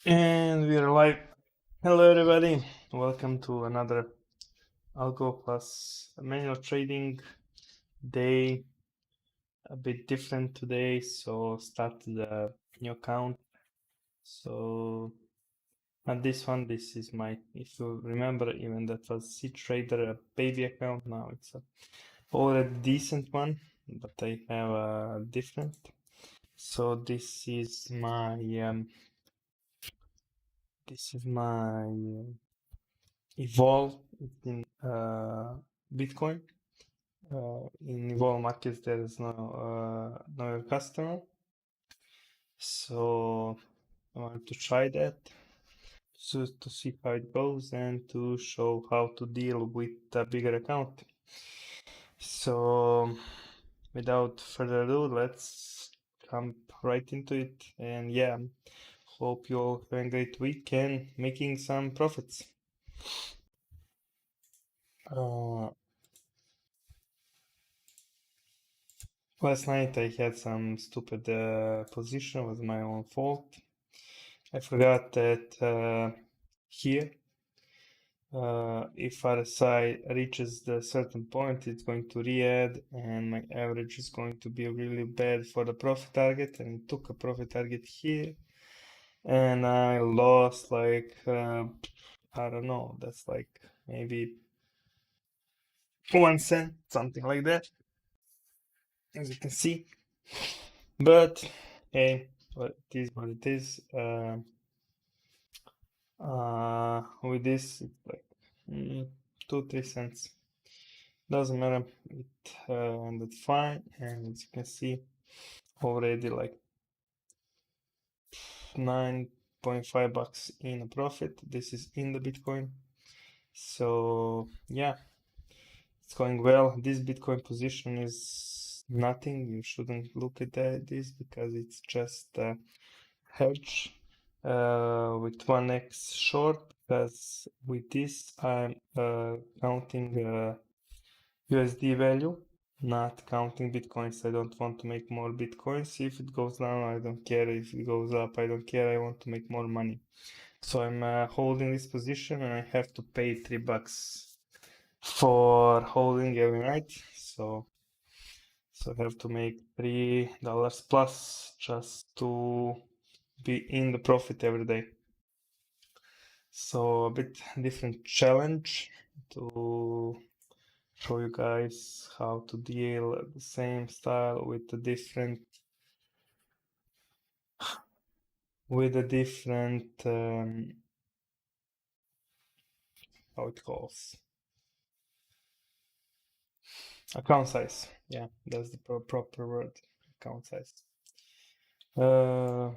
And we're live. Hello, everybody. Welcome to another ALGO plus manual trading day. A bit different today, so start the new account. So, and this one, this is my, if you remember, even that was cTrader, a baby account. Now it's a already decent one, but I have a different. So this is my evolve in Bitcoin. In evolve markets, there is no customer, so I want to try that to see how it goes and to show how to deal with a bigger account. So, without further ado, let's jump right into it. And yeah, hope you all have a great week and making some profits. Uh, Last night I had some stupid position, was my own fault. I forgot that here, if RSI reaches the certain point, it's going to re-add, and my average is going to be really bad for the profit target. And it took a profit target here, and I lost like I don't know, that's like maybe 1 cent, something like that, as you can see. But hey, what it is what it is. With this, it's like 2-3 cents. Doesn't matter. It ended fine, and as you can see, already like 9.5 bucks in a profit. This is in the Bitcoin. So yeah, it's going well. This Bitcoin position is nothing. You shouldn't look at this because it's just a hedge with 1x short, because with this I'm counting USD value, not counting Bitcoins. I don't want to make more Bitcoins. If it goes down, I don't care. If it goes up, I don't care. I want to make more money. So I'm holding this position, and I have to pay $3 for holding every night. So I have to make $3 plus just to be in the profit every day. So a bit different challenge to show you guys how to deal the same style with the different how it calls, account size. Yeah, that's the proper word, account size. uh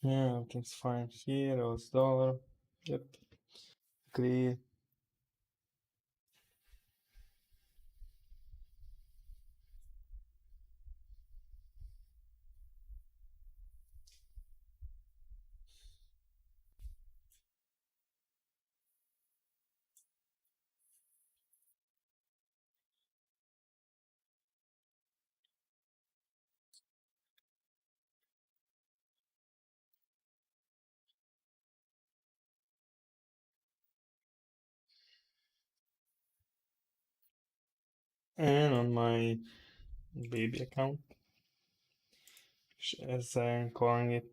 yeah, everything's fine here. US dollar, yep, agree. And on my baby account, as I'm calling it,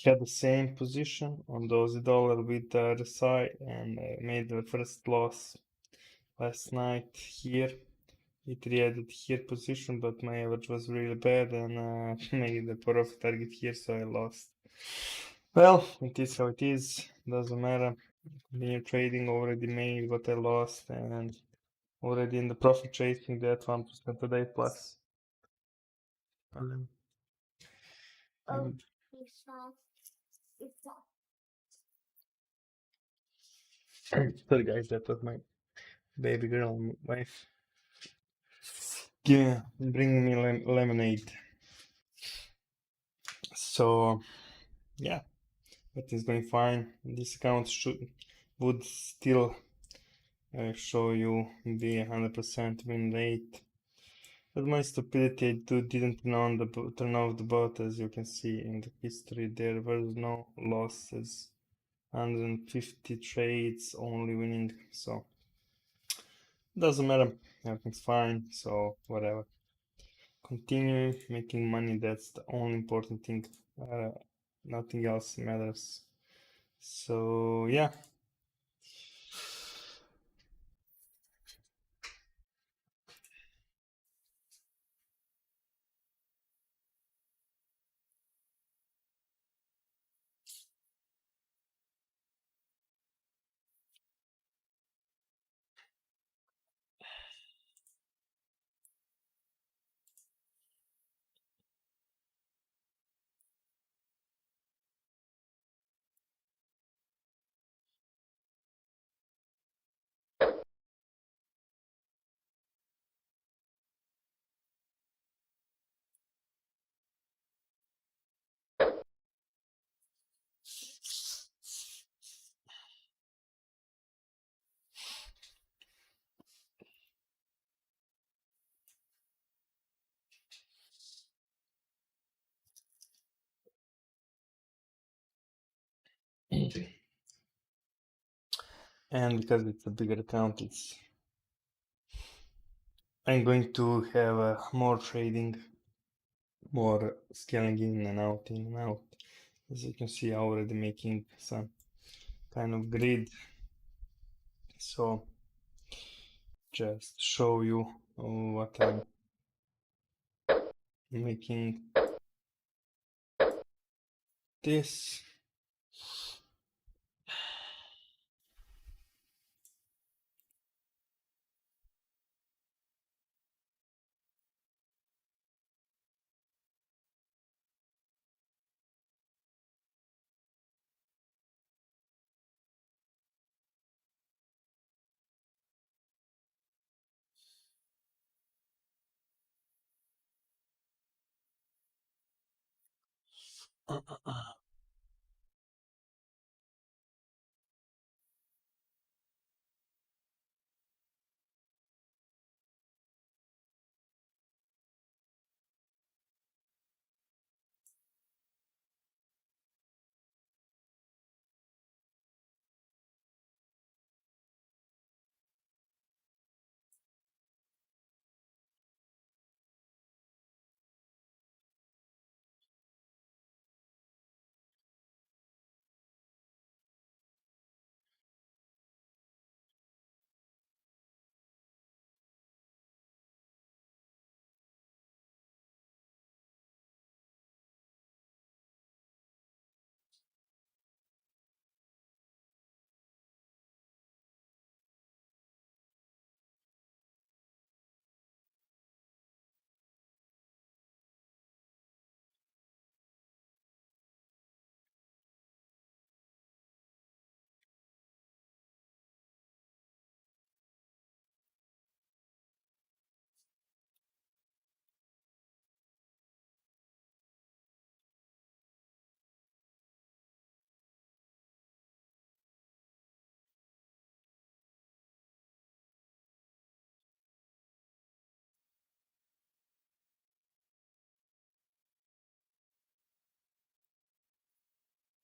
had the same position on those dollar with the other side, and made the first loss last night here. It re-added here position, but my average was really bad, and made the profit target here, so I lost. Well, it is how it is. Doesn't matter. Continue trading. Already made what I lost, and already in the profit chasing that 1% a day plus. Um, and sorry guys, that was my baby girl wife. Yeah, bringing me lemonade. So yeah, everything's going fine. This account would still show you the 100% win rate With my stupidity, I didn't turn off the bot. As you can see in the history, there were no losses. 150 trades, only winning. So doesn't matter. Everything's fine. So whatever. Continue making money. That's the only important thing. Nothing else matters. So yeah. And because it's a bigger account, I'm going to have more trading, more scaling in and out, in and out. As you can see, already making some kind of grid. So just show you what I'm making. This.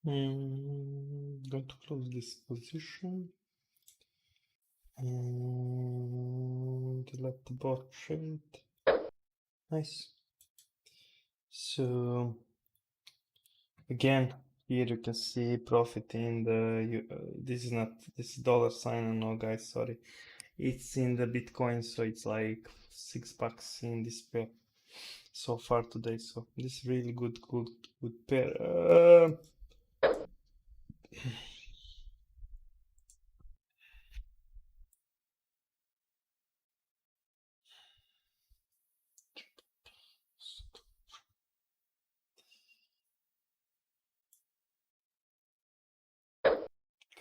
Going to close this position and let the bot trade. Nice. So again, here you can see profit in the this is not this dollar sign. I know, guys, sorry. It's in the Bitcoin, so it's like $6 in this pair so far today. So this is really good pair.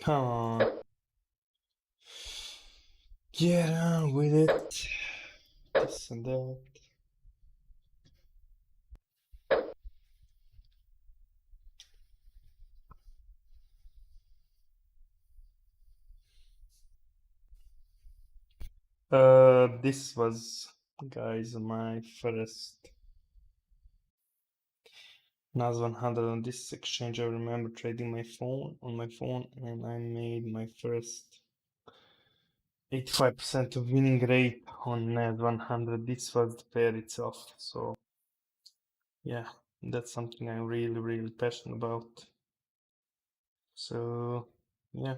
Come on. Get on with it. This and that. This was guys, my first NAS 100 on this exchange. I remember trading on my phone, and I made my first 85% of winning rate on NAS 100. This was the pair itself. So yeah, that's something I'm really, really passionate about. So yeah.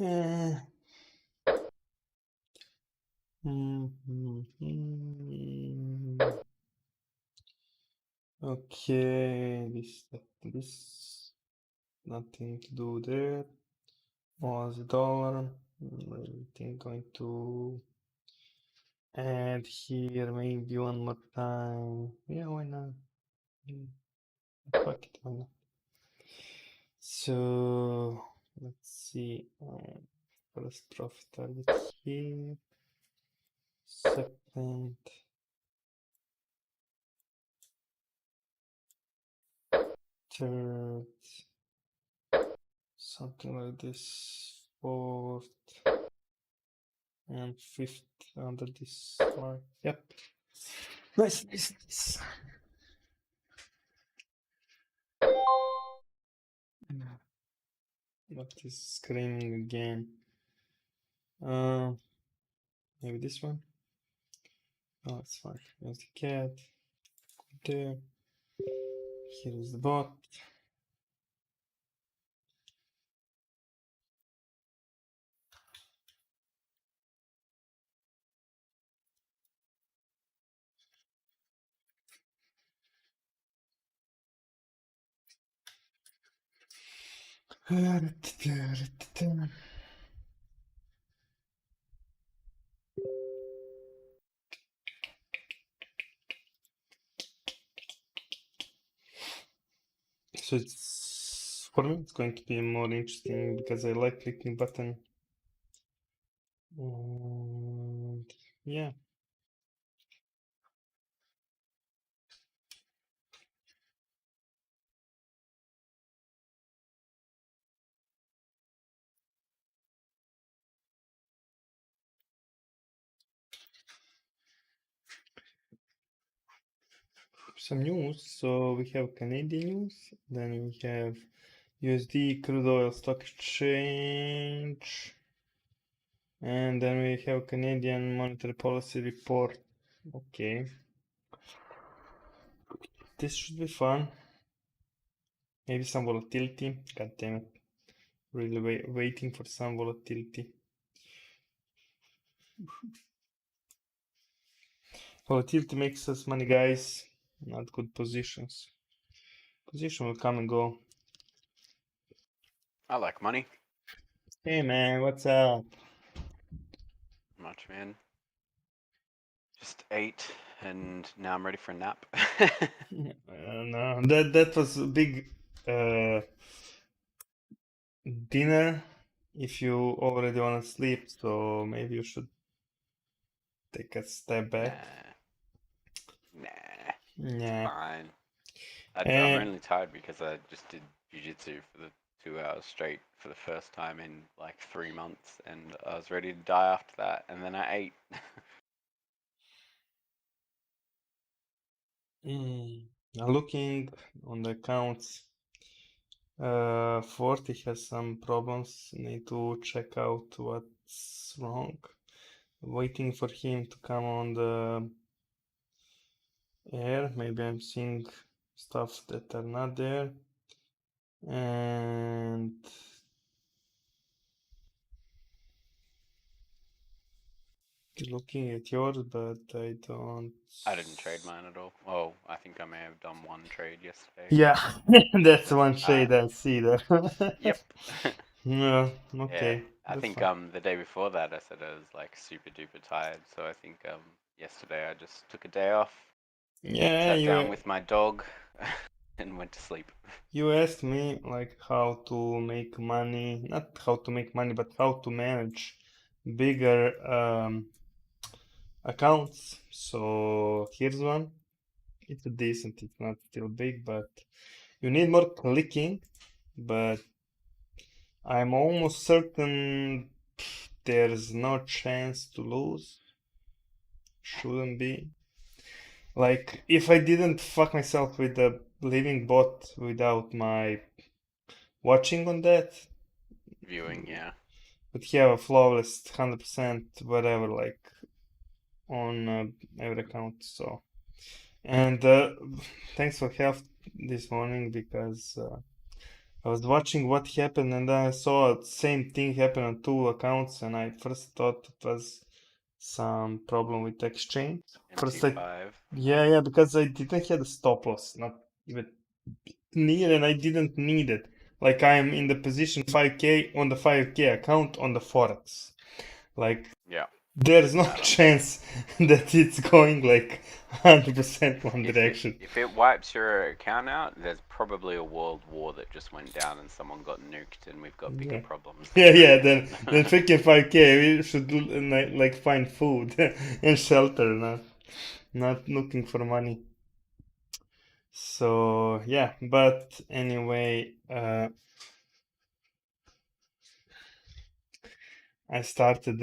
Eh, Okay, this, nothing to do there. Was the dollar. Everything going to add here maybe one more time. Yeah, why not? Fuck it, why not? So let's see. First profit target here. Second. Third. Something like this. Fourth. And fifth under this mark. Yep. Nice, nice, nice. What is screaming again? Maybe this one? Oh, it's fine. There's the cat. There. Here is the bot. So it's, for me, it's going to be more interesting because I like clicking button. And yeah. Some news. So we have Canadian news, then we have USD crude oil stock exchange, and then we have Canadian monetary policy report. Okay, this should be fun. Maybe some volatility. God damn it! Really waiting for some volatility. Volatility makes us money, guys. Not good positions. Position will come and go. I like money. Hey man, what's up? Much, man. Just ate, and now I'm ready for a nap. No, that was a big dinner. If you already want to sleep, so maybe you should take a step back. Nah, Yeah. fine. I'm And only tired because I just did jiu-jitsu for the 2 hours straight for the first time in like 3 months, and I was ready to die after that, and then I ate. looking on the accounts, 40 has some problems. Need to check out what's wrong. Waiting for him to come on the air. Maybe I'm seeing stuff that are not there. And looking at yours, but I don't. I didn't trade mine at all. Oh, I think I may have done one trade yesterday. Yeah, that's one shade I see there. Yep. Yeah, Yeah, okay, I that's think fine. the day before that I said I was like super duper tired, so I think yesterday I just took a day off, Yeah, sat down with my dog, and went to sleep. you asked me like how to make money, not how to make money, but how to manage bigger accounts. So here's one. It's decent, it's not still big, but you need more clicking, but I'm almost certain there's no chance to lose. Shouldn't be. Like, if I didn't fuck myself with the living bot without my watching on that, Viewing, yeah. would have a flawless 100% whatever, like, on every account. So, and thanks for help this morning because I was watching what happened and then I saw the same thing happen on two accounts and I first thought it was some problem with exchange. First I MT5. yeah, because I didn't have the stop loss, not even near, and I didn't need it. Like I am in the position 5k on the 5k account on the forex. Like Yeah, there's no I don't. chance that it's going like 100% one direction. If it wipes your account out, there's probably a world war that just went down and someone got nuked, and we've got bigger Yeah. problems Yeah, than yeah, then that. freaking 5k we should like find food and shelter, not looking for money. So yeah, but anyway, I started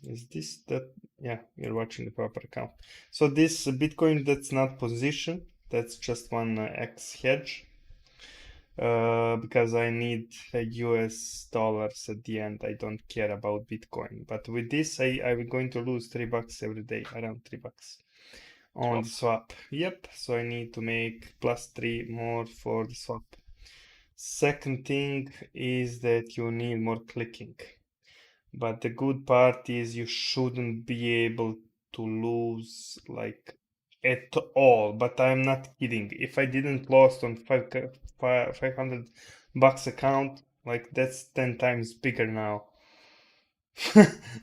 is this the yeah, you're watching the proper account. So this Bitcoin, that's not position, that's just one X hedge. Because I need US dollars at the end. I don't care about Bitcoin. But with this, I'm going to lose $3 every day, around $3 on Swap. the swap. Yep, so I need to make plus three more for the swap. Second thing is that you need more clicking. But the good part is you shouldn't be able to lose like at all. But I'm not kidding. If I didn't lost on 500 bucks account, like that's 10 times bigger now.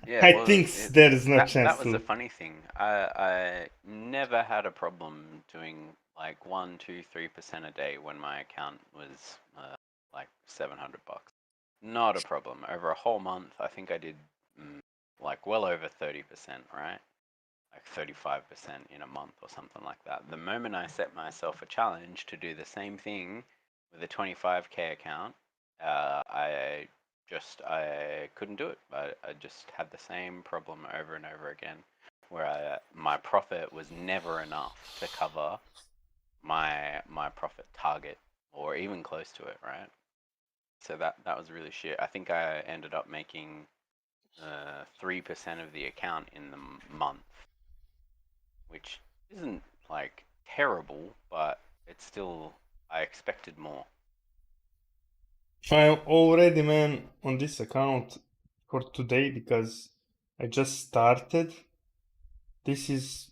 Yeah, I well, think there is no that chance was the to. funny thing. I never had a problem doing like 1, 2, 3% a day when my account was like 700 bucks. Not a problem. Over a whole month, I think I did mm, like well over 30%, right? Like 35% in a month or something like that. The moment I set myself a challenge to do the same thing with a 25k account, I couldn't do it. I just had the same problem over and over again, where my profit was never enough to cover my profit target or even close to it, right? So that was really shit. I think I ended up making 3% of the account in the month, which isn't like terrible, but it's still, I expected more. I'm already, man, on this account for today because I just started. This is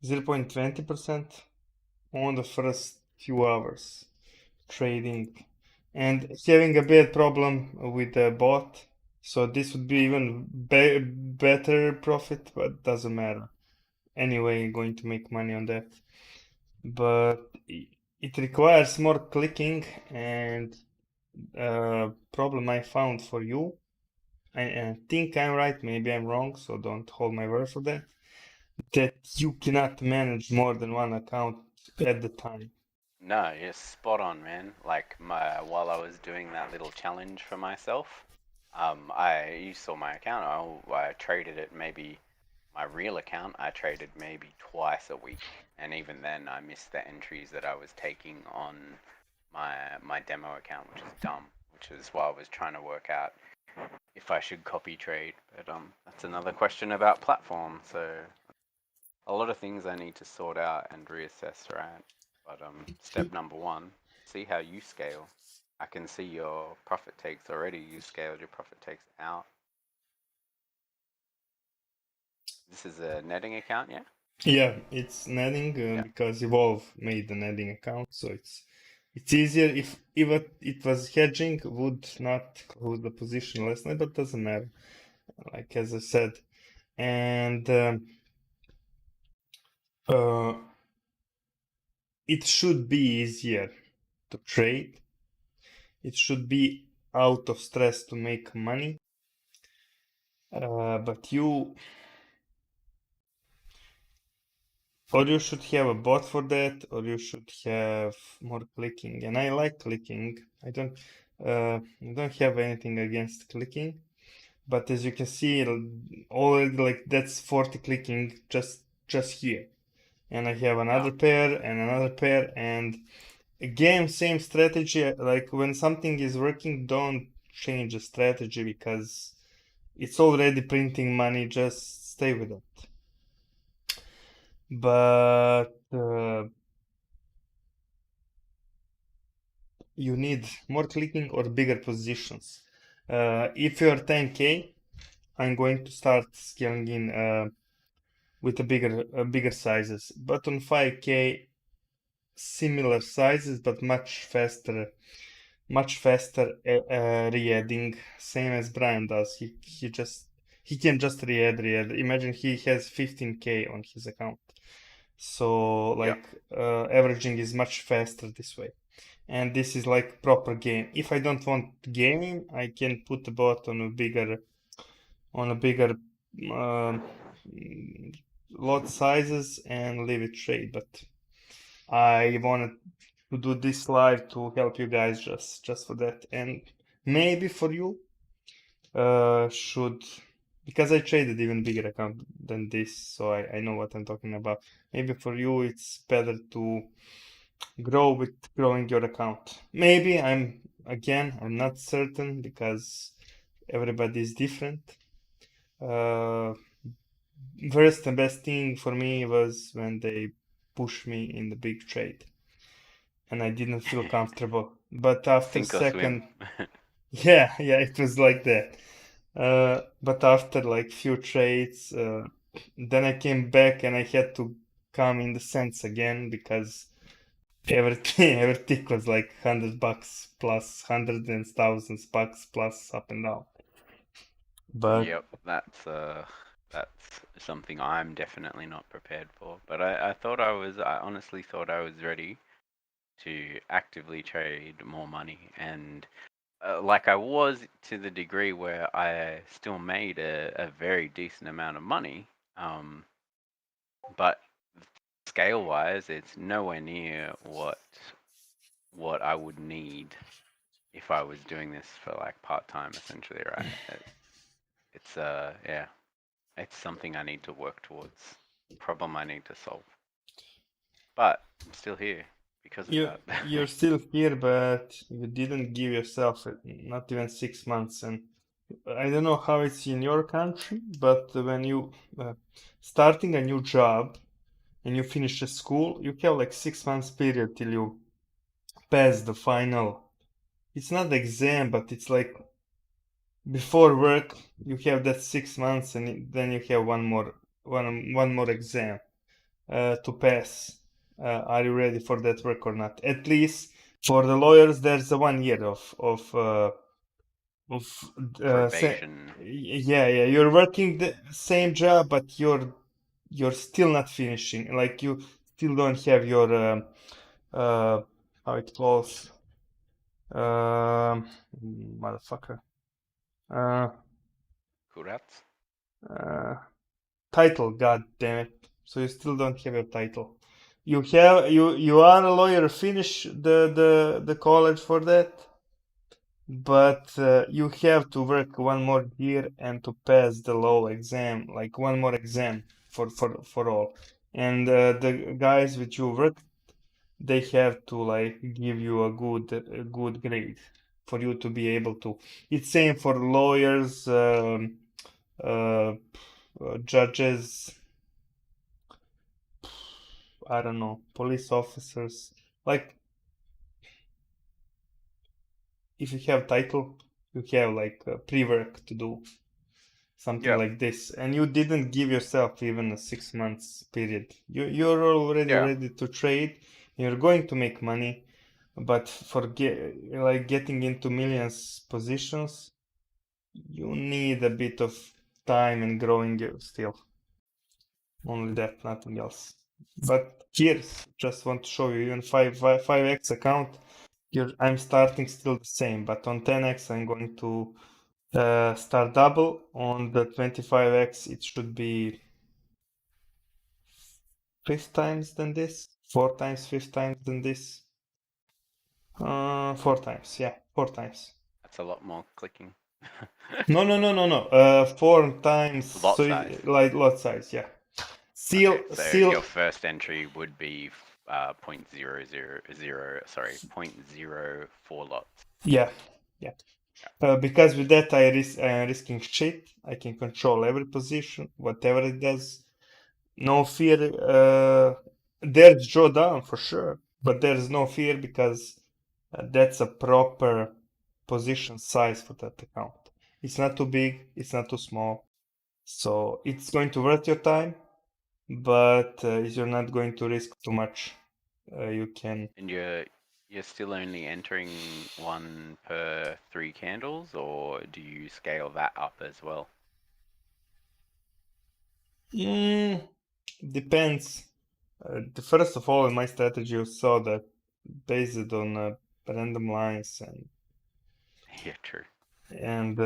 0.20% on the first few hours trading and having a bad problem with the bot. So this would be even better profit, but doesn't matter. Anyway, going to make money on that. But it requires more clicking and problem I found for you. I think I'm right, maybe I'm wrong, so don't hold my word for that. That you cannot manage more than one account at the time. No, you're spot on, man. Like while I was doing that little challenge for myself, you saw my account. I traded it maybe my real account. I traded maybe twice a week, and even then, I missed the entries that I was taking on my demo account, which is dumb. Which is why I was trying to work out if I should copy trade. But that's another question about platform. So a lot of things I need to sort out and reassess, right? But step number one, see how you scale. I can see your profit takes already. You scaled your profit takes out. This is a netting account, yeah? Yeah, it's netting Yeah. because Evolve made the netting account, so it's easier. If it was hedging, would not close the position last night, but doesn't matter. Like as I said, and uh, it should be easier to trade. It should be out of stress to make money. But or you should have a bot for that, or you should have more clicking. And I like clicking. I don't have anything against clicking, but as you can see, already like that's 40 clicking just here. And I have Yeah. another pair and another pair, and again, same strategy. Like when something is working, don't change the strategy because it's already printing money. Just stay with it. But you need more clicking or bigger positions. If you're 10K, I'm going to start scaling in with a bigger sizes. But on 5K, similar sizes, but much faster re-adding, same as Brian does. He can just re-add. Imagine he has 15K on his account. So Yep. like averaging is much faster this way. And this is like proper game. If I don't want gaming, I can put the bot on a bigger um, lot sizes and leave it trade. But I wanted to do this live to help you guys just for that, and maybe for you should, because I traded even bigger account than this, so I know what I'm talking about. Maybe for you it's better to grow with growing your account. Maybe I'm not certain because everybody is different. Uh, First and best thing for me was when they pushed me in the big trade and I didn't feel comfortable. But after Sink or swim. second, yeah, it was like that. But after like few trades, then I came back and I had to come in the cents again because everything every tick was like $100 plus hundreds and thousands bucks plus up and down. But Yep, that's something I'm definitely not prepared for. But I honestly thought I was ready to actively trade more money, and like I was to the degree where I still made a very decent amount of money. But scale wise, it's nowhere near what I would need if I was doing this for like part time, essentially, right? Yeah, it's something I need to work towards, problem I need to solve. But I'm still here because of that. you're still here, but you didn't give yourself not even 6 months. And I don't know how it's in your country, but when you starting a new job and you finish the school, you have like 6 months period till you pass the final. It's not exam, but it's like before work you have that 6 months, and then you have one more exam to pass. Are you ready for that work or not? At least for the lawyers, there's a 1 year of Probation. yeah. You're working the same job, but you're still not finishing. Like you still don't have your uh, how it calls motherfucker uh, Congrats. uh, title. God damn it! So you still don't have your title. You are a lawyer. Finish the college for that, but you have to work one more year and to pass the law exam, like one more exam for all. And the guys with you work, they have to like give you a good grade for you to be able to. It's same for lawyers, uh, judges, I don't know, police officers. Like, if you have title, you have like pre-work to do, something Yeah. like this, and you didn't give yourself even a 6 months period. You're already Yeah. ready to trade. You're going to make money, but for like getting into millions positions, you need a bit of time and growing still. Only that, nothing else. But here, just want to show you, even 5x account, I'm starting still the same, but on 10x I'm going to start double. On the 25x it should be 5 times than this, 4 times, 5 times than this. 4 times, yeah, 4 times. That's a lot more clicking. No. 4 times, Lot so size. like lot size, yeah. Okay, Still, so still, your first entry would be 0.000, sorry, 0.04 lots. yeah, yeah. Because with that I'm risking shit. I can control every position, whatever it does. No fear. There's drawdown for sure, but there's no fear because that's a proper position size for that account. It's not too big, it's not too small, so it's going to worth your time, but you're not going to risk too much. You can. And you're still only entering one per 3 candles, or do you scale that up as well? Mm, depends. First of all, in my strategy, you saw that based on random lines Yeah, true. and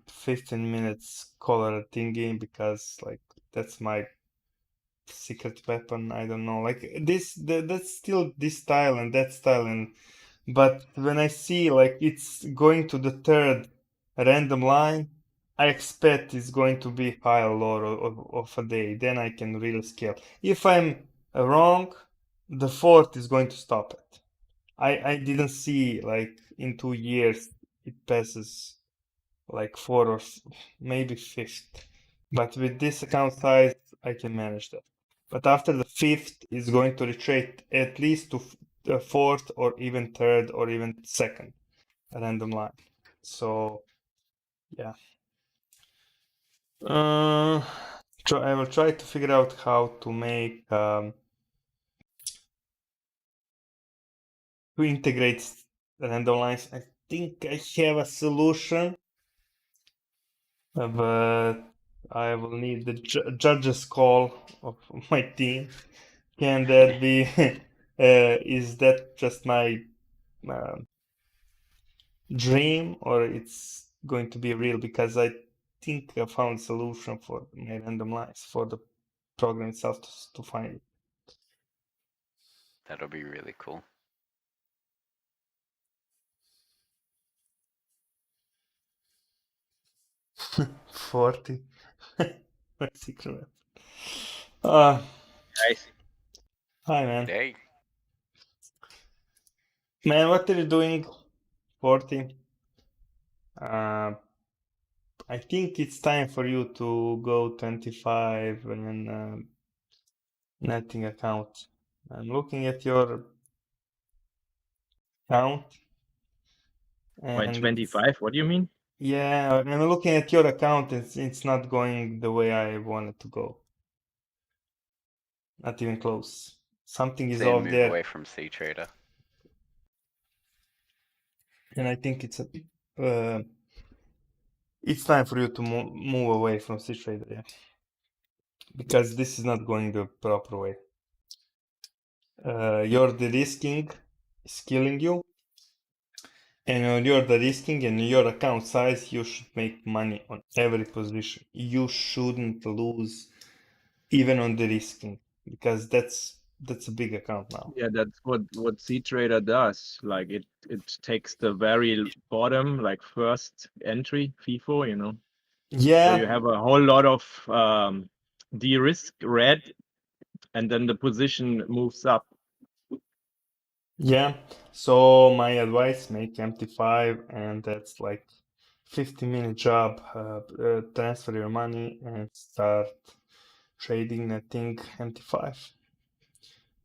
15 minutes color thingy, because like that's my secret weapon. I don't know, like that's still this style and that style, and but when I see like it's going to the third random line, I expect it's going to be high or low of a day. Then I can really scale. If I'm wrong, the fourth is going to stop it. I didn't see like in 2 years it passes like four or maybe fifth. But with this account size, I can manage that. But after the fifth, it's going to retreat at least to the fourth or even third or even second random line. So yeah, uh, I will try to figure out how to make to integrate random lines. I think I have a solution, but I will need the judge's call of my team. Can that be? Is that just my uh, dream, or it's going to be real? Because I think I found a solution for my random lines for the program itself to find it. That'll be really cool. 40. My secret. Uh, Nice. Hi man. Hey, Man, what are you doing? 40. Uh, I think it's time for you to go 25 and netting account. I'm looking at your account By and it's, 25, what do you mean? yeah, I'm looking at your account. It's not going the way I want it to go. Not even close. Something is saying off move there, away from cTrader. and I think it's time for you to move away from cTrader, yeah, because this is not going the proper way. You're de-risking is killing you, and when you're de-risking and your account size, you should make money on every position. You shouldn't lose even on de-risking, because that's a big account now. Yeah, that's what cTrader does. Like it takes the very bottom, like first entry FIFO, you know. So you Yeah, have a whole lot of de-risk red, and then the position moves up. yeah. So my advice, make MT5, and that's like 50-minute job. Transfer your money and start trading, I think, MT5.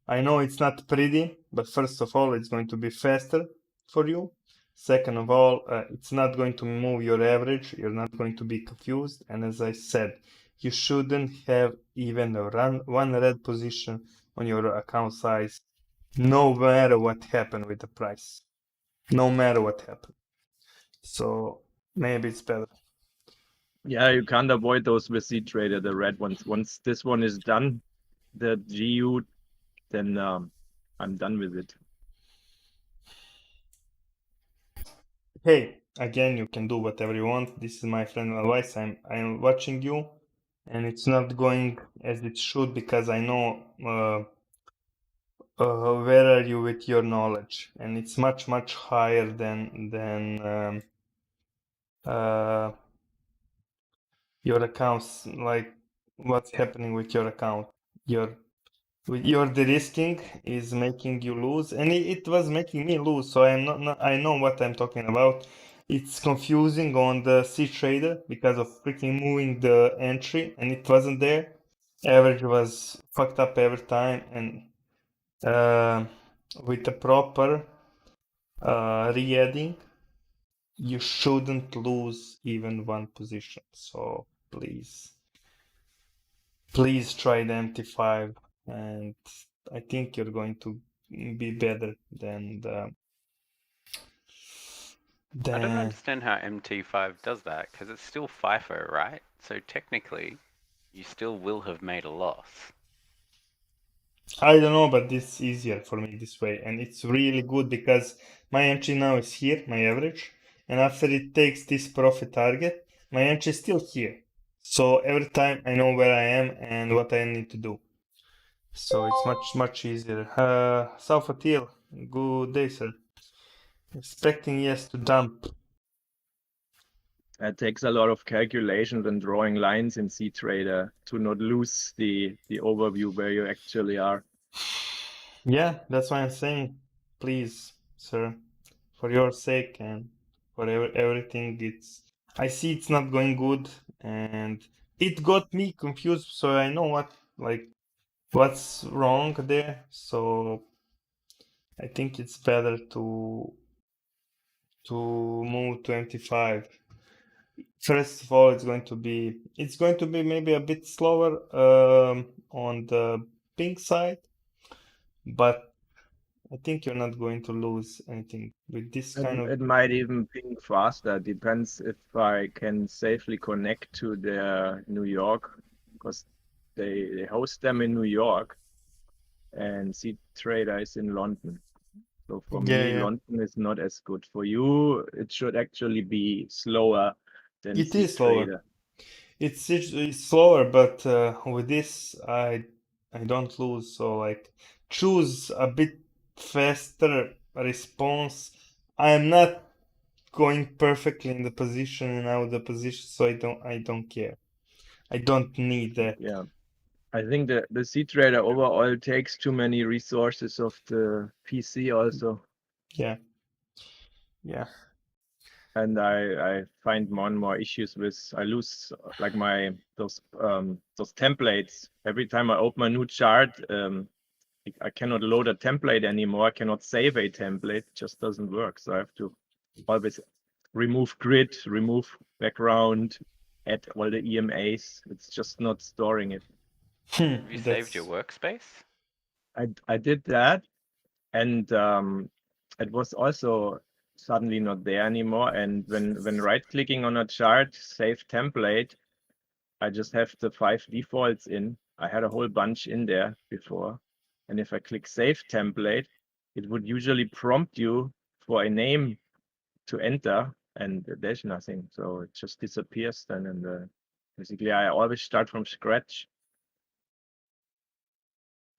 I know it's not pretty, but first of all, it's going to be faster for you. Second of all, it's not going to move your average. You're not going to be confused. And as I said, you shouldn't have even one red position on your account size, no matter what happened with the price. No matter what happened. So maybe it's better. Yeah, you can't avoid those with cTrader, the red ones. Once this one is done, the GU, then I'm done with it. Hey, again, you can do whatever you want. This is my friend advice. I'm watching you, and it's not going as it should because I know where are you with your knowledge, and it's much higher than your accounts. Like what's happening with your account. Your de-risking is making you lose, and it was making me lose. So I know what I'm talking about. It's confusing on the cTrader because of freaking moving the entry, and it wasn't there. Average was fucked up every time, and with the proper re-adding, you shouldn't lose even one position. So please try the MT5, and I think you're going to be better than I don't the understand how MT5 does that, because it's still FIFO, right? So technically, you still will have made a loss. I don't know, but this is easier for me this way, and it's really good because my entry now is here, my average, and after it takes this profit target, my entry is still here. So every time I know where I am and what I need to do. So it's much easier. Salfatil, good day, sir. Expecting yes to dump. It takes a lot of calculations and drawing lines in cTrader to not lose the overview where you actually are. Yeah, that's why I'm saying, please, sir, for your sake and for everything, I see it's not going good, and it got me confused, so I know what's wrong there. So I think it's better to move to MT5. First of all, it's going to be maybe a bit slower on the pink side, but I think you're not going to lose anything with this kind of. It might even ping faster. Depends if I can safely connect to their New York, because they host them in New York, and cTrader is in London. So for Yeah, me, yeah. London is not as good. For you, it should actually be slower than It is slower. cTrader. It's slower, but with this, I don't lose. So like, choose a bit faster response. I am not going perfectly in the position and out of the position, so I don't care. I don't need that. Yeah. I think the cTrader overall takes too many resources of the PC also. Yeah, yeah. And I find more and more issues with, I lose like those templates. Every time I open a new chart, I cannot load a template anymore. I cannot save a template. It just doesn't work. So I have to always remove grid, remove background, add all the EMAs. It's just not storing it. Have you saved That's your workspace? I did that, and it was also suddenly not there anymore. And when right clicking on a chart, save template, I just have the 5 defaults in. I had a whole bunch in there before. And if I click save template, it would usually prompt you for a name to enter, and there's nothing. So it just disappears then. And basically, I always start from scratch.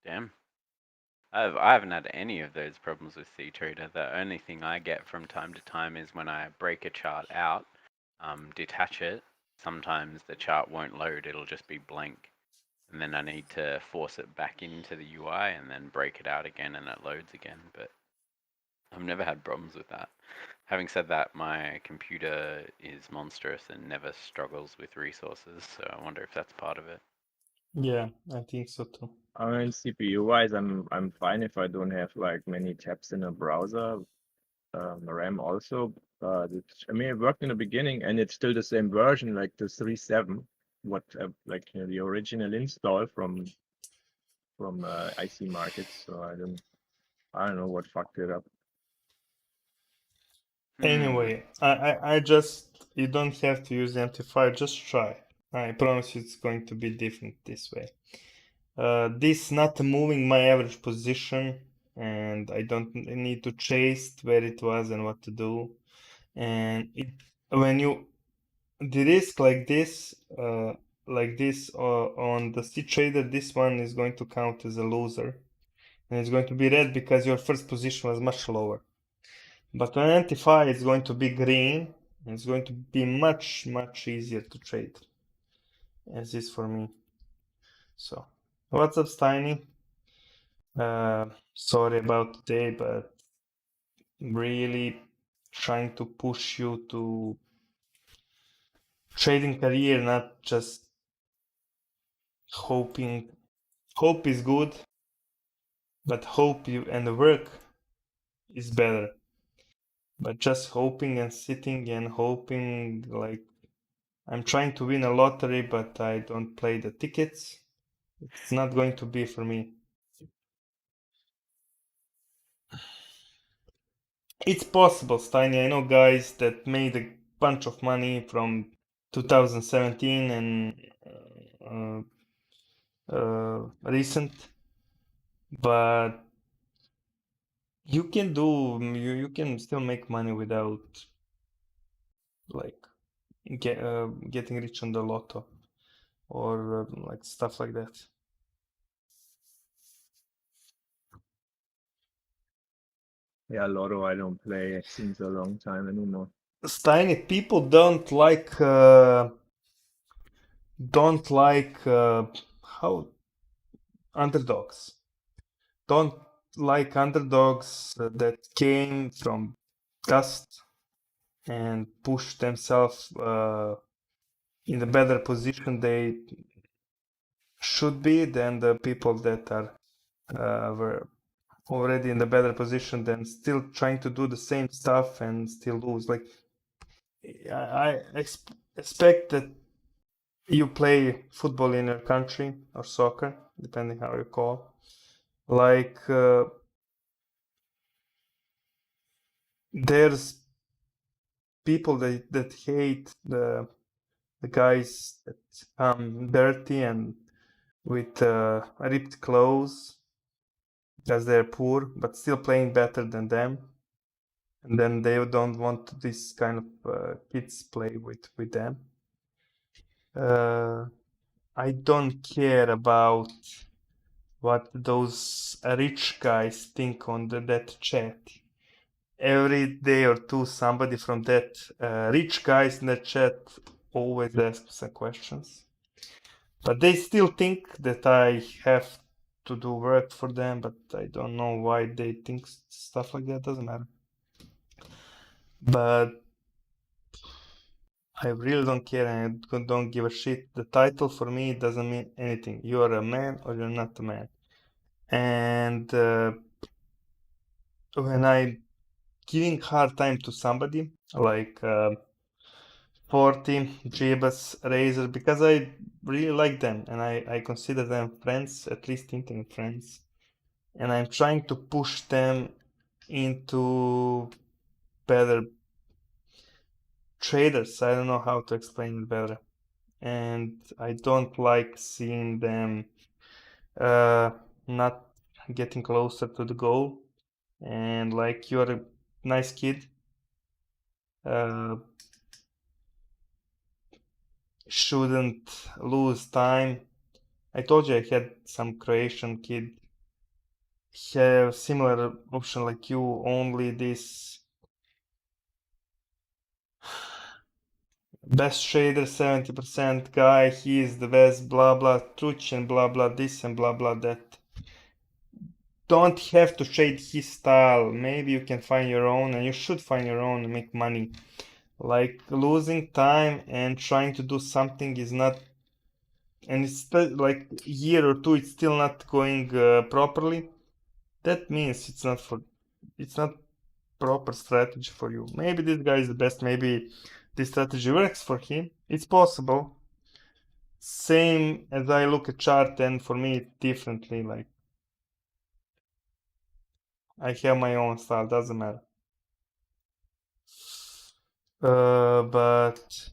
Damn. I haven't had any of those problems with cTrader. The only thing I get from time to time is when I break a chart out, detach it. Sometimes the chart won't load, it'll just be blank. And then I need to force it back into the UI and then break it out again and it loads again. But I've never had problems with that. Having said that, my computer is monstrous and never struggles with resources, so I wonder if that's part of it. Yeah, I think so too. I mean, CPU wise, I'm fine if I don't have like many tabs in a browser. RAM also, but I mean, it worked in the beginning, and it's still the same version, like the 3.7, what like the original install from IC Markets. So I don't know what fucked it up. Anyway, I just, you don't have to use the amplifier, just try. I promise you it's going to be different this way. This not moving my average position, and I don't need to chase where it was and what to do. And when you the risk like this, on the cTrader, this one is going to count as a loser, and it's going to be red because your first position was much lower. But when anti-fi is going to be green, it's going to be much easier to trade, as is for me. So, what's up, Steiny? Sorry about today, but really trying to push you to trading career, not just hoping. Hope is good, but hope you and the work is better. But just hoping and sitting and hoping, like I'm trying to win a lottery, but I don't play the tickets. It's not going to be for me. It's possible, Steiny. I know guys that made a bunch of money from 2017 and recent, but you can still make money without like getting rich on the lotto or like stuff like that. Yeah, Lotto I don't play since a long time anymore. Steiny, people don't like how underdogs. Don't like underdogs that came from dust and push themselves in a better position they should be than the people that were already in the better position than still trying to do the same stuff and still lose. Like I expect that you play football in your country or soccer, depending how you call. Like there's people that hate the guys that come dirty and with ripped clothes because they're poor, but still playing better than them. And then they don't want this kind of kids play with them. I don't care about what those rich guys think on that chat. Every day or two, somebody from that rich guys in the chat always asks some questions. But they still think that I have to do work for them, but I don't know why they think stuff like that. Doesn't matter. But I really don't care and I don't give a shit. The title for me doesn't mean anything. You are a man or you're not a man. And when I'm giving hard time to somebody, like 40, Jeebus, Razor, because I really like them and I consider them friends, at least internet friends. And I'm trying to push them into better traders. I don't know how to explain it better. And I don't like seeing them not getting closer to the goal. And like you're a nice kid, shouldn't lose time. I told you I had some Croatian kid have similar option like you, only this best trader 70% guy, he is the best, blah blah truch and blah blah this and blah blah that. Don't have to trade his style. Maybe you can find your own, and you should find your own and make money. Like losing time and trying to do something is not and it's like a year or two, it's still not going properly, that means it's not proper strategy for you. Maybe this guy is the best, maybe this strategy works for him. It's possible. Same as I look at chart, and for me it's differently, like I have my own style, doesn't matter. But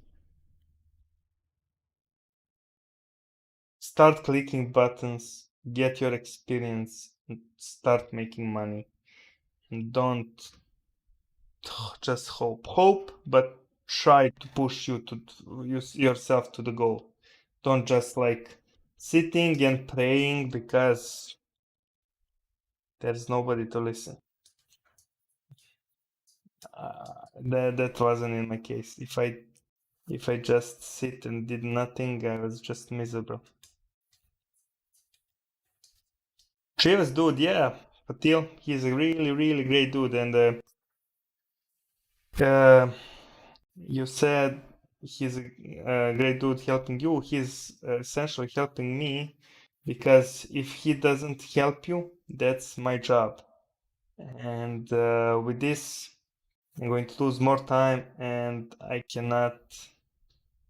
start clicking buttons, get your experience, and start making money. And don't just hope, but try to push you to use yourself to the goal. Don't just like sitting and praying because there's nobody to listen. That wasn't in my case. If I just sit and did nothing, I was just miserable. Chivas dude, yeah, Patil, he's a really, really great dude, and you said he's a great dude helping you. He's essentially helping me, because if he doesn't help you, that's my job. And with this, I'm going to lose more time, and I cannot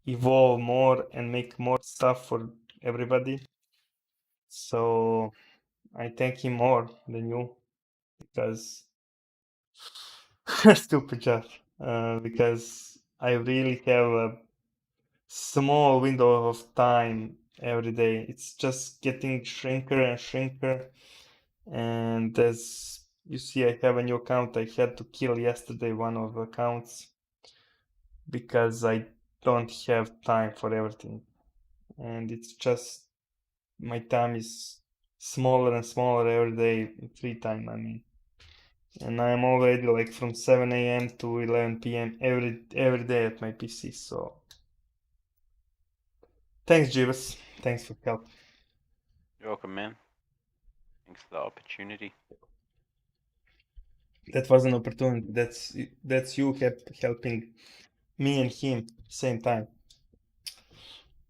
evolve more and make more stuff for everybody. So I thank him more than you, because stupid job. Because I really have a small window of time every day. It's just getting shrinker and shrinker. And as you see, I have a new account. I had to kill yesterday one of the accounts because I don't have time for everything. And it's just my time is smaller and smaller every day, free time, I mean. And I'm already like from 7 a.m. to 11 p.m. every day at my PC, so thanks, Jeeves. Thanks for help. You're welcome, man. Thanks for the opportunity. That was an opportunity. That's you helping me and him same time.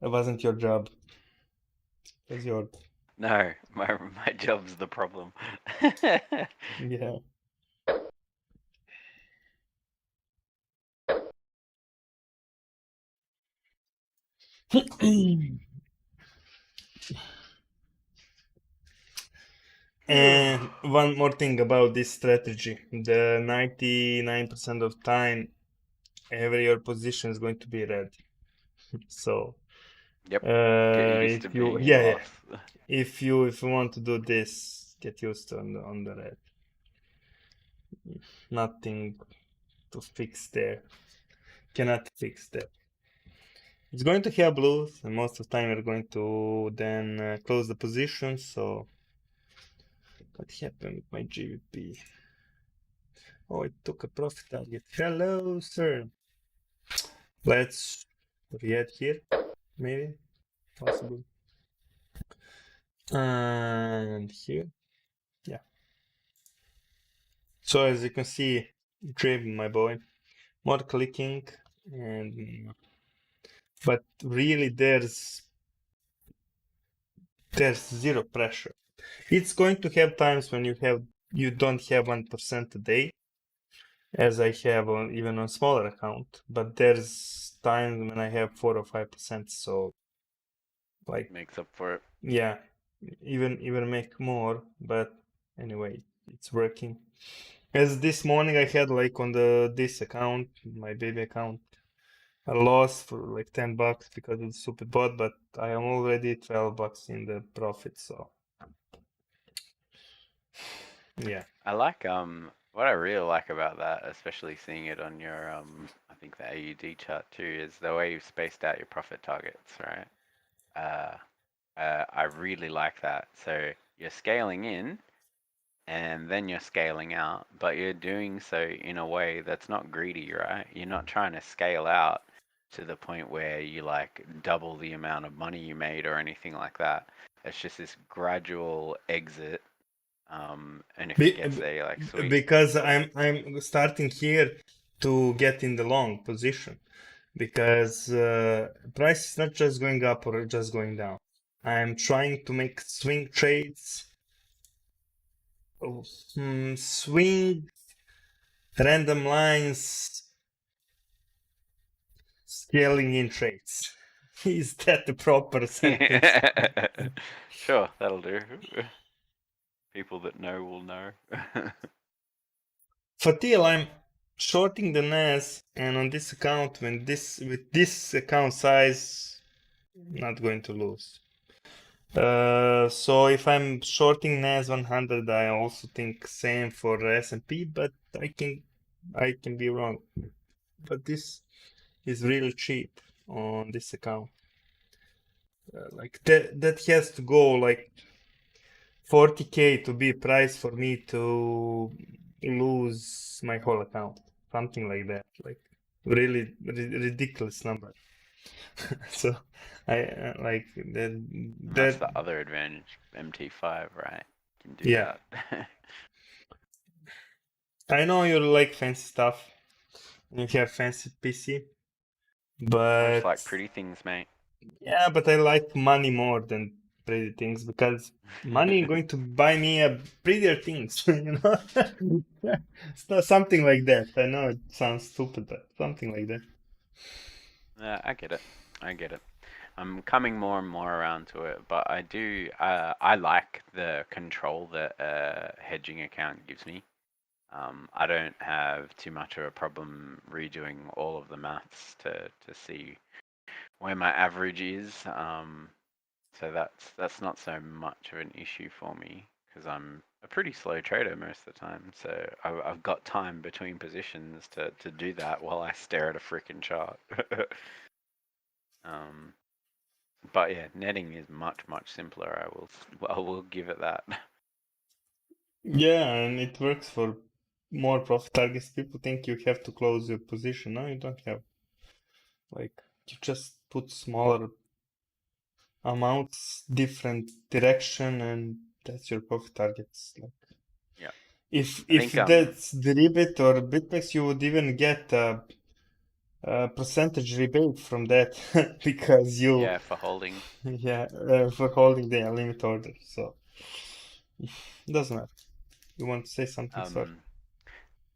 It wasn't your job. It was your No, my job's the problem. yeah. And one more thing about this strategy: the 99% of time, every your position is going to be red. So Yep. Get used to if you being in loss. if you want to do this, get used to on the red. Nothing to fix there. Cannot fix that. It's going to have blues, and most of the time we're going to then close the position. So what happened with my GBP? Oh, it took a profit target. Hello, sir. Let's react here, maybe, possible. And here, yeah. So as you can see, driven, my boy, more clicking, and but really there's zero pressure. It's going to have times when you don't have 1% a day, as I have even on smaller account, but there's times when I have 4 or 5%, so like Makes up for it. yeah, even make more, but anyway, it's working. As this morning I had like on this account, my baby account, a loss for like $10 because of the stupid bot, but I am already $12 in the profit, so yeah. I like what I really like about that, especially seeing it on your I think the AUD chart too, is the way you've spaced out your profit targets, right? I really like that. So you're scaling in and then you're scaling out, but you're doing so in a way that's not greedy, right? You're not trying to scale out to the point where you like double the amount of money you made or anything like that. It's just this gradual exit. And if it gets there, you're like, sweet. Because I'm starting here to get in the long position, because price is not just going up or just going down. I'm trying to make swing trades. Swing random lines scaling in trades. Is that the proper sentence? Sure, that'll do. People that know will know. For TL, I'm shorting the NAS, and on this account, with this account size, not going to lose. So if I'm shorting NAS 100, I also think same for S&P, but I can be wrong. But this is really cheap on this account. Like that has to go like 40K to be price for me to lose my whole account, something like that. Like really ridiculous number. So I like And that's that. the other advantage, MT5, right? You can do Yeah, that. I know you like fancy stuff. You have fancy PC, I just but like pretty things, mate. yeah, but I like money more than pretty things because money going to buy me a prettier things, you know? It's not something like that. I know it sounds stupid, but something like that. I get it. I get it. I'm coming more and more around to it, but I do. I like the control that a hedging account gives me. I don't have too much of a problem redoing all of the maths to see where my average is. So that's not so much of an issue for me because I'm a pretty slow trader most of the time. So I've got time between positions to do that while I stare at a freaking chart. But yeah, netting is much simpler. I will give it that. Yeah, and it works for more profit targets. People think you have to close your position. No, you don't have. Like, you just put smaller amounts, different direction, and that's your profit targets. Like, Yeah, if I think that's Deribit or BitMEX, you would even get a percentage rebate from that because you, yeah, for holding. yeah, for holding the limit order. So doesn't matter. You want to say something, sorry? Um,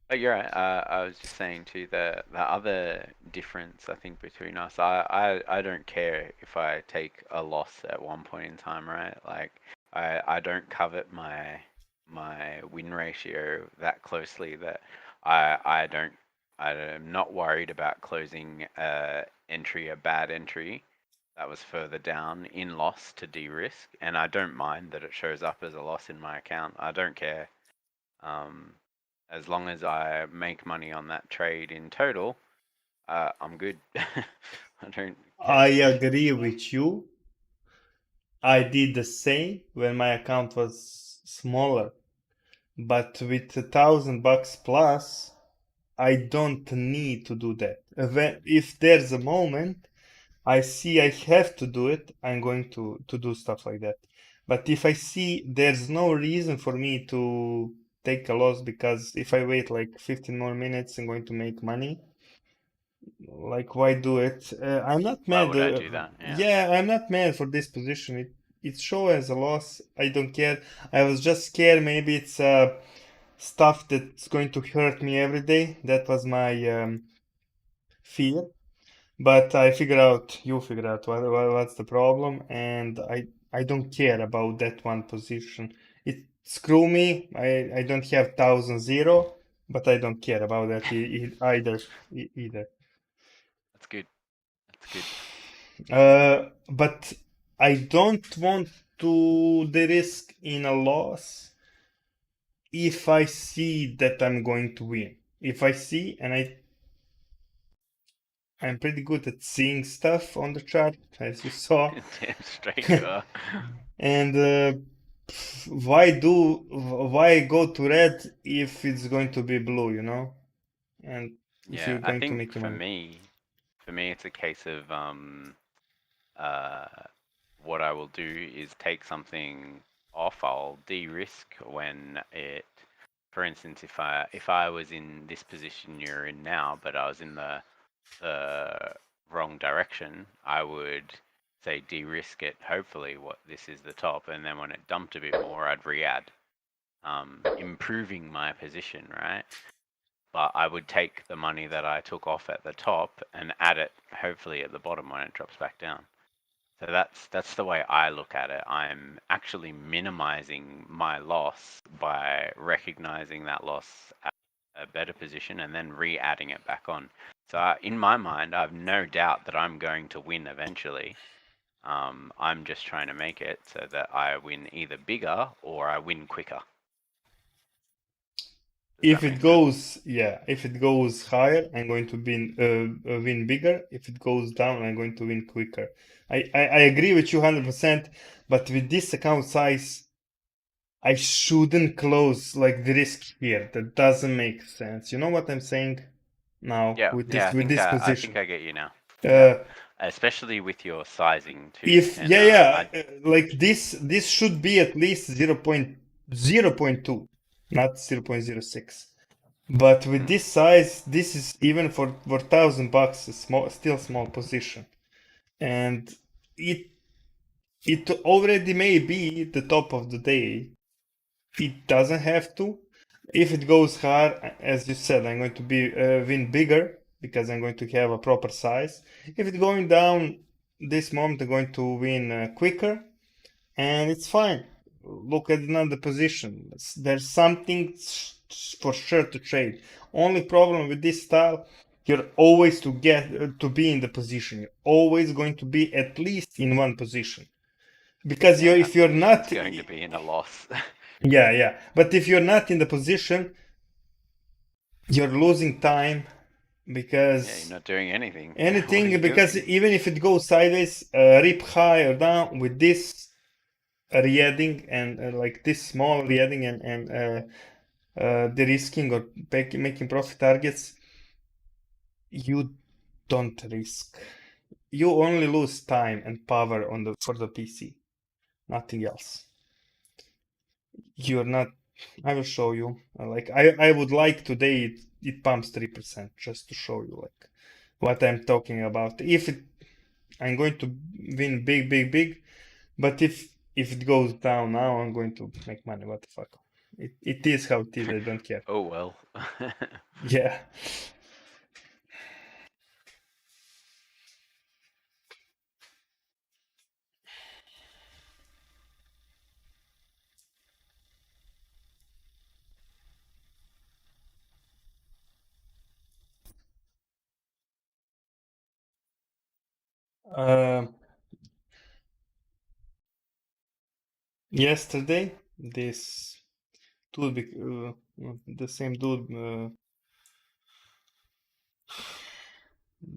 But you're right. I was just saying too the other difference I think between us. I don't care if I take a loss at one point in time, right? Like I don't covet my win ratio that closely that I don't I'm not worried about closing a bad entry that was further down in loss to de-risk, and I don't mind that it shows up as a loss in my account. I don't care. Um, as long as I make money on that trade in total, I'm good. I don't I care. agree with you. I did the same when my account was smaller, but with $1,000 plus, I don't need to do that. If there's a moment I see I have to do it, I'm going to do stuff like that. But if I see there's no reason for me to take a loss because if I wait like 15 more minutes, I'm going to make money. Like, why do it? I'm not Why mad. would I do that? Yeah. Yeah, I'm not mad for this position. It shows as a loss. I don't care. I was just scared. Maybe it's stuff that's going to hurt me every day. That was my fear. But you figure out what's the problem, and I don't care about that one position. It screw me. I don't have 1,000 but I don't care about that either. That's good. That's good. But I don't want to the risk in a loss if I see that I'm going to win. If I see, and I'm pretty good at seeing stuff on the chart, as you saw. Damn straight you are. And why go to red if it's going to be blue, you know? And if Yeah, you're I going to think make your money. for me, it's a case of uh, what I will do is take something off. I'll de-risk when it, for instance, if I was in this position you're in now, but I was in the wrong direction, I would say de-risk it. Hopefully, what this is the top, and then when it dumped a bit more, I'd re-add, improving my position, right? But I would take the money that I took off at the top and add it, hopefully, at the bottom when it drops back down. So that's the way I look at it. I'm actually minimizing my loss by recognizing that loss at a better position and then re-adding it back on. So in my mind, I have no doubt that I'm going to win eventually. I'm just trying to make it so that I win either bigger or I win quicker. If it goes, yeah, if it goes higher, I'm going to win bigger. If it goes down, I'm going to win quicker. I agree with you 100%, but with this account size, I shouldn't close like the risk here. That doesn't make sense. You know what I'm saying now with this position? I think I get you now. Especially with your sizing too. If like this should be at least 0.2, not 0.06. But with this size, this is even for $1,000 a still small position, and it already may be the top of the day. It doesn't have to. If it goes hard, as you said, I'm going to win bigger because I'm going to have a proper size. If it's going down this moment, I'm going to win quicker, and it's fine. Look at another position. There's something for sure to trade. Only problem with this style, you're always to be in the position. You're always going to be at least in one position, because if you're not, it's going to be in a loss. Yeah. But if you're not in the position, you're losing time because you're not doing anything. Because even if it goes sideways, rip high or down with this re-adding and like this small re-adding and de-risking or making profit targets, you don't risk. You only lose time and power for the PC, nothing else. You're not. I will show you. Like I would like today it pumps 3% just to show you like what I'm talking about. I'm going to win big, but if it goes down now, I'm going to make money. What the fuck? It is how it is. I don't care. Oh well. Yeah. Yesterday, this dude, the same dude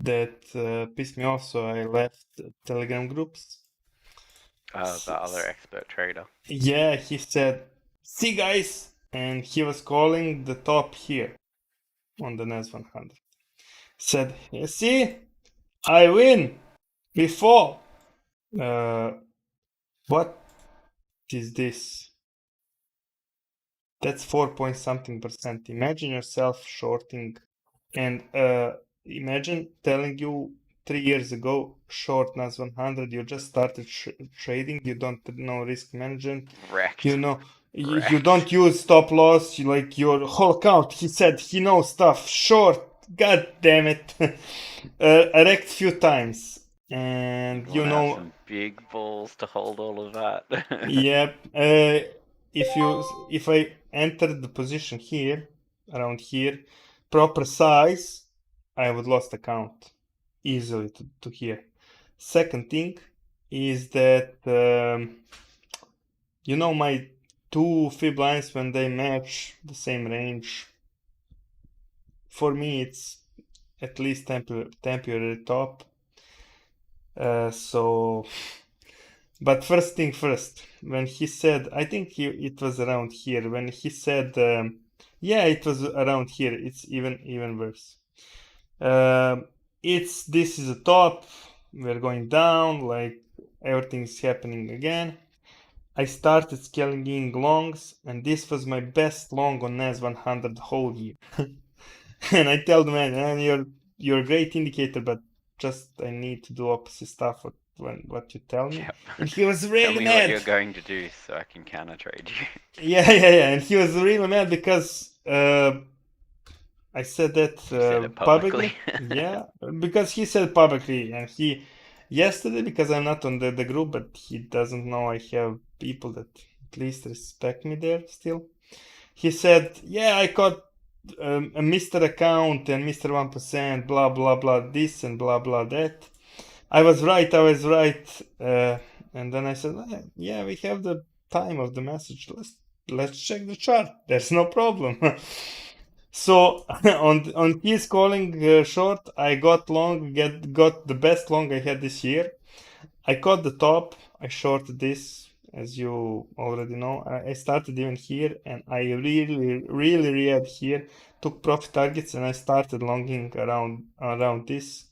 that pissed me off, so I left Telegram groups. The other expert trader. Yeah, he said, "See guys," and he was calling the top here on the NAS 100. Said, "See, I win before." What is this? That's 4 something percent. Imagine yourself shorting, and imagine telling you 3 years ago, short NAS 100, you just started trading, you don't know risk management, Wrecked. you know, you don't use stop loss, like your whole account. He said he knows stuff. Short, god damn it. I wrecked few times, and you know, have some big balls to hold all of that. Yep. If I entered the position here, around here, proper size, I would lost account easily to here. Second thing is that you know my two fib lines, when they match the same range, for me it's at least temporary top. So but first thing first, when he said, I think it was around here, when he said, yeah, it was around here, it's even worse. This is a top, we're going down, like everything's happening again. I started scaling in longs, and this was my best long on NAS 100 the whole year. And I tell the man, you're a great indicator, but just I need to do opposite stuff what you tell me. Yep. And he was Tell really me what you're mad. going to do so I can counter trade you. Yeah. And he was really mad because I said that You said it publicly. publicly. Yeah, because he said publicly, and he yesterday, because I'm not on the group, but he doesn't know I have people that at least respect me there still. He said, "Yeah, I got a Mr. Account and Mr. 1%, blah blah blah, this and blah blah that. I was right. I was right." And then I said, "Yeah, we have the time of the message. Let's check the chart. There's no problem." So on his calling short, I got long, got the best long I had this year. I caught the top. I shorted this, as you already know. I started even here, and I really read here. Took profit targets, and I started longing around this.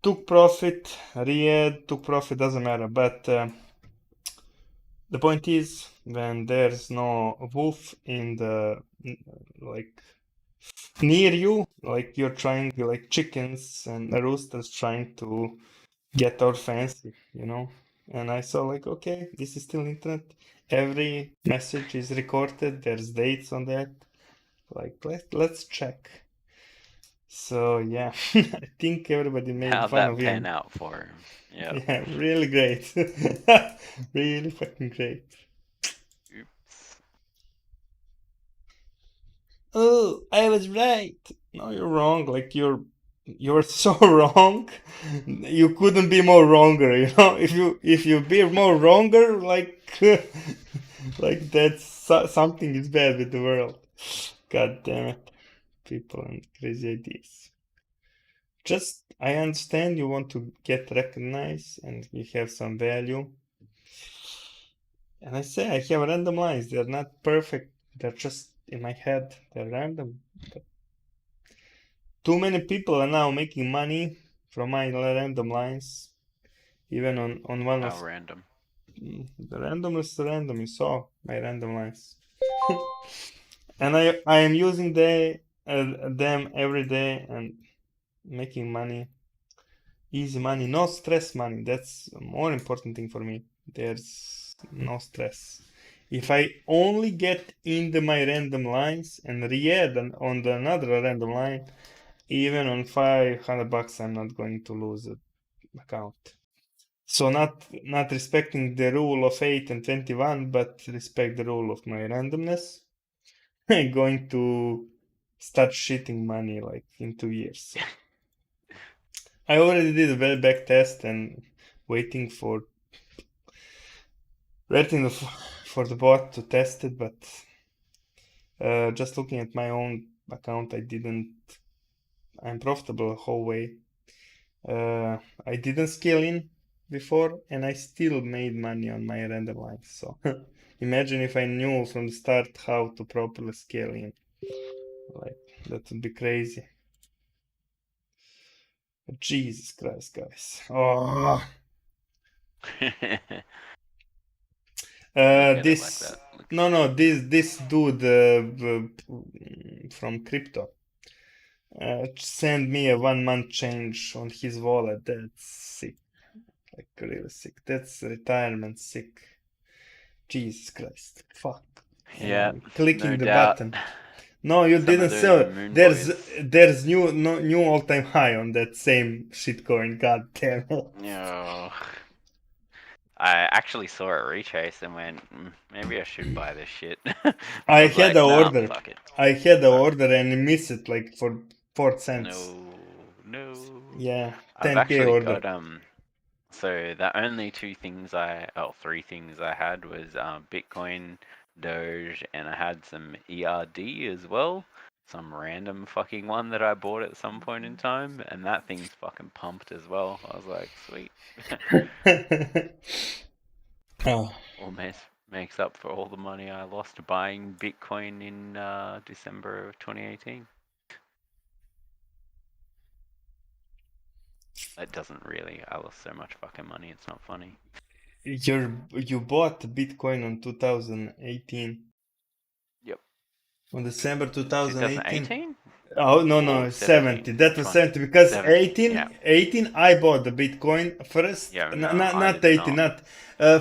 Took profit, read, took profit, doesn't matter. But the point is, when there's no wolf in the like near you, like you're trying, like chickens and roosters trying to get our fancy, you know. And I saw like, okay, this is still internet. Every message is recorded. There's dates on that. Like let's check. So yeah, I think everybody made How'd fun that of pan him. out for him? Yep. Yeah, really great. Really fucking great. Oops. Oh, I was right. No, you're wrong. Like you're so wrong. You couldn't be more wronger, you know? If you be more wronger, like like that's something is bad with the world. God damn it. People and crazy ideas. Just I understand you want to get recognized and you have some value. And I say I have random lines. They're not perfect. They're just in my head. They're random. But too many people are now making money from my random lines. Even on one How of random. the random is random. You saw my random lines. And I am using them every day and making money. Easy money, no stress money. That's a more important thing for me. There's no stress. If I only get into my random lines and re-add on the another random line, even on $500, I'm not going to lose an account. So not respecting the rule of 8 and 21, but respect the rule of my randomness. I'm going to start shitting money like in 2 years. So. I already did a well back test and waiting for for the bot to test it, but just looking at my own account, I'm profitable the whole way. I didn't scale in before, and I still made money on my random lines. So imagine if I knew from the start how to properly scale in. Like that would be crazy. Jesus Christ, guys. Oh. Look at it like This that. no this dude from crypto send me a 1 month change on his wallet. That's sick, like really sick. That's retirement sick. Jesus Christ, fuck. And Yeah, I'm clicking no the doubt. button. No, you Some of didn't those sell. moon There's boys. there's new all-time high on that same shitcoin. God damn it. No. I actually saw it retrace and went, maybe I should buy this shit. I I was had like, a nah, order. fuck it. I had a Fuck. order and missed it like for 4 cents. No. Yeah, I've 10K actually order. got so the only three things I had was Bitcoin, Doge, and I had some ERD as well. Some random fucking one that I bought at some point in time, and that thing's fucking pumped as well. I was like, sweet. Oh, Almost makes up for all the money I lost buying Bitcoin in December of 2018. It doesn't really. I lost so much fucking money. It's not funny. you bought Bitcoin on 2018. Yep. On December 2018. 2018? Oh no, Or no, 17? 70. That Which was one? 70 because 17. Yeah. 18 I bought the Bitcoin first. Yeah, no, I Not did 18, not. not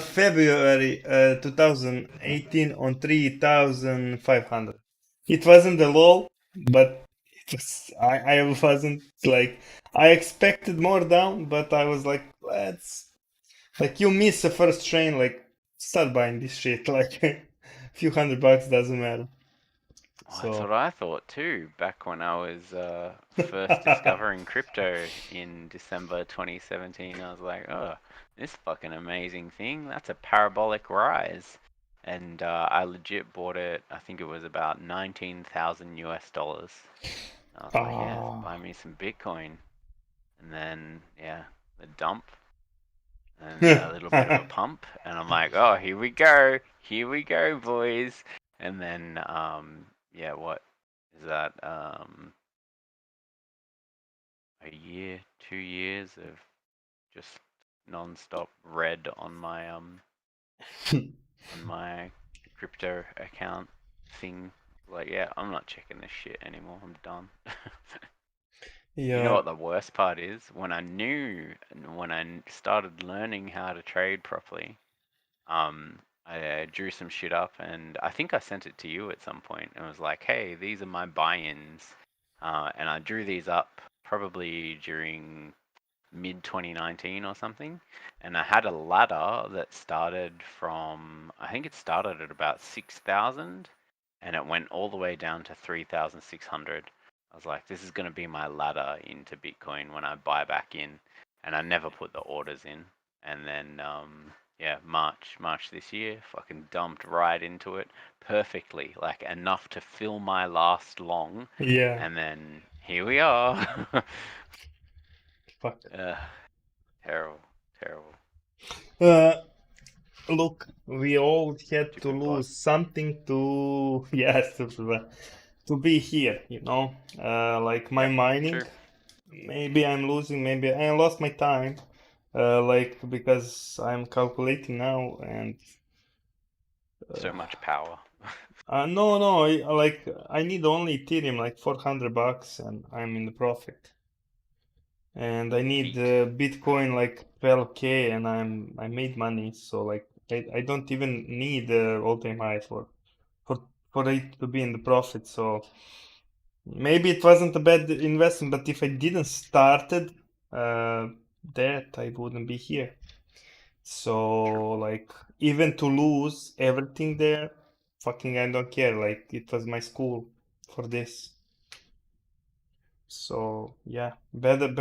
February 2018 on 3,500. It wasn't the low, but it was. I wasn't like I expected more down, but I was like, let's like you miss the first train, like start buying this shit. Like a few $100 doesn't matter. Oh, that's So what I thought too, back when I was first discovering crypto in December 2017. I was like, oh, this fucking amazing thing, that's a parabolic rise. And I legit bought it, I think it was about 19,000 US dollars. I was like, yeah, ah. buy me some Bitcoin. And then, yeah, the dump and a little bit of a pump. And I'm like, oh, here we go, boys. And then, yeah, what is that? A year, 2 years of just non-stop red on my crypto account thing. Like, yeah, I'm not checking this shit anymore. I'm done. You know Yeah. what the worst part is? When I started learning how to trade properly, I drew some shit up, and I think I sent it to you at some point. And was like, hey, these are my buy-ins, and I drew these up probably during mid 2019 or something. And I had a ladder that started from, I think it started at about 6,000, and it went all the way down to 3,600. I was like, this is going to be my ladder into Bitcoin when I buy back in. And I never put the orders in. And then, yeah, March this year, fucking dumped right into it perfectly, like enough to fill my last long. Yeah. And then here we are. Fuck. Terrible, terrible, Uh, Look, we all had to stupid bot. lose something to, yes, to be here, you know. Like my Yep, mining, true. maybe I'm losing, maybe I lost my time. Like because I'm calculating now and So much power. no, no, like I need only Ethereum, like $400, and I'm in the profit. And I need Sweet. Bitcoin like 12K, and I made money, so like I don't even need all-time high for for it to be in the profit. So maybe it wasn't a bad investment, but if I didn't started uh, that, I wouldn't be here. True. So like even to lose everything there, fucking I don't care. Like it was my school for this. So yeah, better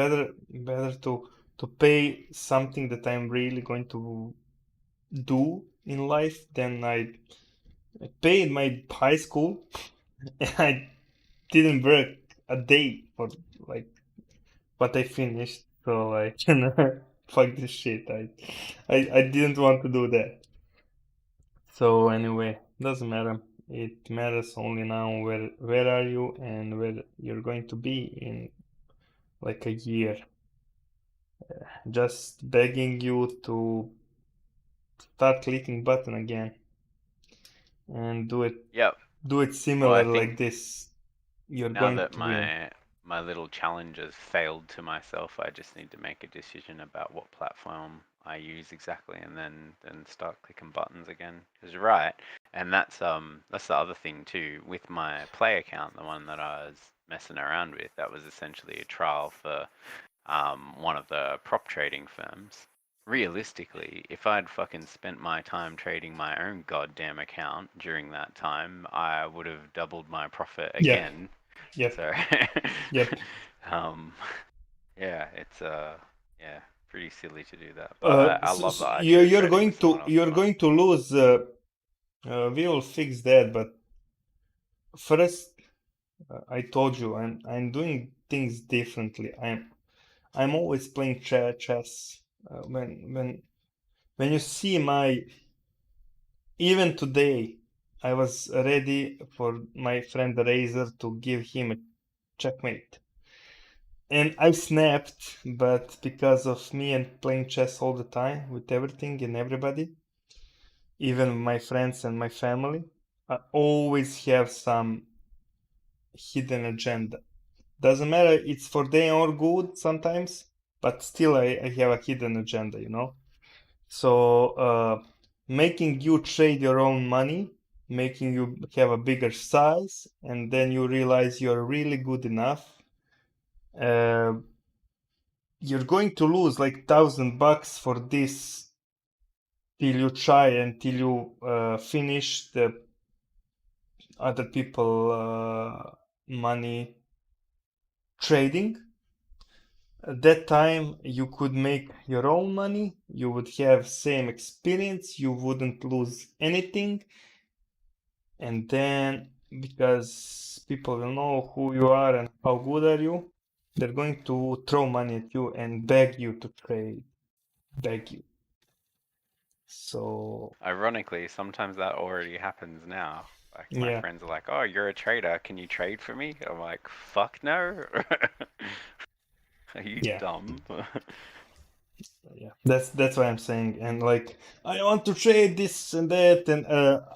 to pay something that I'm really going to do in life than I paid my high school and I didn't work a day for like what I finished. So like fuck this shit. I didn't want to do that. So anyway, doesn't matter. It matters only now where are you and where you're going to be in like a year. Just begging you to start clicking button again and Yep. do it Well, I similar like think this. You're now going that to win. my little challenge has failed to myself, I just need to make a decision about what platform I use exactly, and then start clicking buttons again. Because you're right, and that's the other thing too with my play account, the one that I was messing around with. That was essentially a trial for one of the prop trading firms. Realistically, if I'd fucking spent my time trading my own goddamn account during that time, I would have doubled my profit Yep, again. yep, So, yep. um, yeah, it's yeah, pretty silly to do that. But I love So that. I choose trading with someone else you're more. going to lose. We will fix that, but first, I told you I'm doing things differently. I'm always playing chess. When you see my even today, I was ready for my friend Razor to give him a checkmate. And I snapped, but because of me and playing chess all the time with everything and everybody, even my friends and my family, I always have some hidden agenda. Doesn't matter, it's for their own good sometimes, but still I have a hidden agenda, you know. So making you trade your own money, making you have a bigger size, and then you realize you're really good enough. You're going to lose like $1,000 for this till you try until you finish the other people money trading. At that time you could make your own money, you would have same experience, you wouldn't lose anything, and then because people will know who you are and how good are you, they're going to throw money at you and beg you to trade, beg you. So Ironically, sometimes that already happens now. Like my yeah, friends are like, "Oh, you're a trader. Can you trade for me?" I'm like, "Fuck no." Are you yeah, dumb? yeah. That's what I'm saying. And like, I want to trade this and that, and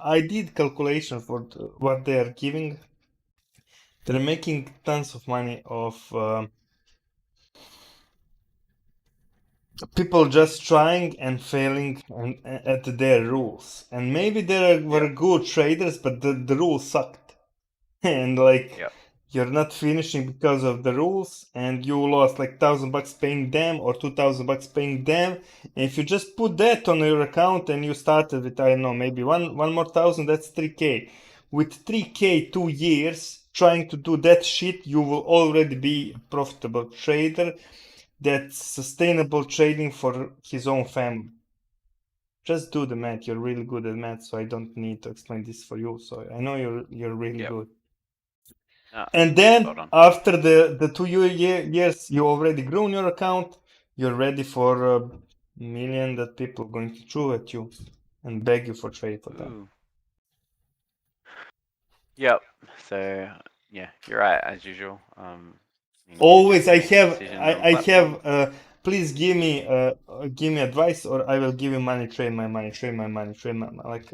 I did calculation for what they are giving. They're making tons of money of people just trying and failing at their rules. And maybe were Yep. good traders, but the rules sucked. And like, Yep. you're not finishing because of the rules, and you lost like $1,000 paying them or $2,000 paying them. And if you just put that on your account and you started with, I don't know, maybe one more thousand, that's 3K. With 3K 2 years trying to do that shit, you will already be a profitable trader. That's sustainable trading for his own family. Just do the math. You're really good at math, so I don't need to explain this for you. So I know you're really Yep. good. Ah, And spot then on. after the 2 years you already grown your account, you're ready for a million that people are going to throw at you and beg you for trade for them. Ooh. Yep. So yeah, you're right as usual. You need to Always just I make have decisions on I platform. have please give me advice or I will give you money, trade my money, trade my money, trade my money. Like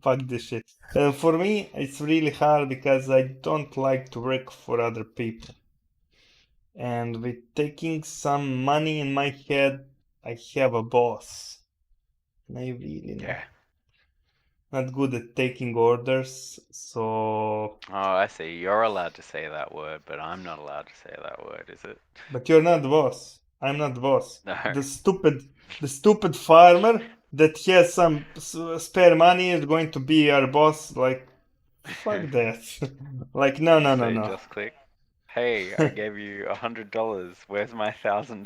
fuck this shit. For me it's really hard because I don't like to work for other people. And with taking some money in my head, I have a boss. And I really Yeah. not good at taking orders, so Oh, I see. You're allowed to say that word, but I'm not allowed to say that word, is it? but you're not the boss. I'm not the boss. No. The stupid farmer that has some spare money is going to be our boss. Like, fuck that. Like, no, You no, no, say no. just click. Hey, I gave you $100. Where's my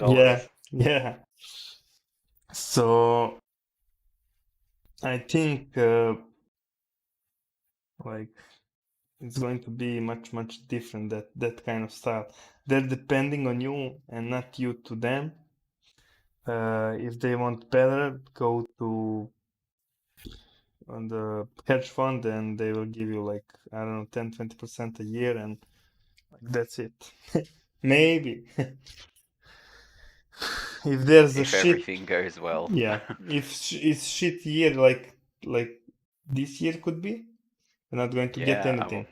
Yeah, $1,000? yeah. So I think like it's going to be much different, that kind of style. They're depending on you and not you to them. If they want better, go to on the hedge fund and they will give you like, I don't know, 10-20% a year, and like, that's it. Maybe. If there's a If shit, everything goes well. yeah, if it's shit year like this year could be, you're not going to get Yeah, anything.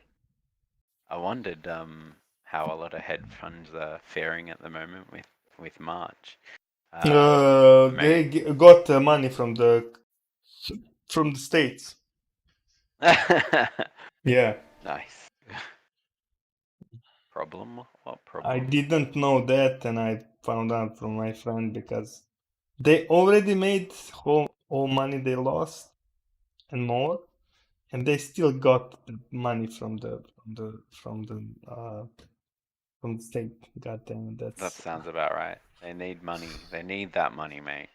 I wondered how a lot of hedge funds are faring at the moment with March. They Mate. got money from the States. Yeah, Nice. Problem? What I problem? didn't know that, and I found out from my friend because they already made all money they lost and more, and they still got the money from the state. God damn it, That that's sounds about right. They need money. They need that money, mate,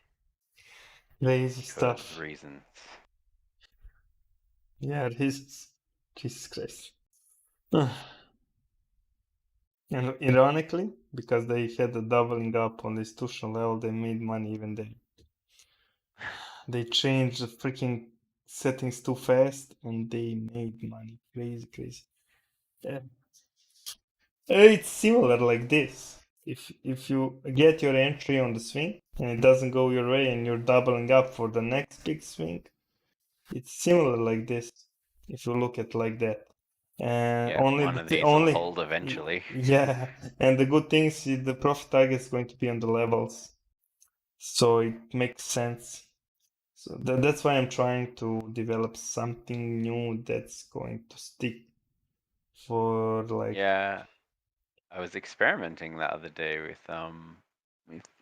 crazy because stuff. reasons. Yeah, Jesus Christ. And ironically, because they had a doubling up on the institutional level, they made money even then. They changed the freaking settings too fast and they made money. Crazy, crazy. Yeah. It's similar like this. If you get your entry on the swing and it doesn't go your way and you're doubling up for the next big swing, it's similar like this if you look at like that. And Yeah, one of these will hold eventually. yeah, and the good thing is the profit target is going to be on the levels, so it makes sense. So that's why I'm trying to develop something new that's going to stick for like Yeah, I was experimenting the other day with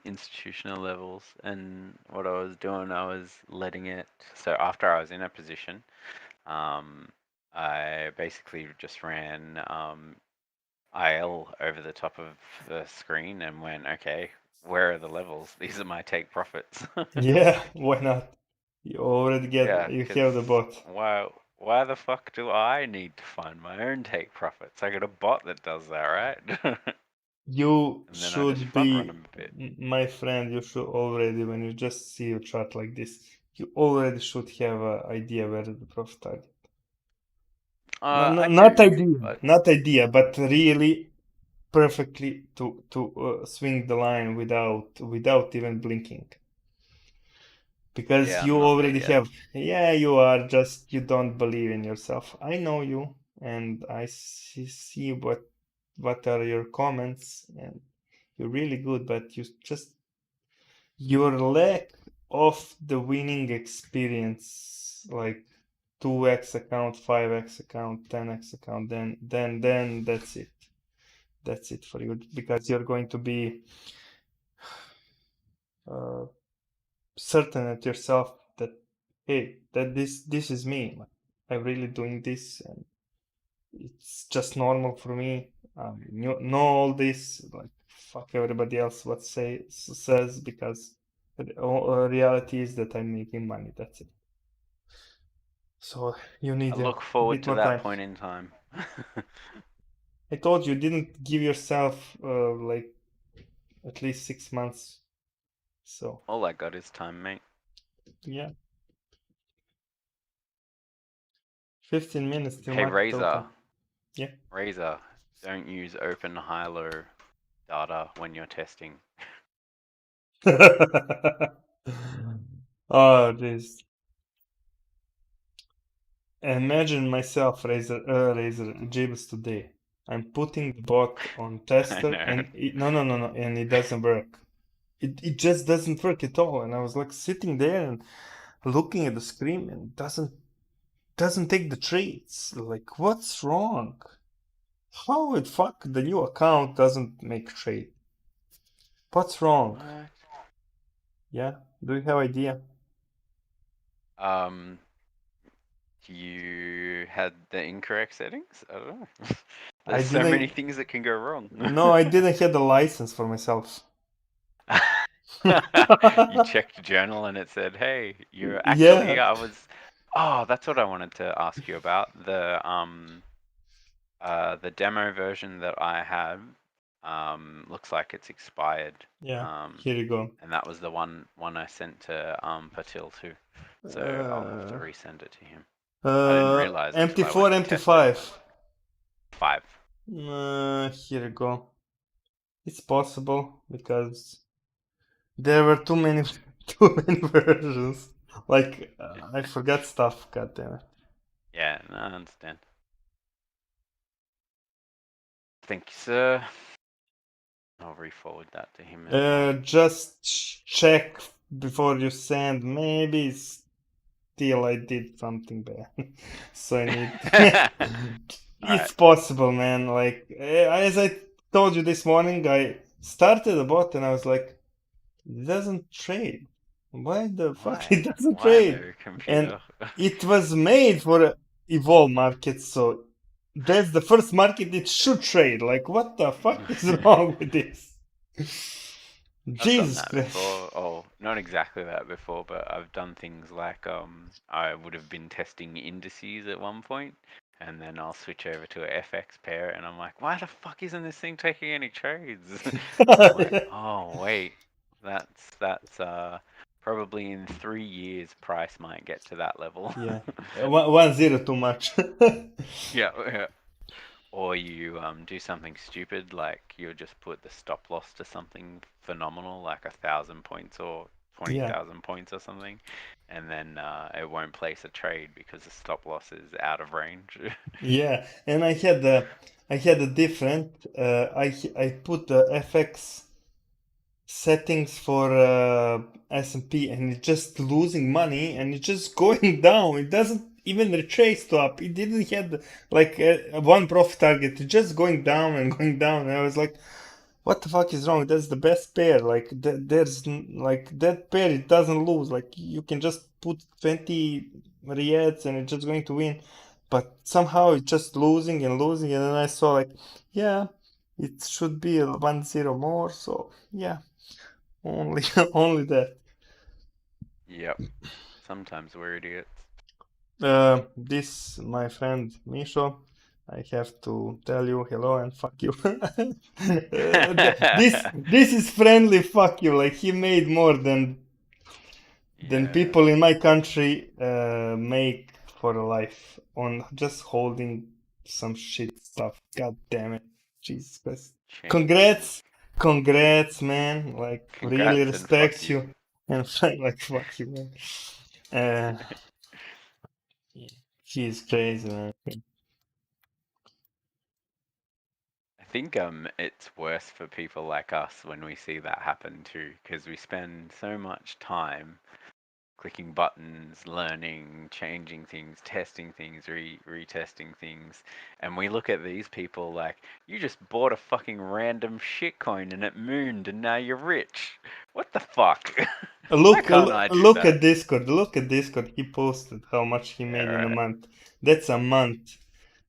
institutional levels, and what I was doing, I was letting it. So after I was in a position, I basically just ran IL over the top of the screen and went, okay, where are the levels? These are my take profits. yeah, why not? You already Yeah, you because have the bot. why the fuck do I need to find my own take profits? I got a bot that does that, right? You And then I just should front run be, them a bit. my friend, you should already, when you just see a chart like this, you already should have an idea where the profit target. I Not do, idea, but not idea, but really perfectly to swing the line without even blinking. Because yeah, you I'm not there already yet. have, yeah, you are just, you don't believe in yourself. I know you, and I see what are your comments, and you're really good, but you just, your lack of the winning experience, like 2x account, 5x account, 10x account, then that's it. That's it for you, because you're going to be uh, certain at yourself that, hey, that this is me. I'm really doing this, and it's just normal for me. Know all this, like fuck everybody else what says, because the reality is that I'm making money. That's it. So you I need look a forward bit to more that time. point in time. I told you, didn't give yourself like at least 6 months. So All I got is time, mate. yeah, 15 minutes till Hey, market Razor, open. Yeah. Razor, don't use open high-low data when you're testing. Oh, this. Imagine myself, Razer Jibs today. I'm putting the bot on I tester, know. and no, and it doesn't work. It just doesn't work at all. And I was like sitting there and looking at the screen, and doesn't take the trades. Like, what's wrong? How the fuck the new account doesn't make trade? What's wrong? What? Yeah, do you have idea? Um, you had the incorrect settings? I don't know. I There's so many didn't. things that can go wrong. No, I didn't have the license for myself. You checked journal and it said, "Hey, you're actually." Yeah, I was. Oh, that's what I wanted to ask you about. The demo version that I had looks like it's expired. yeah. Um, Here you go. and that was the one I sent to Patil too. So I'll have to Uh, resend it to him. I didn't realize until I MT4, went to test it. MT5. 5. Here you go. It's possible because there were too many too many versions. Like I forgot stuff. God damn it. Yeah, no, I understand. Thank you, sir. I'll re-forward that to him as well. Just check before you send. Maybe still I did something bad, so I need. All right. It's possible, man. Like as I told you this morning, I started a bot and I was like, it doesn't trade. Why the fuck Why? it doesn't Why trade? though, And computer? it was made for a evolve market, so that's the first market it should trade. Like, what the fuck is wrong with this? I've done Jesus that Christ. before. Oh, not exactly that before, but I've done things like I would have been testing indices at one point, and then I'll switch over to a FX pair, and I'm like, why the fuck isn't this thing taking any trades? I'm like, oh wait, that's probably in 3 years price might get to that level. Yeah, 1-0 too much. Yeah, yeah. Or you do something stupid like you'll just put the stop loss to something phenomenal like 1,000 points or 20,000 points or something, and then it won't place a trade because the stop loss is out of range. Yeah, and I had a different. I put the FX settings for S&P, and it's just losing money, and it's just going down. It doesn't even retrace to up. It didn't had like one profit target. It's just going down and going down. And I was like, what the fuck is wrong? That's the best pair. Like like that pair, it doesn't lose. Like you can just put 20 reads and it's just going to win. But somehow it's just losing and losing. And then I saw like, yeah, it should be a 1-0 more. So yeah, only only that. Yep. Sometimes we're idiots. This my friend Misho. I have to tell you hello and fuck you. This is friendly fuck you. Like he made more than Yeah. people in my country make for a life on just holding some shit stuff. God damn it. Jesus Christ. Chain. Congrats, man. Like really Congrats and fuck respect you. you. And like fuck you, man. Uh, he's crazy, man. I think it's worse for people like us when we see that happen too, because we spend so much time clicking buttons, learning, changing things, testing things, retesting things, and we look at these people like, you just bought a fucking random shitcoin and it mooned and now you're rich. What the fuck? Why can't I do Look that? at Discord. Look at Discord. He posted how much he Yeah, made in a right. month. That's a month.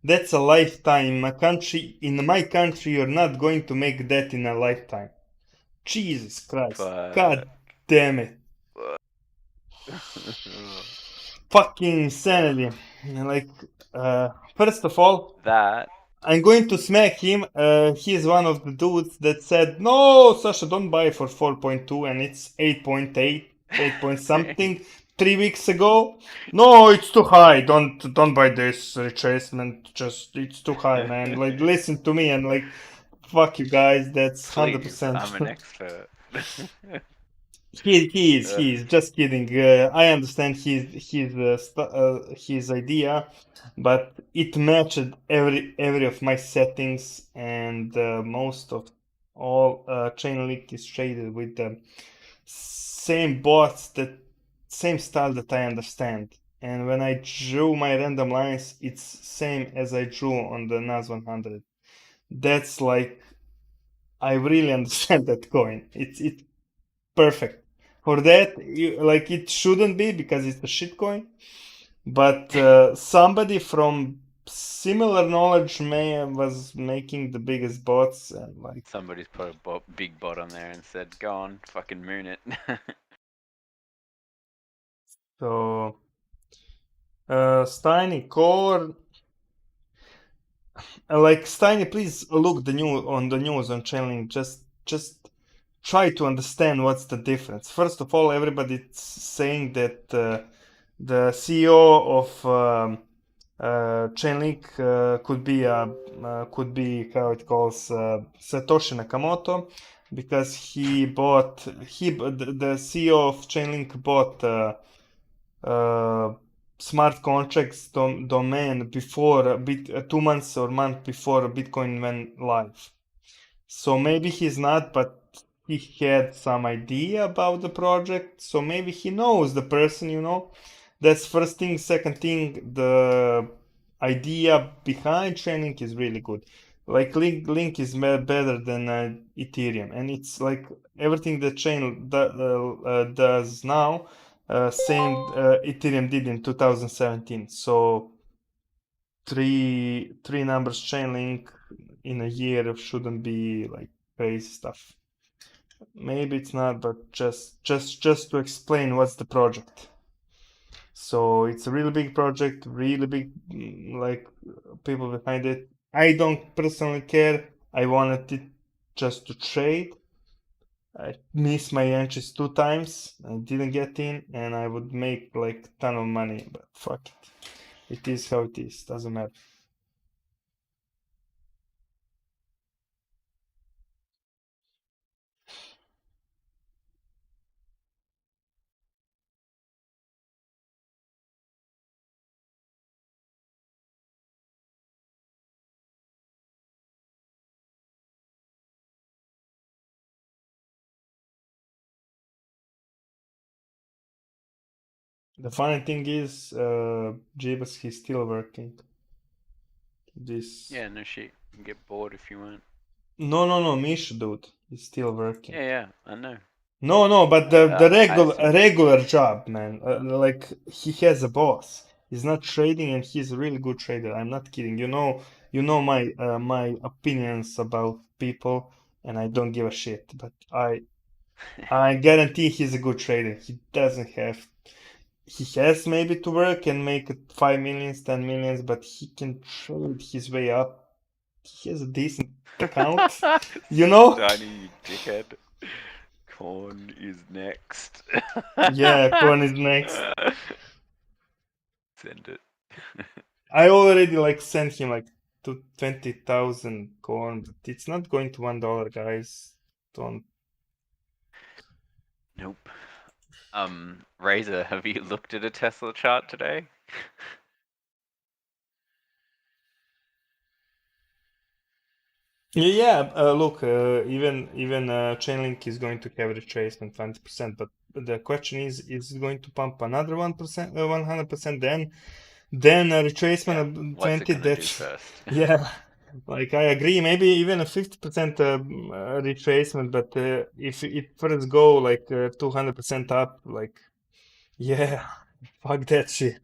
That's a lifetime. In my country, you're not going to make that in a lifetime. Jesus Christ. Fuck. God damn it. Fucking insanity. Like, first of all, That. I'm going to smack him. He's one of the dudes that said, no, Sasha, don't buy for 4.2 and it's 8.8, 8 point something 3 weeks ago. No, it's too high. Don't buy this retracement. Just, it's too high, man. Like, listen to me and like, fuck you guys. That's Please, 100%. I'm an expert. He is just kidding. I understand his idea, but it matched every of my settings, and most of all Chainlink is traded with the same bots, that same style that I understand. And when I drew my random lines, it's same as I drew on the NAS 100. That's like I really understand that coin. It's perfect. For that, like it shouldn't be because it's a shitcoin. But somebody from similar knowledge may was making the biggest bots and like Somebody's put a big bot on there and said, go on, fucking moon it. so. Steiny Core, like Steiny, please look the new on the news on Chainlink. Just try to understand what's the difference. First of all, everybody's saying that the CEO of Chainlink could be how it calls Satoshi Nakamoto, because the CEO of Chainlink bought uh, smart contracts domain before 2 months or month before Bitcoin went live. So maybe he's not, but he had some idea about the project. So maybe he knows the person. That's first thing. Second thing, the idea behind Chainlink is really good. Like Link is better than Ethereum, and it's like everything that does now, same Ethereum did in 2017. So three numbers Chainlink in a year shouldn't be like crazy stuff. Maybe it's not, but just to explain what's the project. So it's a really big project, really big, like people behind it. I don't personally care. I wanted it just to trade. I missed my entries 2 times. I didn't get in, and I would make like ton of money. But fuck it. It is how it is. Doesn't matter. The funny thing is, Jebus, he's still working. This. Yeah, no shit. You can get bored if you want. No, Misha, dude, he's still working. Yeah, I know. No, but the I assume regular job, man. Like he has a boss. He's not trading, and he's a really good trader. I'm not kidding. You know my opinions about people, and I don't give a shit. But I guarantee he's a good trader. He doesn't have. He has maybe to work and make 5 millions, 10 millions, but he can trade his way up. He has a decent account, you know? Tiny, you dickhead. Corn is next. Yeah, Corn is next. Send it. I already like sent him like to 20,000 Corn, but it's not going to $1, guys. Don't. Nope. Razor, have you looked at a Tesla chart today? Yeah, look, even Chainlink is going to have retracement 20%, but the question is it going to pump another 1%, 100%, then a retracement Yeah. of What's it 20? gonna do That's first? yeah. Like I agree, maybe even a 50% retracement, but if it first go like 200% up, like yeah, fuck that shit.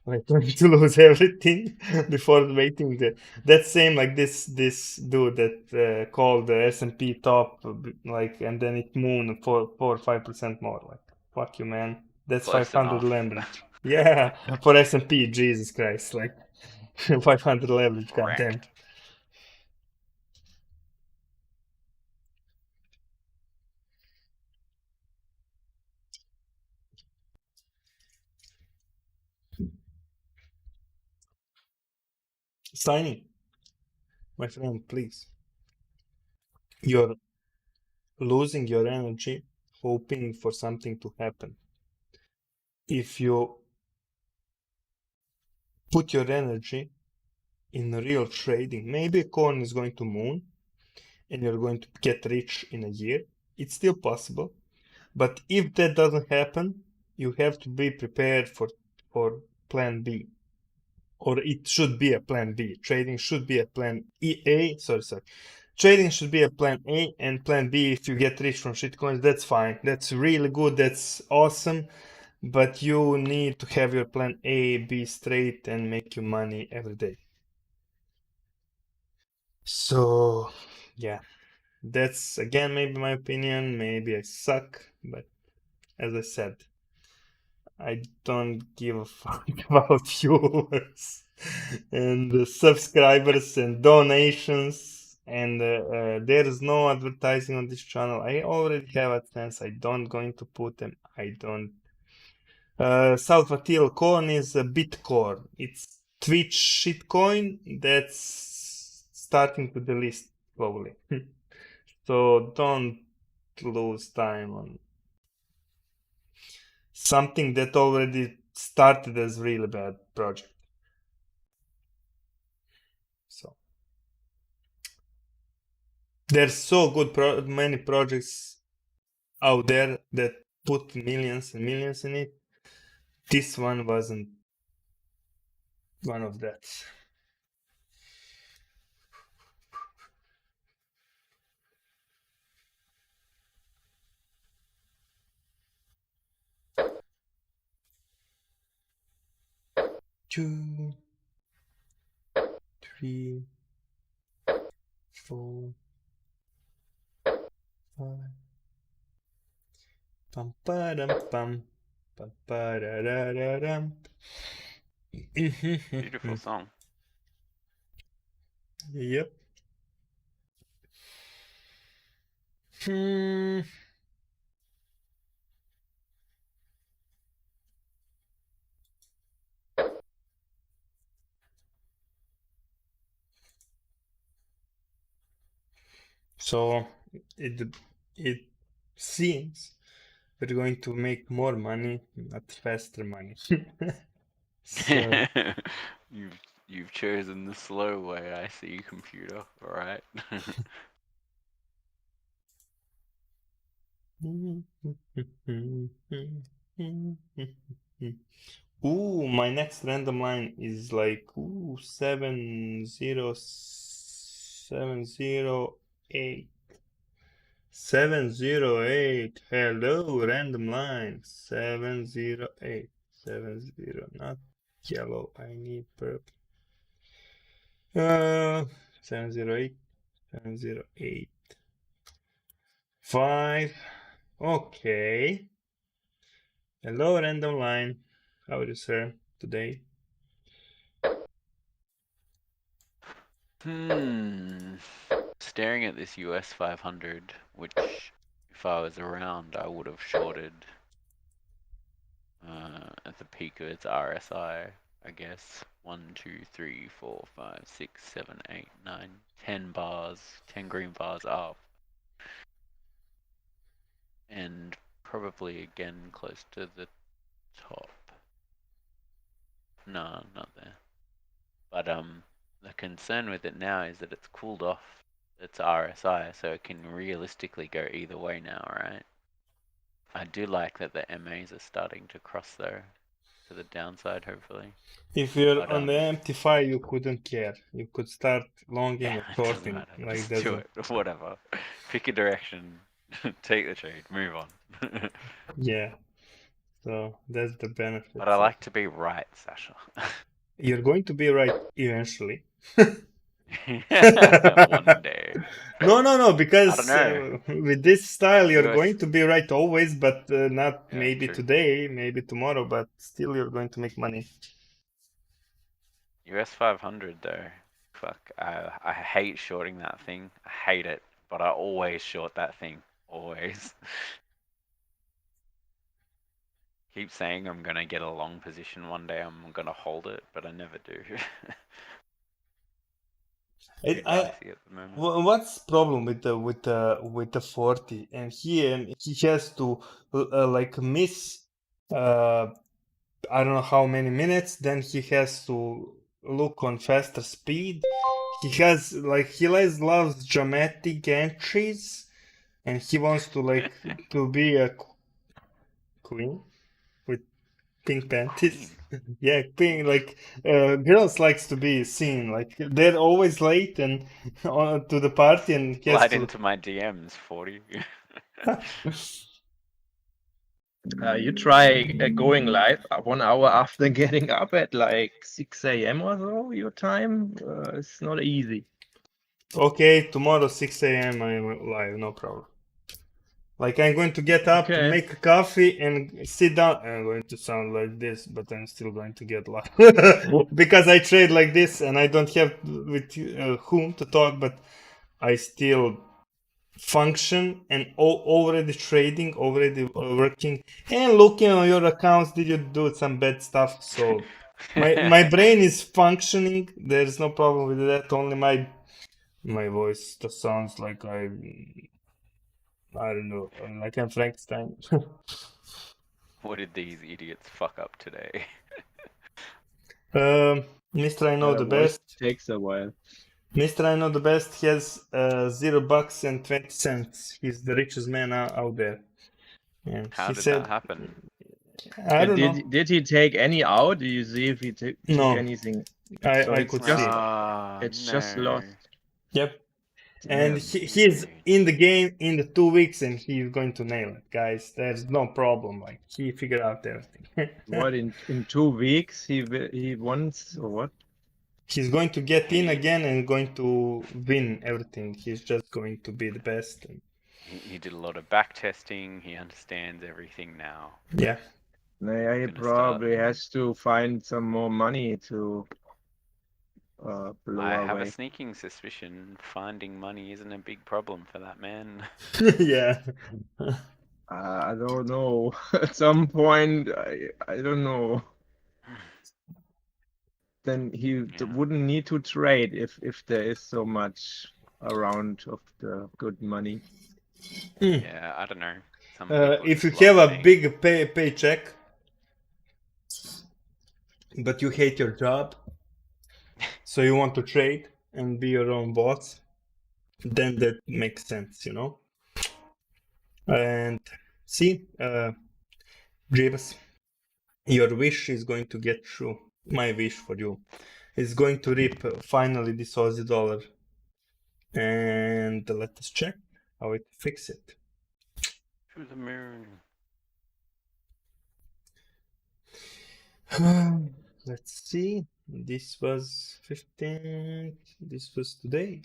Like going to lose everything before waiting. That same like this dude that called the S&P top, like, and then it moon for 4 or 5% more. Like fuck you, man. That's Close 500 enough. leverage. Yeah, for S&P, Jesus Christ, like 500 leverage. Goddamn. Correct. Signing, my friend, please. You're losing your energy hoping for something to happen. If you put your energy in real trading, maybe a coin is going to moon and you're going to get rich in a year. It's still possible. But if that doesn't happen, you have to be prepared for plan B. Or it should be a plan B. Trading should be a plan A. Sorry. Trading should be a plan A, and plan B, if you get rich from shitcoins, that's fine. That's really good. That's awesome. But you need to have your plan A, B straight and make you money every day. So, yeah, that's again maybe my opinion. Maybe I suck, but as I said, I don't give a fuck about viewers and subscribers and donations. And there is no advertising on this channel. I already have AdSense. I don't going to put them. I don't. Salvatille coin is a Bitcoin. It's Twitch shitcoin that's starting to delist slowly. So don't lose time on something that already started as really bad project. So there's so good many projects out there that put millions and millions in it. This one wasn't one of that. Two, three, four, five. Pam padam pam. Pam parararam. Beautiful song. Yep. Hmm. So it seems we're going to make more money, not faster money. So You've chosen the slow way, I see, computer. Alright. Ooh, my next random line is like 70708. 708. Hello, random line. 708. 70, not yellow. I need purple. 708. 708. 5. Okay. Hello, random line. How are you, sir, today? Staring at this US 500, which if I was around, I would have shorted at the peak of its RSI, I guess. 1, 2, 3, 4, 5, 6, 7, 8, 9, 10 bars, 10 green bars up. And probably again close to the top. No, not there. But the concern with it now is that it's cooled off its RSI, so it can realistically go either way now, right? I do like that the MAs are starting to cross though, to the downside, hopefully. If you're But, on the empty file, you couldn't care. You could start longing Yeah, or it doesn't shorting. matter. Like Just do doesn't. it. Whatever. Pick a direction. Take the trade. Move on. Yeah. So that's the benefit. But I like to be right, Sasha. You're going to be right eventually. One day. No, because I don't know. with this style, you're US going to be right always, but not Yeah, maybe true. today, maybe tomorrow, but still you're going to make money. US 500 though. Fuck. I hate shorting that thing. I hate it. But I always short that thing. Always. Keep saying I'm gonna get a long position one day. I'm gonna hold it, but I never do. Too dicey at the moment. What's problem with the 40? And he has to like miss I don't know how many minutes. Then he has to look on faster speed. He loves dramatic entries, and he wants to like to be a queen with pink panties. Yeah, pink, like girls likes to be seen. Like they're always late and to the party and has Slide to. into my DMs, 40. You try going live 1 hour after getting up at like 6 a.m. or so, your time. It's not easy. Okay, tomorrow 6 a.m. I'm live, no problem. Like I'm going to get up, Okay. make a coffee, and sit down. I'm going to sound like this, but I'm still going to get live because I trade like this, and I don't have with whom to talk, but I still function and already trading, already working, and looking on your accounts. Did you do some bad stuff? So my brain is functioning. There's no problem with that. Only my voice just sounds like I don't know, like I'm Frankenstein. What did these idiots fuck up today? Mr. I know the Voice best. takes a while. Mr. I know the best has $0.20. He's the richest man out there. And How he did said, that happen? I don't know. Did he take any out? Do you see if he took No. anything? I it's could just, see. It's just lost. Yep. Damn. And he's in the game in the 2 weeks, and he's going to nail it, guys. There's no problem. Like he figured out everything. What in 2 weeks he wants or what? He's going to get in again and going to win everything. He's just going to be the best. And He did a lot of back testing. He understands everything now. yeah. Nah, he probably has to find some more money to blow I have away. a sneaking suspicion finding money isn't a big problem for that man. Yeah. I don't know. At some point, I don't know. Then he wouldn't need to trade if there is so much around of the good money. Yeah, I don't know. Some If you just have love a paying. big paycheck, but you hate your job, so you want to trade and be your own boss, then that makes sense, you know. And see, Jeebus, Your wish is going to get true. My wish for you is going to rip finally this Aussie dollar. And let us check how it fix it. To the moon. Let's see. This was 15th. This was today.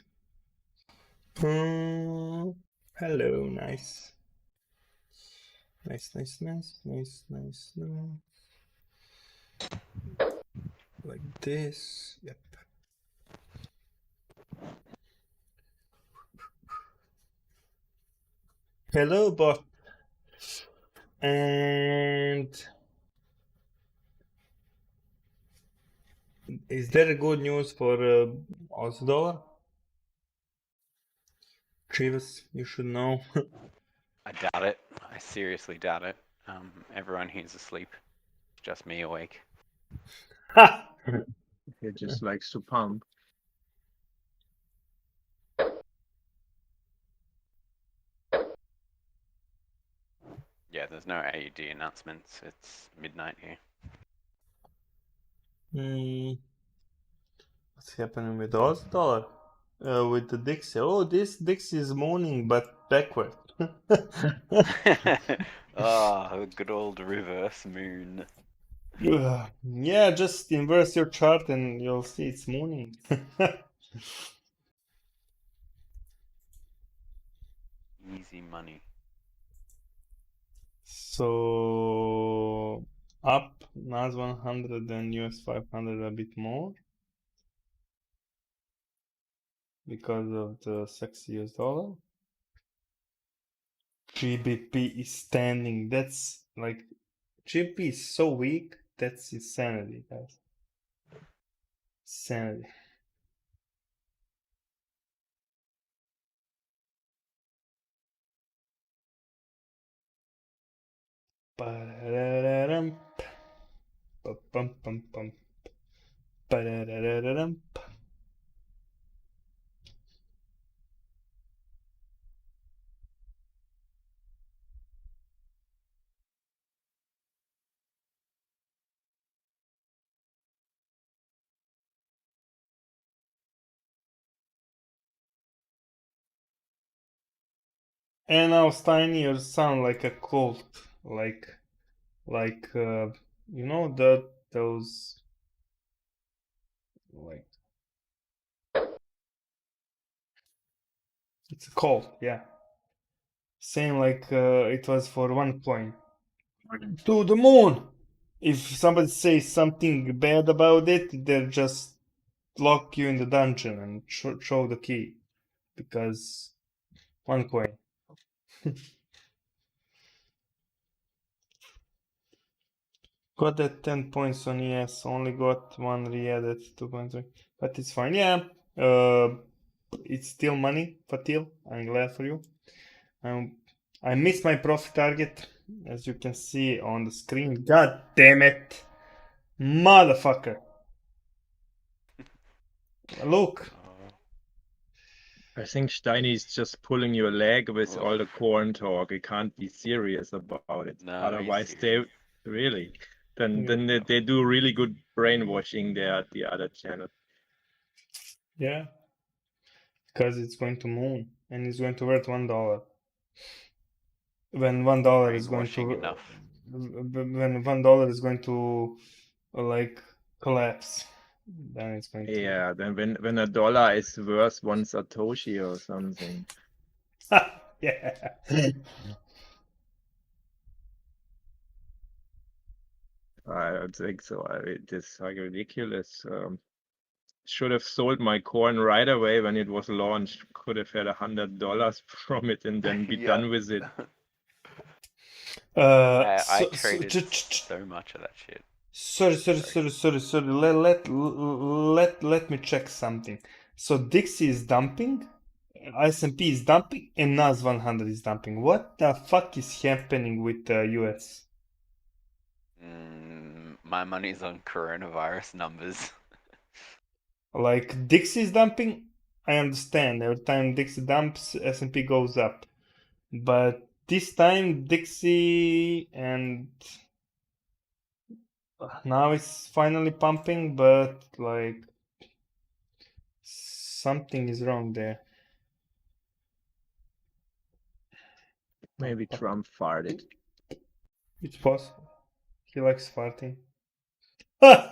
Hello, nice. Nice. Like this. Yep. Hello, bot. And is there good news for Aussie dollar? Chivas, you should know. I doubt it. I seriously doubt it. Everyone here's asleep. Just me awake. It just likes to pump. Yeah, there's no AUD announcements. It's midnight here. What's happening with the Aussie dollar? With the Dixie. Oh, this Dixie is moaning, but backward. Ah, good old reverse moon. Yeah, just inverse your chart and you'll see it's mooning. Easy money. So up NAS 100 and US 500 a bit more because of the sexy US dollar. GBP is standing. That's like GBP is so weak. That's insanity, guys. Insanity. Ba-da-da-da-dum. Ba-bum-bum-bum. Ba-da-da-da-da-dum. And now Steiny, you sound like a cult, like you know those like it's a cult, yeah. Same like it was for one coin. To the moon. If somebody says something bad about it, they'll just lock you in the dungeon and show the key because one coin. Got that 10 points on ES, only got one re-added 2.3, but it's fine. Yeah, it's still money, Fatil. I'm glad for you. I missed my profit target, as you can see on the screen. God damn it, motherfucker! Look. I think Steiny's just pulling your leg with Ugh. all the corn talk. He can't be serious about it. No, Otherwise, he's they serious. really then they do really good brainwashing there at the other channel. Yeah, because it's going to moon and it's going to worth $1. When $1 is going Brainwashing to enough. when $1 is going to like collapse, then it's going to. Yeah, then when a dollar is worth one Satoshi or something. Yeah. I don't think so. It is like ridiculous. Should have sold my corn right away when it was launched. Could have had $100 from it and then be done with it. I traded so much of that shit. Sorry. Let me check something. So Dixie is dumping, S&P is dumping, and NAS 100 is dumping. What the fuck is happening with the US? My money's on coronavirus numbers. Like Dixie is dumping, I understand. Every time Dixie dumps, S&P goes up. But this time Dixie and now it's finally pumping, but like something is wrong there. Maybe Trump farted. It's possible. He likes farting. Oh,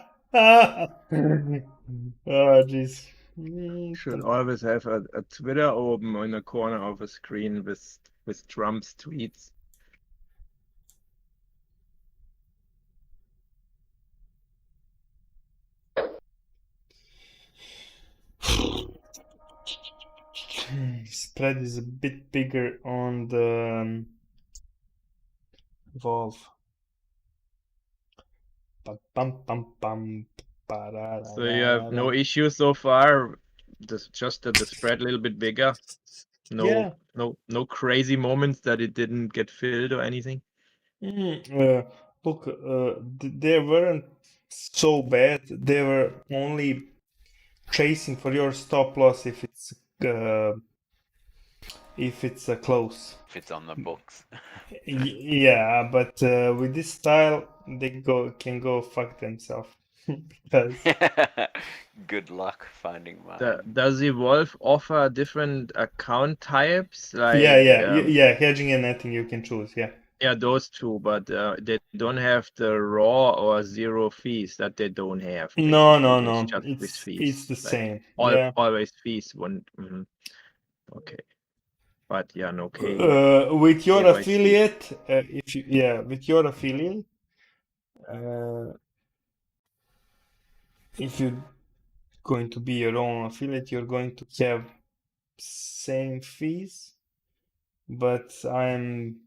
jeez. Should always have a Twitter open in the corner of a screen with Trump's tweets. Spread is a bit bigger on the Volve. Bum, bum, bum, So you have no issue so far. Just that the spread a little bit bigger. Yeah. No crazy moments that it didn't get filled or anything. Look, they weren't so bad. They were only chasing for your stop loss if it's close. If it's on the books. Yeah, but with this style, they can go fuck themselves. Because Good luck finding mine. Does Evolve offer different account types? Like yeah, hedging and netting you can choose. Yeah, those two, but they don't have the raw or zero fees that they don't have. No, Basically. It's just with it's fees. the Like same. Yeah. always fees. Okay, but yeah, no K. With your KYC. affiliate, with your affiliate, if you're going to be your own affiliate, you're going to have same fees, but I'm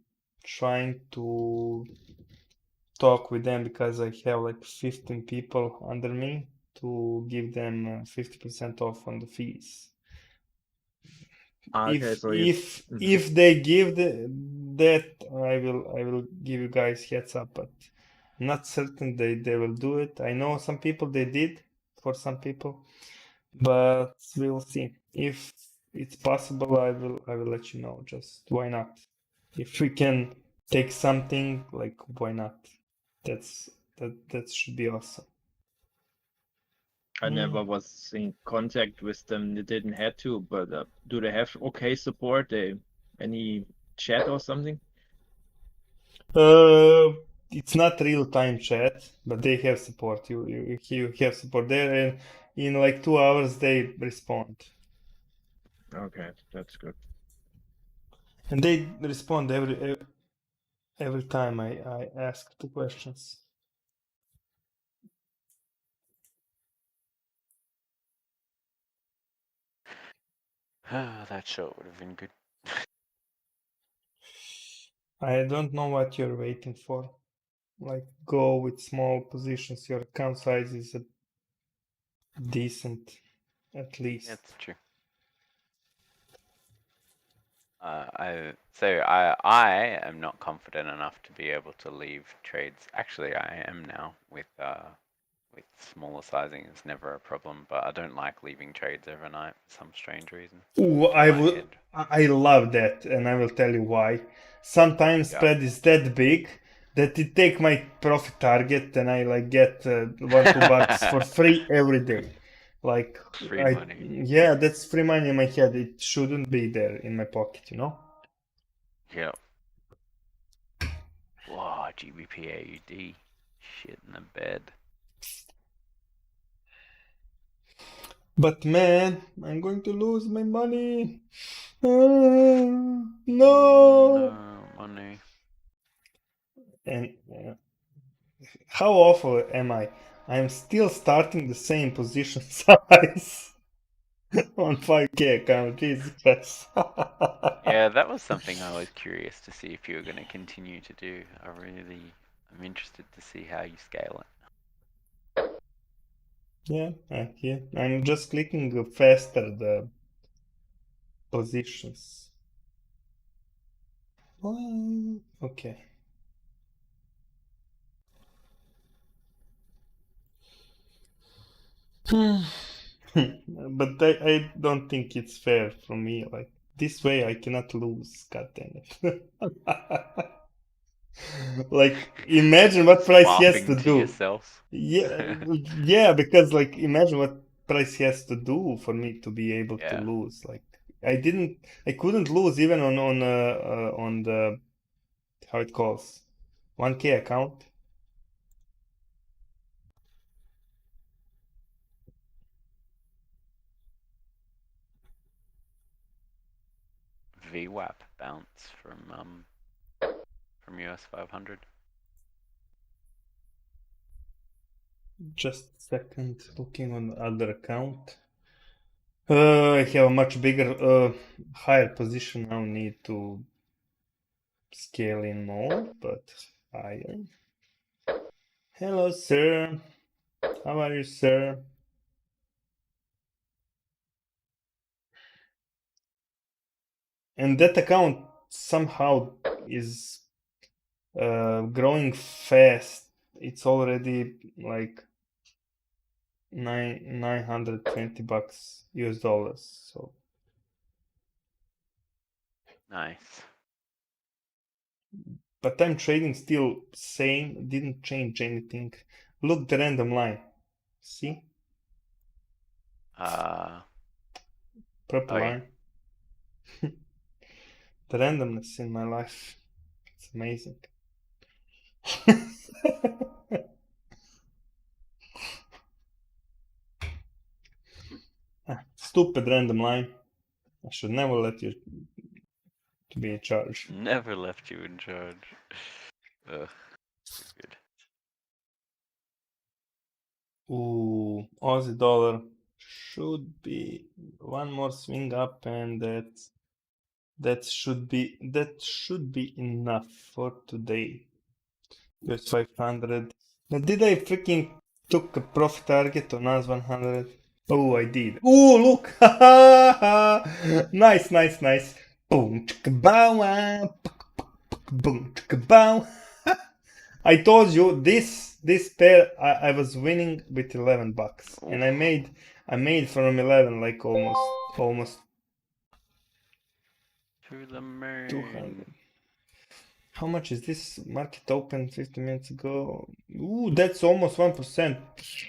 trying to talk with them because I have like 15 people under me to give them 50% off on the fees. Okay, so if they give that, I will give you guys heads up, but not certain they will do it. I know some people they did for some people, but we'll see. If it's possible, I will let you know. Just why not? If we can take something, like why not? That should be awesome. I never was in contact with them. They didn't have to, but do they have okay support? Any chat or something? It's not real-time chat, but they have support. You have support there, and in like 2 hours they respond. Okay, that's good. And they respond every time I ask the questions. That shot would have been good. I don't know what you're waiting for. Like, go with small positions. Your account size is decent, at least. That's true. I am not confident enough to be able to leave trades. Actually, I am now with smaller sizing. It's never a problem, but I don't like leaving trades overnight for some strange reason. Ooh, I love that, and I will tell you why. Sometimes spread is that big that it take my profit target, and I like get $1-2 for free every day. Like free money. Yeah, that's free money in my head. It shouldn't be there in my pocket, you know? Yep. Whoa, GBP AUD. Shit in the bed. But man, I'm going to lose my money. No. No money. And how awful am I? I'm still starting the same position size on 5K account. Jesus Christ. Yeah, that was something I was curious to see if you were going to continue to do. I'm interested to see how you scale it. Yeah, I'm just clicking faster the positions. Okay. But I don't think it's fair from me. Like this way, I cannot lose. God damn it. Like, imagine what price he has Smarting to to do. yourself. Yeah, because like imagine what price he has to do for me to be able to Yeah. lose. Like I couldn't lose even on the how it calls 1K account. VWAP bounce from US 500. Just a second, looking on the other account. I have a much bigger, higher position now. Need to scale in more, but higher. Hello, sir. How are you, sir? And that account somehow is growing fast. It's already like 920 bucks US dollars. So Nice. but I'm trading still same, didn't change anything. Look the random line. See? Purple Oh yeah. line. The randomness in my life. It's amazing. Stupid random line. I should never let you to be in charge. Never left you in charge. Ugh. Good. Ooh, Aussie dollar should be one more swing up, and that should be enough for today. Just 500. Now, did I freaking took a profit target on us 100? Oh, I did. Oh, look! Nice, nice, nice. Boom, chicka bow, boom, chicka bow. I told you this pair I was winning with 11 bucks, and I made from 11 like almost To the moon. 200. How much is this market open 50 minutes ago? Ooh, that's almost 1%.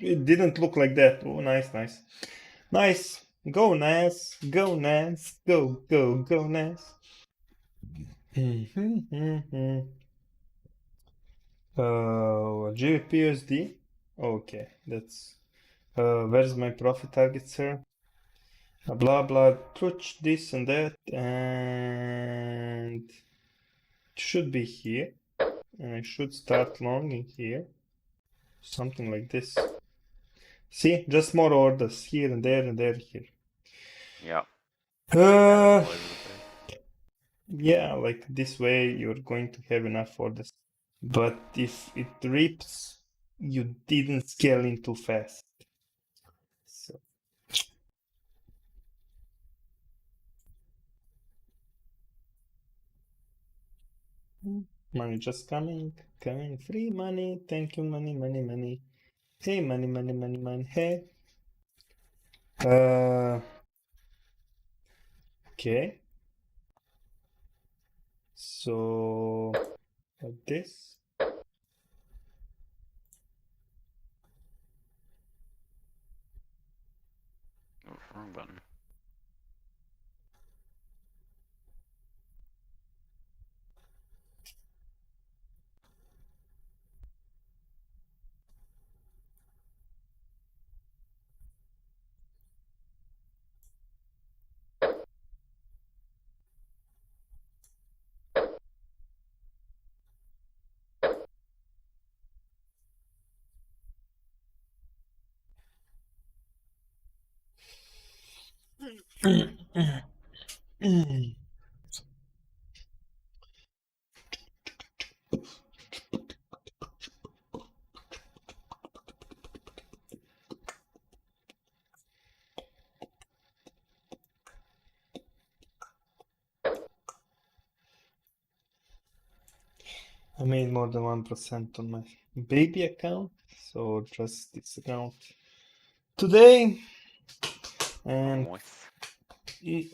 It didn't look like that. Oh, nice, nice. Nice. Go, Nas. Go, Nas. Go, go, go, Nas. GBP Okay, that's. Where's my profit target, sir? Blah blah. Touch this and that, and it should be here. And I should start longing here. Something like this. See, just more orders here and there and there here. Yep. Uh, yeah, like this way you're going to have enough orders. But if it rips, you didn't scale in too fast. So. Money just coming, free money, thank you, money, money, money. Hey, money, money, money, money, hey. Okay. So, like this. Oh, wrong button. I made more than 1% on my baby account, so just this account today. And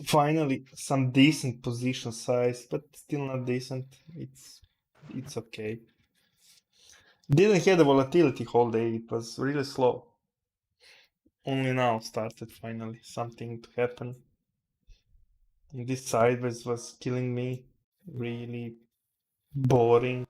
finally some decent position size, but still not decent. It's it's okay. Didn't have the volatility whole day. It was really slow. Only now started finally something to happen. And this sideways was killing me. Really boring.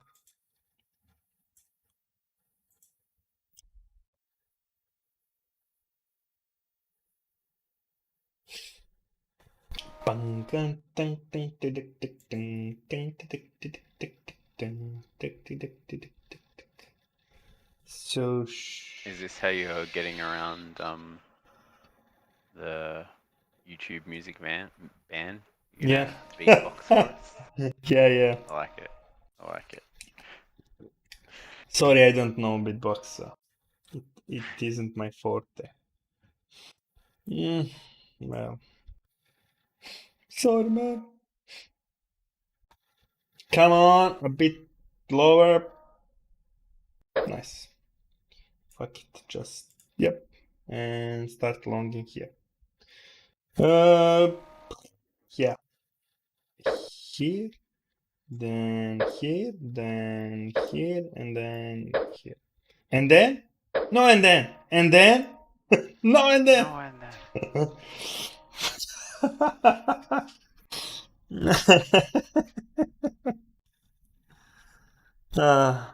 So Is this how you're getting around the YouTube music ban? You yeah. gonna beatbox for us? Yeah. I like it. I like it. Sorry, I don't know beatbox. So it isn't my forte. Well, sorry, man. Come on, a bit lower. Nice. Fuck it, just yep, and start longing here. Yeah, here, then here, then here, and then here, and then no, and then no, and then. No, and then. uh,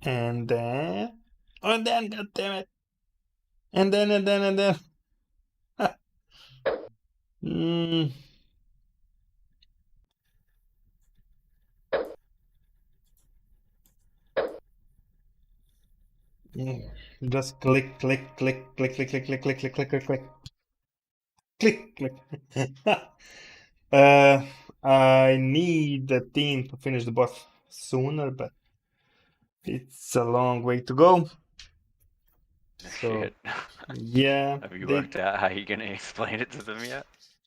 and then, oh, and then, god damn it, and then. mm, just click, click, click, click, click, click, click, click, click, click, click, click, click, click. I need the team to finish the boss sooner, but it's a long way to go. No So, shit. yeah, Have you worked out how you're gonna explain it to them yet?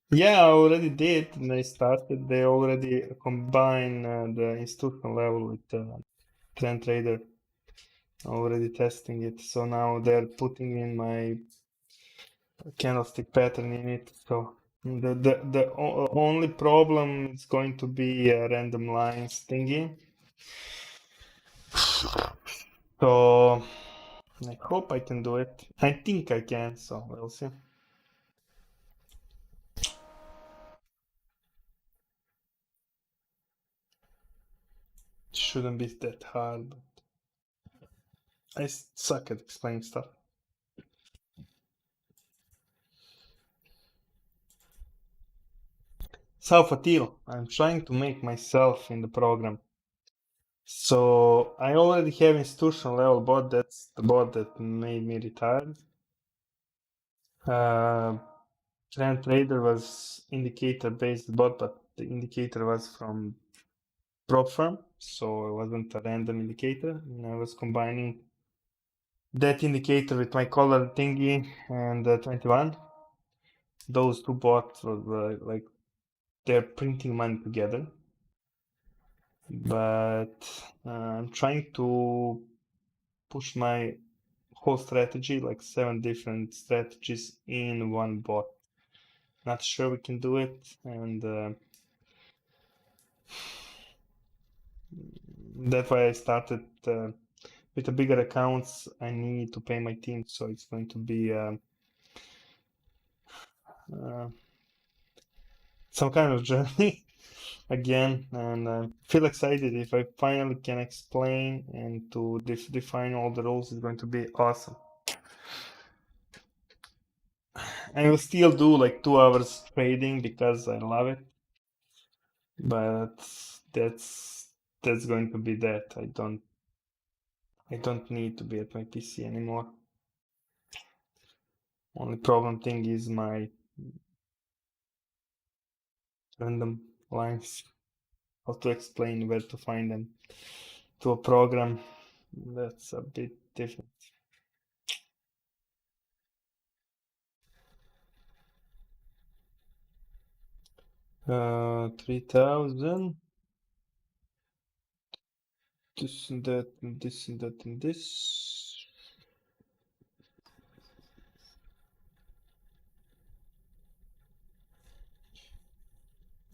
yeah, I already did, and I started. They already combine the institutional level with cTrader. Already testing it, so now they're putting in my candlestick pattern in it. So the only problem is going to be a random lines thingy. So I hope I can do it. I think I can, so we'll see. Shouldn't be that hard, but I suck at explaining stuff. Self-Attil. I'm trying to make myself in the program. So I already have institutional level bot. That's the bot that made me retired. cTrader was indicator based bot, but the indicator was from prop firm, so it wasn't a random indicator. And I was combining that indicator with my color thingy and 21. Those two bots were like they're printing money together. But I'm trying to push my whole strategy, like 7 different strategies in one bot. Not sure we can do it, and that's why I started with the bigger accounts. I need to pay my team, so it's going to be some kind of journey again, and I feel excited. If I finally can explain and to define all the rules, it's going to be awesome. I will still do like 2 hours trading because I love it, but that's going to be that. I don't need to be at my PC anymore. Only problem thing is my random lines. How to explain where to find them to a program. That's a bit different. Uh, 3000. This and that and this and that and this.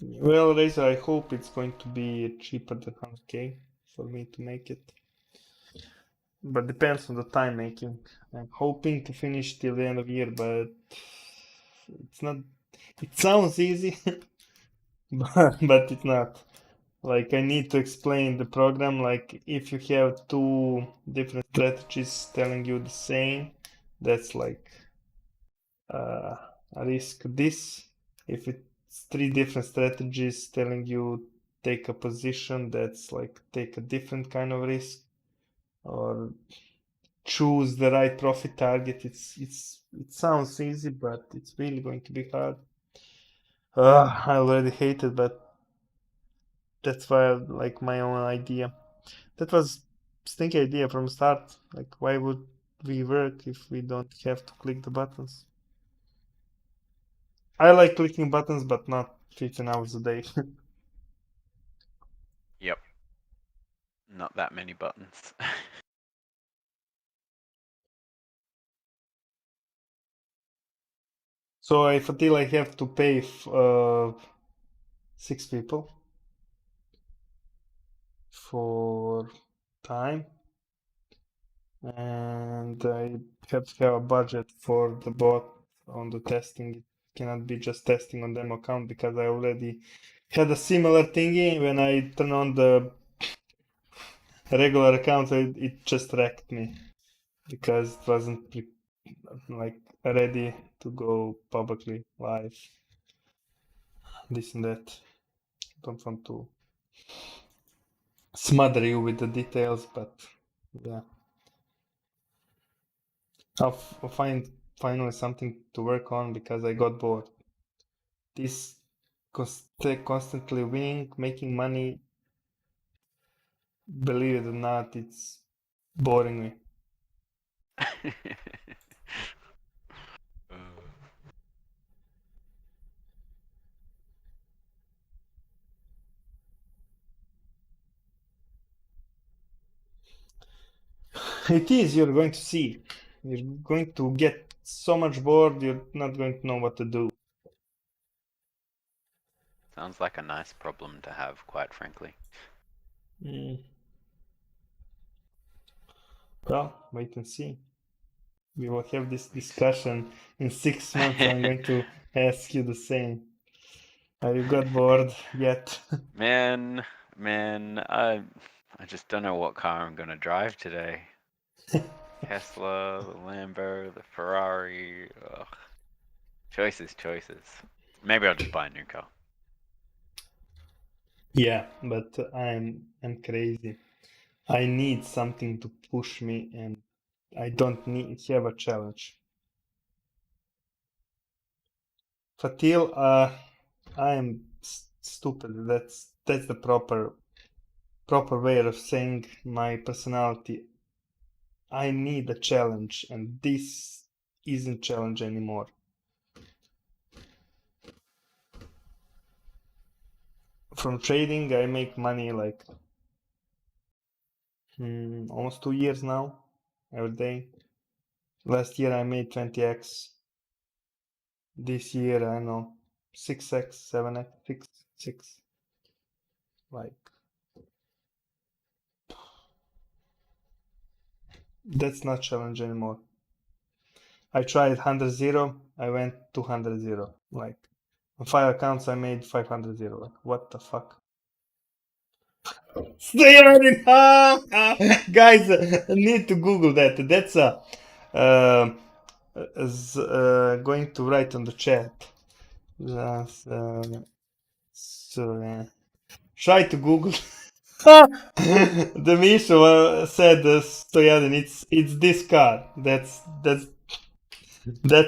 Well, Razor, I hope it's going to be cheaper than 100k for me to make it. But depends on the time making. I'm hoping to finish till the end of year, but it's not. It sounds easy, but it's not. Like I need to explain the program. Like if you have two different strategies telling you the same, that's like a risk. This, if it's three different strategies telling you take a position, that's like take a different kind of risk, or choose the right profit target. It sounds easy, but it's really going to be hard. I already hate it, but that's why I like my own idea. That was stinky idea from start. Like, why would we work if we don't have to click the buttons? I like clicking buttons, but not 15 hours a day. Yep. Not that many buttons. So if until I have to pay 6 people for time, and I have to have a budget for the bot on the testing. It cannot be just testing on demo account because I already had a similar thingy when I turn on the regular account. It just wrecked me because it wasn't like ready to go publicly live. This and that. Don't want to smother you with the details, but yeah. I'll find finally something to work on because I got bored. This constantly winning, making money, believe it or not, it's boring me. It is, you're going to see. You're going to get so much bored, you're not going to know what to do. Sounds like a nice problem to have, quite frankly. Well, wait and see. We will have this discussion in 6 months. I'm going to ask you the same. Have you got bored yet? Man, I just don't know what car I'm gonna drive today. Tesla, the Lambo, the Ferrari. Ugh. Choices. Maybe I'll just buy a new car. Yeah, but I'm crazy. I need something to push me, and I don't have a challenge. Fatil, I am stupid. That's the proper way of saying my personality. I need a challenge, and this isn't challenge anymore. From trading, I make money like almost 2 years now, every day. Last year I made 20x. This year I know 6x, 7x, 6. Like that's not challenge anymore. I tried 100-0, I went 200-0. Like on 5 accounts I made 500-0. Like what the fuck? Stay on it! Guys, need to Google that. That's going to write on the chat. Just, so, try to Google. The Misho said Stoyadin, it's this car. That's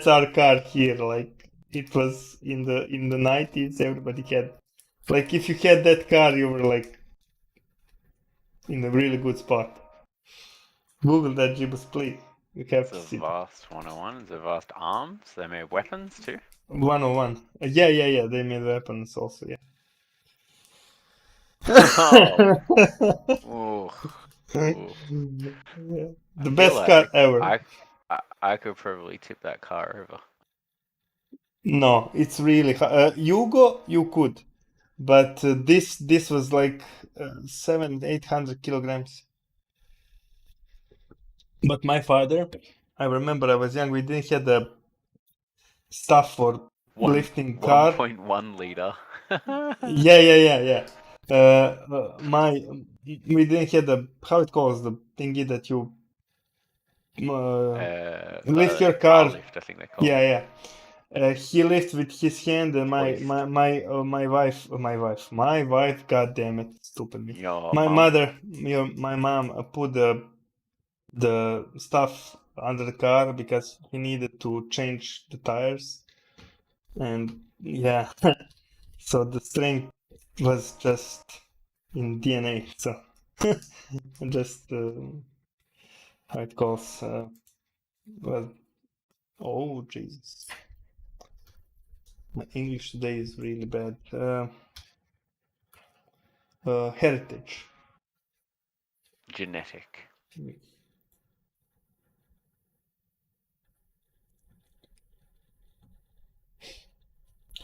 our car here. Like it was in the 90s. Everybody had, like, if you had that car, you were like in a really good spot. Google that, Jibus, please. You have to see. Zavast 101, Zavast arms. They made weapons too. 101. Yeah. They made weapons also. Yeah. Oh. Ooh. The best car ever. I could probably tip that car over. No, it's really UGO. You could. but this was like 700-800 kilograms. But my father, I remember I was young, we didn't have the stuff for lifting car. 1.1 liter. Yeah. We didn't have the, how it calls, the thingy that you lift your car. lift, I think they call it. Yeah. He lifts with his hand, and my Hoist. my wife, god damn it, stupid me. Your My mum. mother, my mom put the stuff under the car because he needed to change the tires, and yeah, so the strength was just in DNA. So just how it calls. Well, oh Jesus, my English today is really bad. Heritage. Genetic.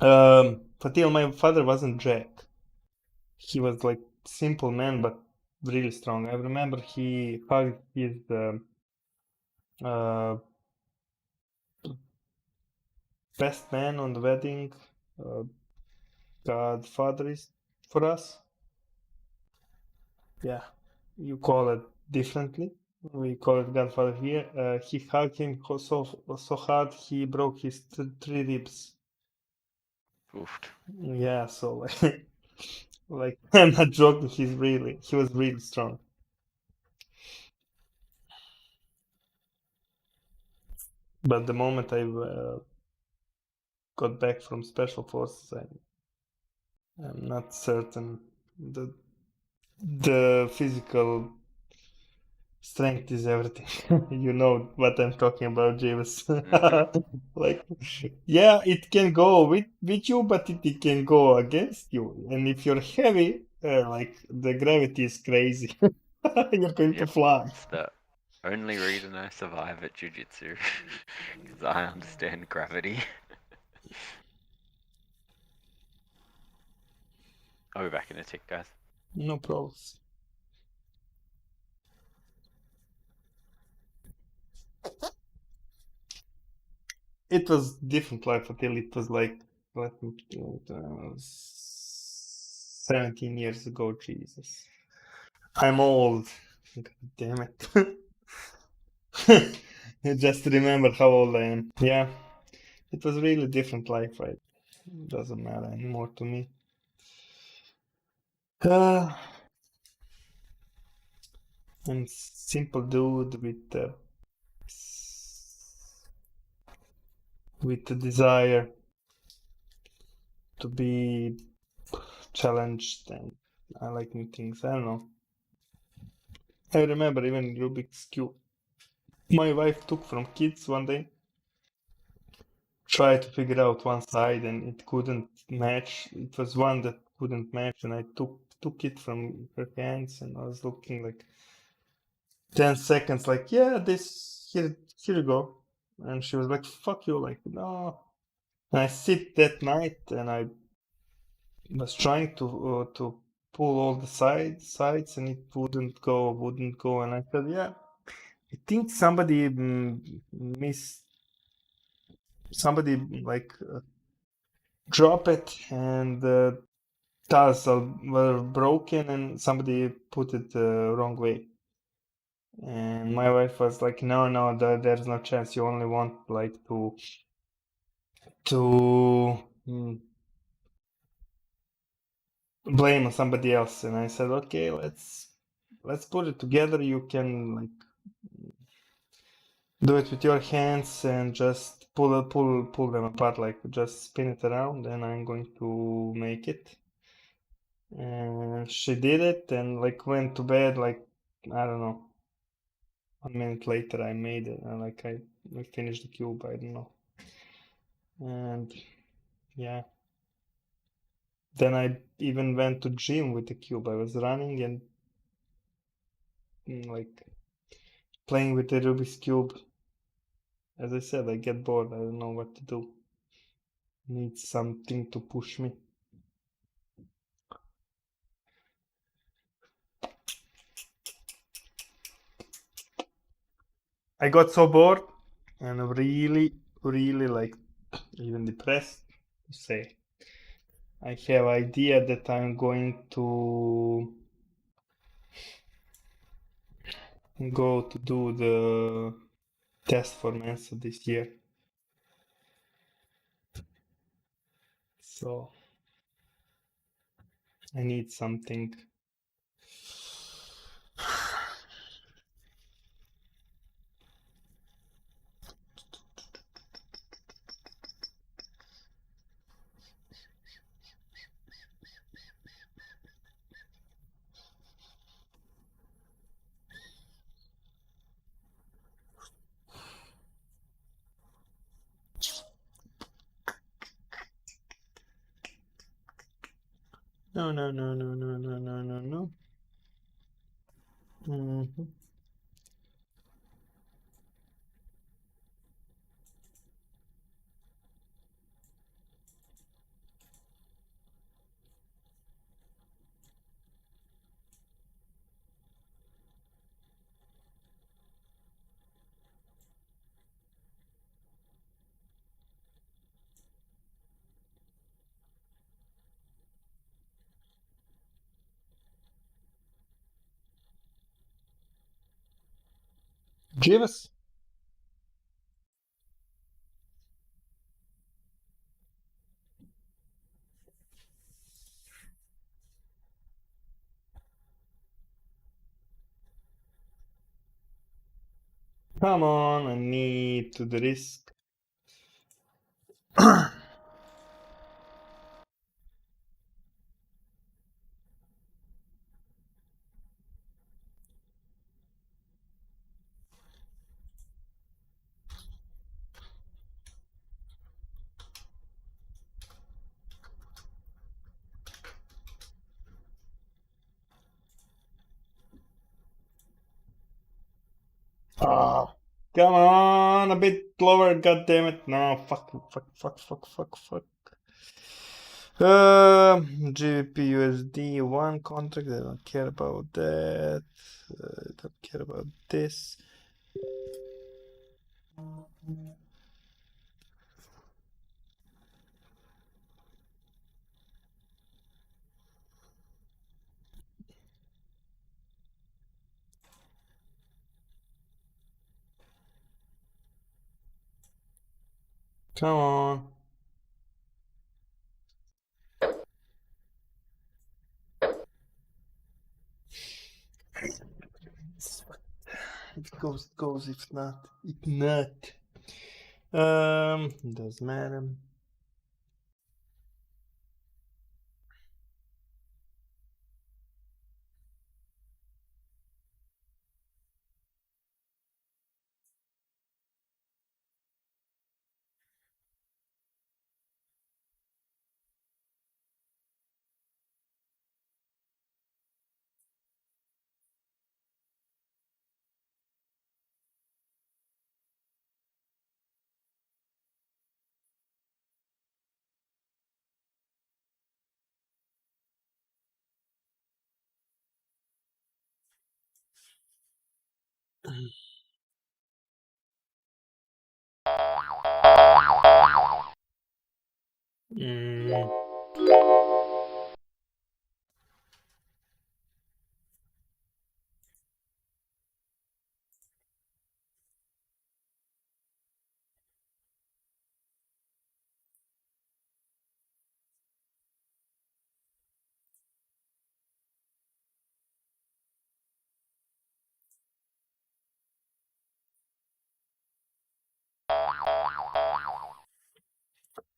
Fatil, my father wasn't Jack. He was like simple man, but really strong. I remember he hugged his uh, best man on the wedding. Godfather is for us. Yeah, you call it differently. We call it Godfather here. He hugged him so hard he broke his three ribs. Oofed. Yeah, so like, like I'm not joking. He was really strong. But the moment I got back from special forces, I'm not certain the physical strength is everything. You know what I'm talking about, James. Like, yeah, it can go with you, but it can go against you. And if you're heavy, like the gravity is crazy. You're going to Yep. fly. It's the only reason I survive at jiu-jitsu. Because I understand gravity. I'll be back in a tick, guys. No problems. It was different life until it was like, let me think, 17 years ago, Jesus. I'm old. God damn it. Just remember how old I am. Yeah, it was really different life, right? Doesn't matter anymore to me. I'm simple dude with the desire to be challenged, and I like new things. I don't know. I remember even Rubik's Cube. My wife took from kids one day, tried to figure out one side, and it couldn't match. It was one that couldn't match, and I took it from her hands, and I was looking like 10 seconds, like, yeah, this here you go. And she was like, fuck you, like, no. And I sit that night, and I was trying to pull all the sides, and it wouldn't go. And I said, yeah, I think somebody like drop it, and the tiles were broken, and somebody put it the wrong way. And my wife was like, no, there's no chance. You only want like to blame on somebody else. And I said, okay, let's put it together. You can like do it with your hands and just pull them apart, like just spin it around, and I'm going to make it. And she did it, and like went to bed, like, I don't know, 1 minute later I made it, and like I finished the cube, I don't know. And yeah, then I even went to gym with the cube. I was running and like playing with the Rubik's cube. As I said, I get bored, I don't know what to do. Need something to push me. I got so bored and really, really like even depressed to say. I have idea that I'm going to go to do the test for Mensa this year. So I need something. No, no, no, no, no, no, no, no, no. Mm-hmm. Jeeves. Come on, I need to the risk. Ah, come on, a bit lower, god damn it. No, fuck, fuck, fuck, fuck, fuck, fuck. GBP USD one contract. I don't care about that. I don't care about this. Come on. If it goes, it goes. If not, it not. Doesn't matter.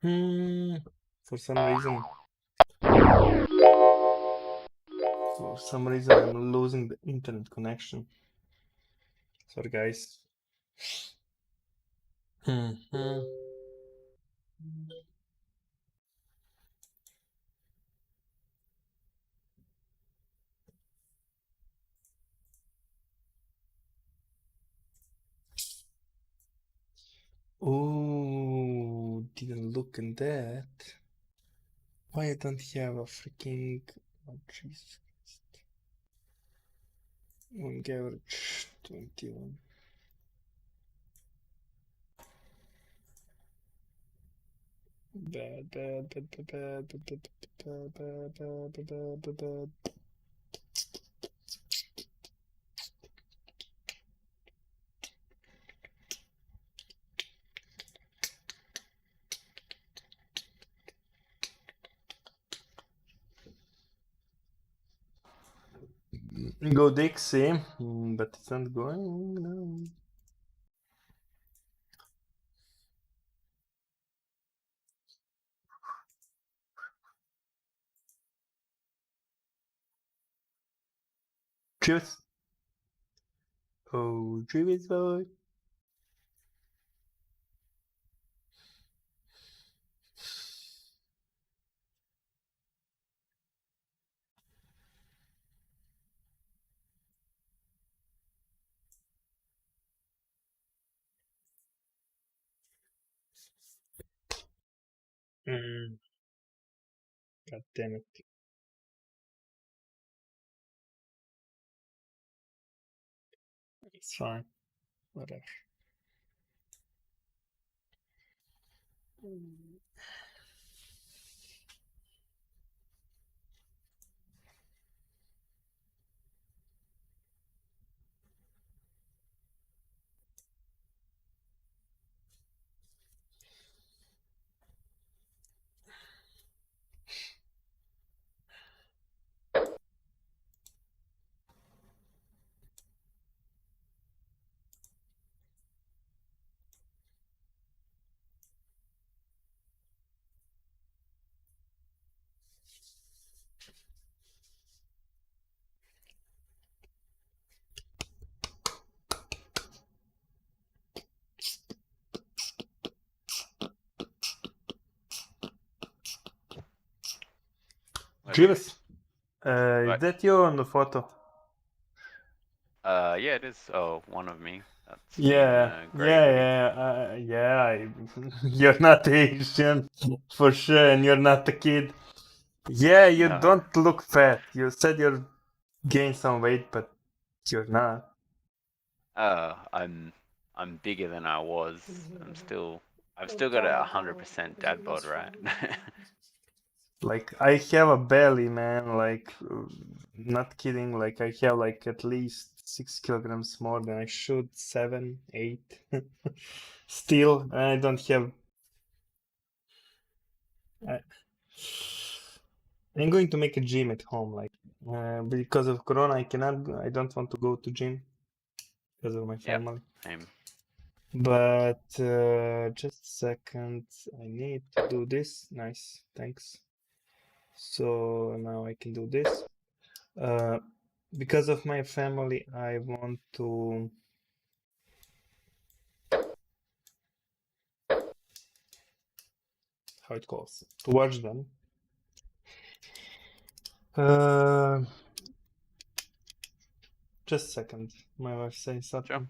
Mm. For some reason, I'm losing the internet connection. Sorry, guys. Oh, didn't look at that. Why I don't have a freaking... Oh, Jesus Christ. One average 21. Bad, bad, bad, bad, bad, bad, bad, bad, bad, bad, bad, bad. Go Dixie, but it's not going. No. Cheers. Oh, cheers, boy. God damn it. It's fine. Whatever. Jeeves, is that you on the photo? Yeah, it is. Oh, one of me. That's in Yeah, a grey hoodie. You're not Asian for sure, and you're not a kid. Yeah, you No. don't look fat. You said you gained some weight, but you're not. I'm bigger than I was. I've still got a 100% dad bod, right? Like I have a belly, man. Like, not kidding. Like I have like at least 6 kilograms more than I should. 7, 8. Still, I don't have. I, I'm going to make a gym at home. Like, because of Corona, I cannot. I don't want to go to gym because of my Yep, family. same. But just a second. I need to do this. Nice, thanks. So now I can do this. Uh, because of my family, I want to. How it calls? To watch them. Uh, just a second. My wife saying Sure.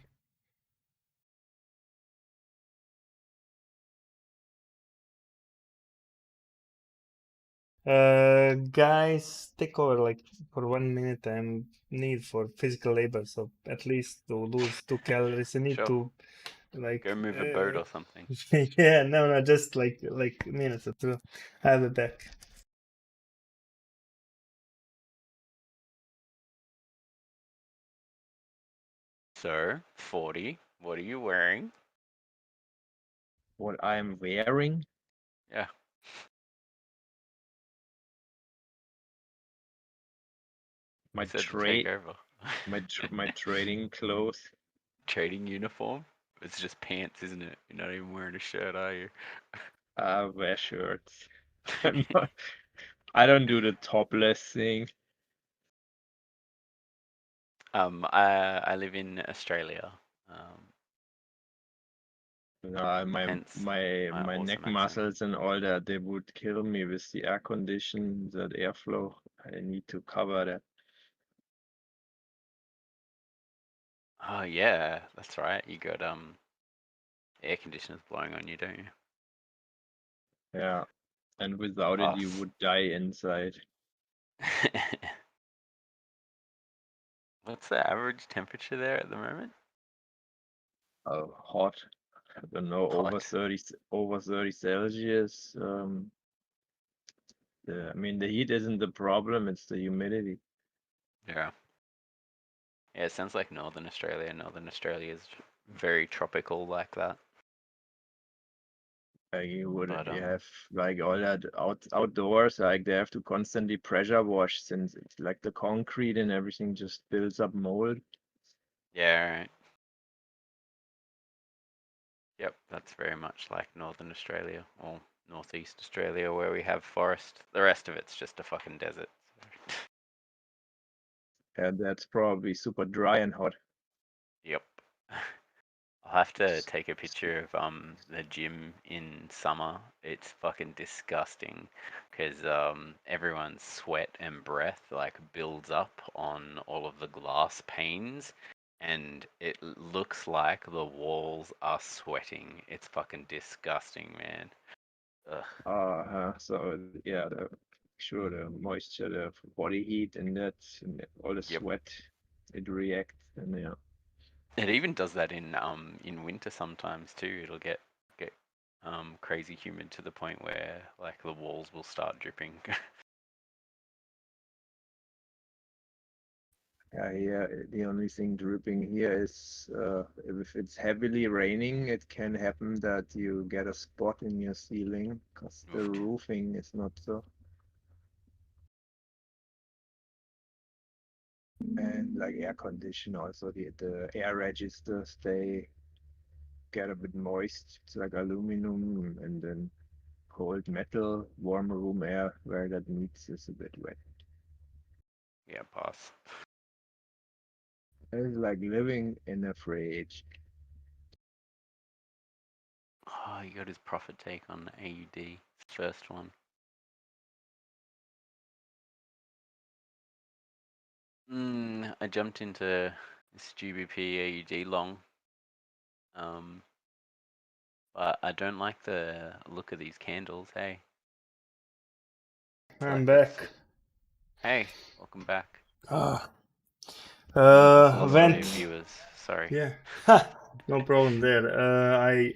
something. Guys, take over like for 1 minute. I'm need for physical labor, so at least to lose 2 calories, I need Sure. to like. Go move a boat or something. Yeah, no, just like minutes or two. I'll be back. So, 40, what are you wearing? What I'm wearing? Yeah. My You said to take trade, over. my trading clothes. Trading uniform? It's just pants, isn't it? You're not even wearing a shirt, are you? Wear shirts. I'm not, I don't do the topless thing. I live in Australia. No, Hence my my neck awesome accent. muscles and all that, they would kill me with the air condition, that airflow. I need to cover that. Oh yeah, that's right. You got air conditioners blowing on you, don't you? Yeah. And without it, you Us. would die inside. What's the average temperature there at the moment? Oh, hot. I don't know, over Hot. 30 Celsius. I mean, the heat isn't the problem, it's the humidity. Yeah. Yeah, it sounds like Northern Australia. Northern Australia is very tropical like that. Like you would But you have like all that outdoors, like they have to constantly pressure wash since it's like the concrete and everything just builds up mold. yeah, right. Yep, that's very much like Northern Australia or Northeast Australia where we have forest. The rest of it's just a fucking desert. And that's probably super dry and hot. Yep. I'll have to take a picture of the gym in summer. It's fucking disgusting because everyone's sweat and breath like builds up on all of the glass panes and it looks like the walls are sweating. It's fucking disgusting, man. Ugh. So yeah, sure the moisture, the body heat, and that, and all the Yep. sweat, it reacts, and yeah. It even does that in winter sometimes too. It'll get crazy humid to the point where like the walls will start dripping. Yeah, the only thing dripping here is if it's heavily raining, it can happen that you get a spot in your ceiling because the roofing is not so. And like air condition also, the air registers, they get a bit moist. It's like aluminum and then cold metal, warm room air where that meets is a bit wet. Yeah, pass. It's like living in a fridge. Oh, he got his profit take on AUD, first one. I jumped into this GBP AUD long. But I don't like the look of these candles, hey. I'm Like back. Hey, welcome back. Ah. Lost all your Went. viewers, sorry. Yeah. No problem there. I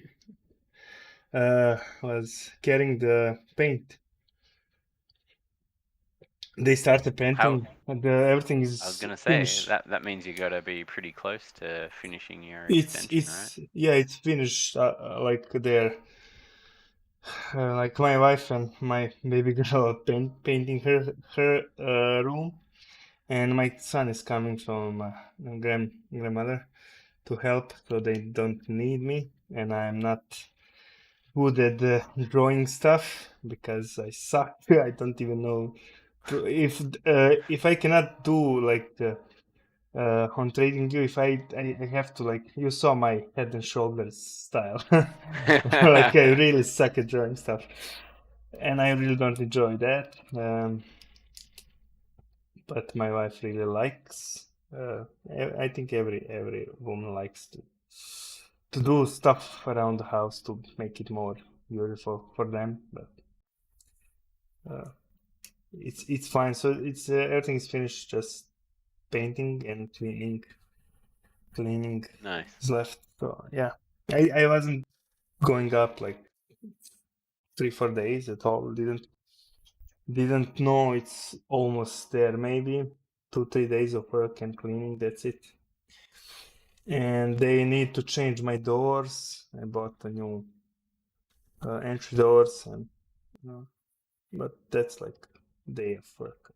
was carrying the paint. They started painting. Everything I was is gonna say finished. that means you gotta be pretty close to finishing your It's extension, right? yeah, it's finished. Like there. Like my wife and my baby girl are painting her room, and my son is coming from grandmother to help, so they don't need me, and I'm not good at drawing stuff because I suck. I don't even know if I cannot do like on TradingView. If I have to, like, you saw my head and shoulders style, like I really suck at drawing stuff, and I really don't enjoy that. But my wife really likes. I think every woman likes to do stuff around the house to make it more beautiful for them. But it's fine. So it's everything is finished. Just painting and cleaning Nice. is left. So yeah, I wasn't going up like 3-4 days at all. Didn't know it's almost there. Maybe 2-3 days of work and cleaning. That's it. And they need to change my doors. I bought a new entry doors, and but that's like day of work.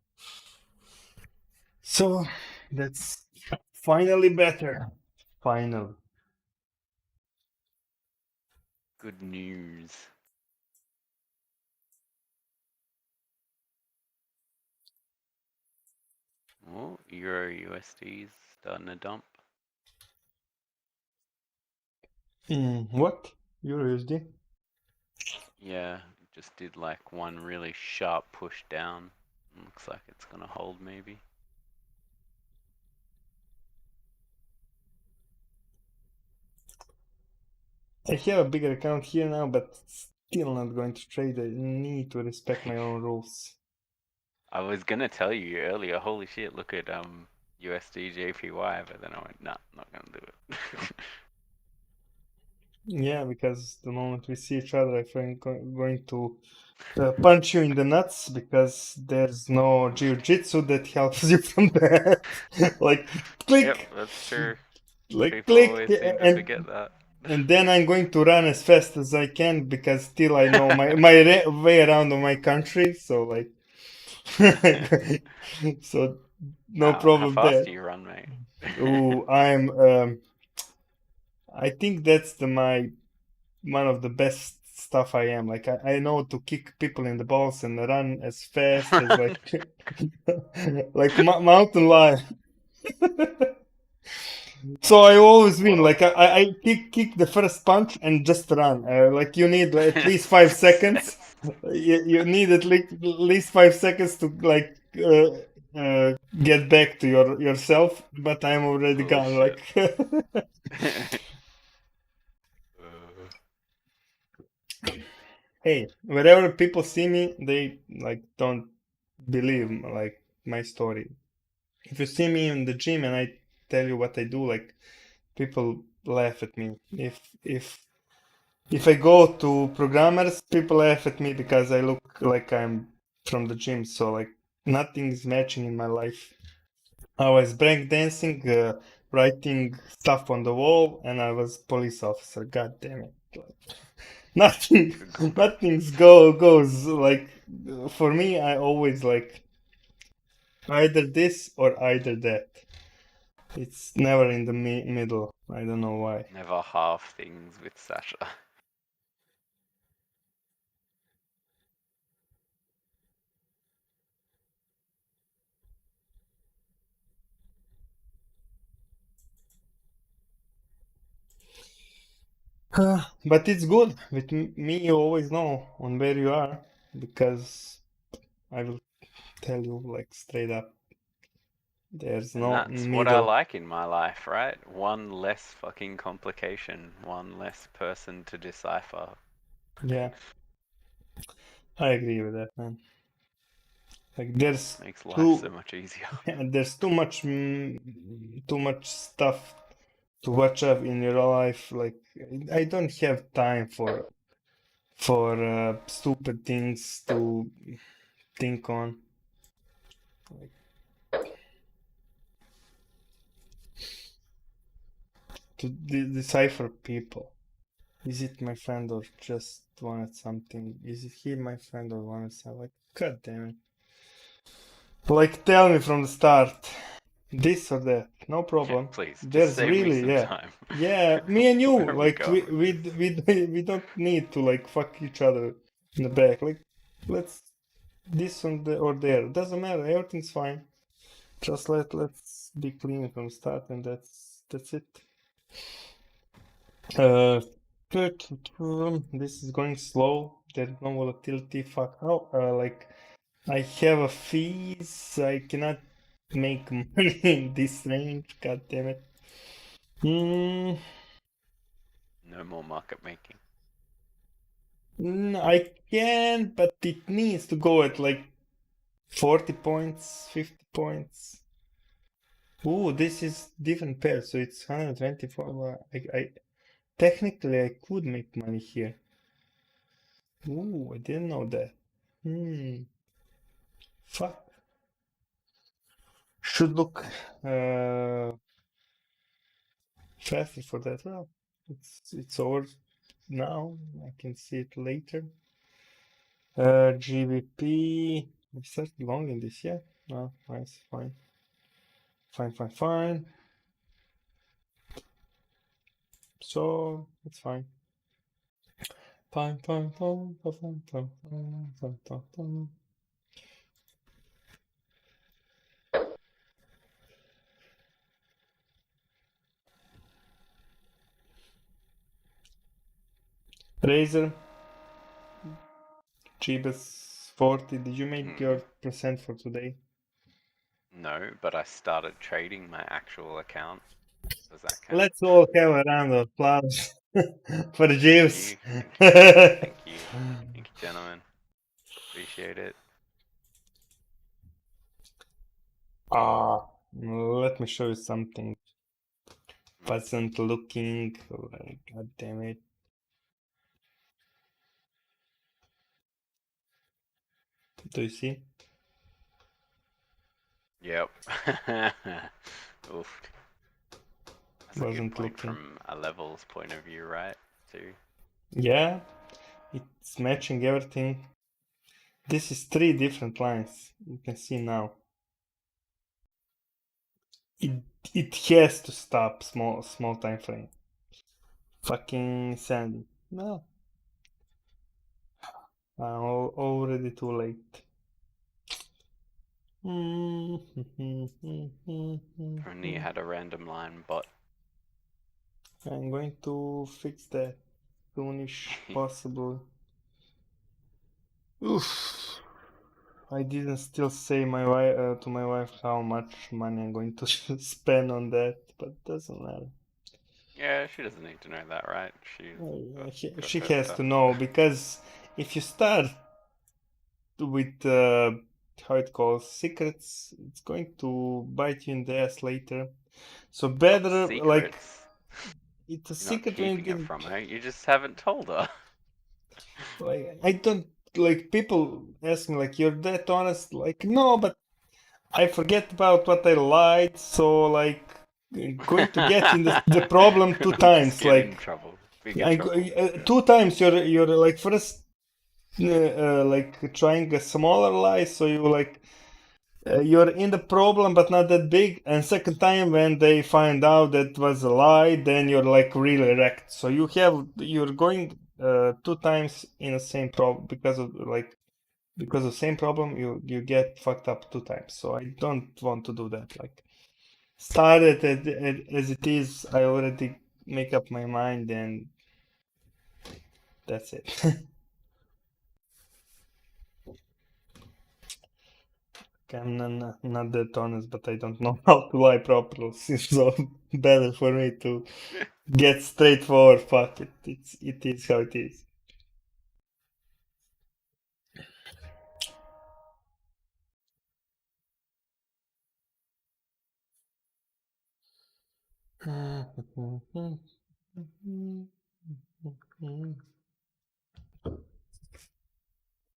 So that's finally better. Final. Good news. Oh, Euro USD's starting to dump. What? USD? Yeah, just did like one really sharp push down. Looks like it's gonna hold maybe. I have a bigger account here now, but still not going to trade. I need to respect my own rules. I was gonna tell you earlier, holy shit, look at USD JPY, but then I went, nah, not gonna do it. Yeah, because the moment we see each other, I think going to punch you in the nuts because there's no jiu-jitsu that helps you from that. Like Yep, click, that's true. like People click, always seem to forget that. and then I'm going to run as fast as I can because still I know my way around my country. So like, so no How problem fast there. do you run, mate? Ooh, I think that's my one of the best stuff I am. Like I know to kick people in the balls and run as fast as like like mountain lion. So I always win. Well, Like I kick the first punch and just run. Like you need like, at least 5 seconds. success. You need at least 5 seconds to like get back to yourself. But I'm already gone. Bullshit. Like hey, wherever people see me, they like don't believe like my story. If you see me in the gym and I tell you what I do, like people laugh at me. If I go to programmers, people laugh at me because I look like I'm from the gym. So like nothing is matching in my life. I was breakdancing, writing stuff on the wall, and I was police officer. God damn it! Nothing, Good combo. nothing's goes like for me. I always like either this or either that. It's never in the middle. I don't know why. Never half things with Sasha. But it's good. With me, you always know on where you are because I will tell you like straight up. There's And no that's what I middle. like in my life, right? One less fucking complication, one less person to decipher. Yeah, I agree with that, man. Like there's Makes life so too, much easier. there's too much stuff to watch up in your life. Like I don't have time for stupid things to think on. Like, to decipher people. Is it my friend or just wanted something? Is it he my friend or wanted something? Like, god damn it. Like, tell me from the start. This or that. No Yeah, problem. please, just There's save me really, some yeah. time. Yeah, me and you, Where are we like, we, going? we, we don't need to, like, fuck each other in the back. Like, let's this on the, or there. Doesn't matter. Everything's fine. Just let's be clean from the start and that's it. Good. This is going slow. There's no volatility. Fuck. Oh, like I have a fees. I cannot make money in this range. God damn it. Mm, No more market making. I can, but it needs to go at like 40 points, 50 points. Ooh, this is different pair, so it's 124. Well, technically I could make money here. Ooh, I didn't know that. Hmm. Fuck. Should look faster for that. Well, it's over now. I can see it later. GBP. I started long in this, yeah. No, nice, fine, fine. So it's fine. Fine. Razer, cheapest 40. Did you make your percent for today? No, but I started trading my actual account. Does that count? Let's all have a round of applause for Thank Jeeves. you. Thank you. Thank you, gentlemen. Appreciate it. Let me show you something. Wasn't looking. Like, God damn it. Do you see? Yep. Oof. That's a good Wasn't point looking. from a levels point of view, right? Too. Yeah, it's matching everything. This is 3 different lines. You can see now. It has to stop small time frame. Fucking Sandy. No. Already too late. Only you had a random line bot. I'm going to fix that soonish possible. Oof. I didn't still say my wife to my wife how much money I'm going to spend on that, but doesn't matter. Yeah, she doesn't need to know that, right? She's got She her has stuff. to know, because if you start with how it calls secrets, it's going to bite you in the ass later. So Not better, like, secrets. it's a You're not secret when keeping it you from her. You just haven't told her. like, I don't, like, people ask me like, you're that honest, like, no, but I forget about what I lied, so like going to get in the problem 2 Just times, get in like trouble. Bigger trouble. Yeah. 2 times you're like, first like trying a smaller lie, so you like you're in the problem but not that big, and second time when they find out that was a lie, then you're like really wrecked. So you're going 2 times in the same problem because of same problem, you get fucked up 2 times. So I don't want to do that. Like, started as it is, I already make up my mind, and that's it. I'm not that honest, but I don't know how to lie properly. So better for me to get straightforward. Fuck it. It is how it is.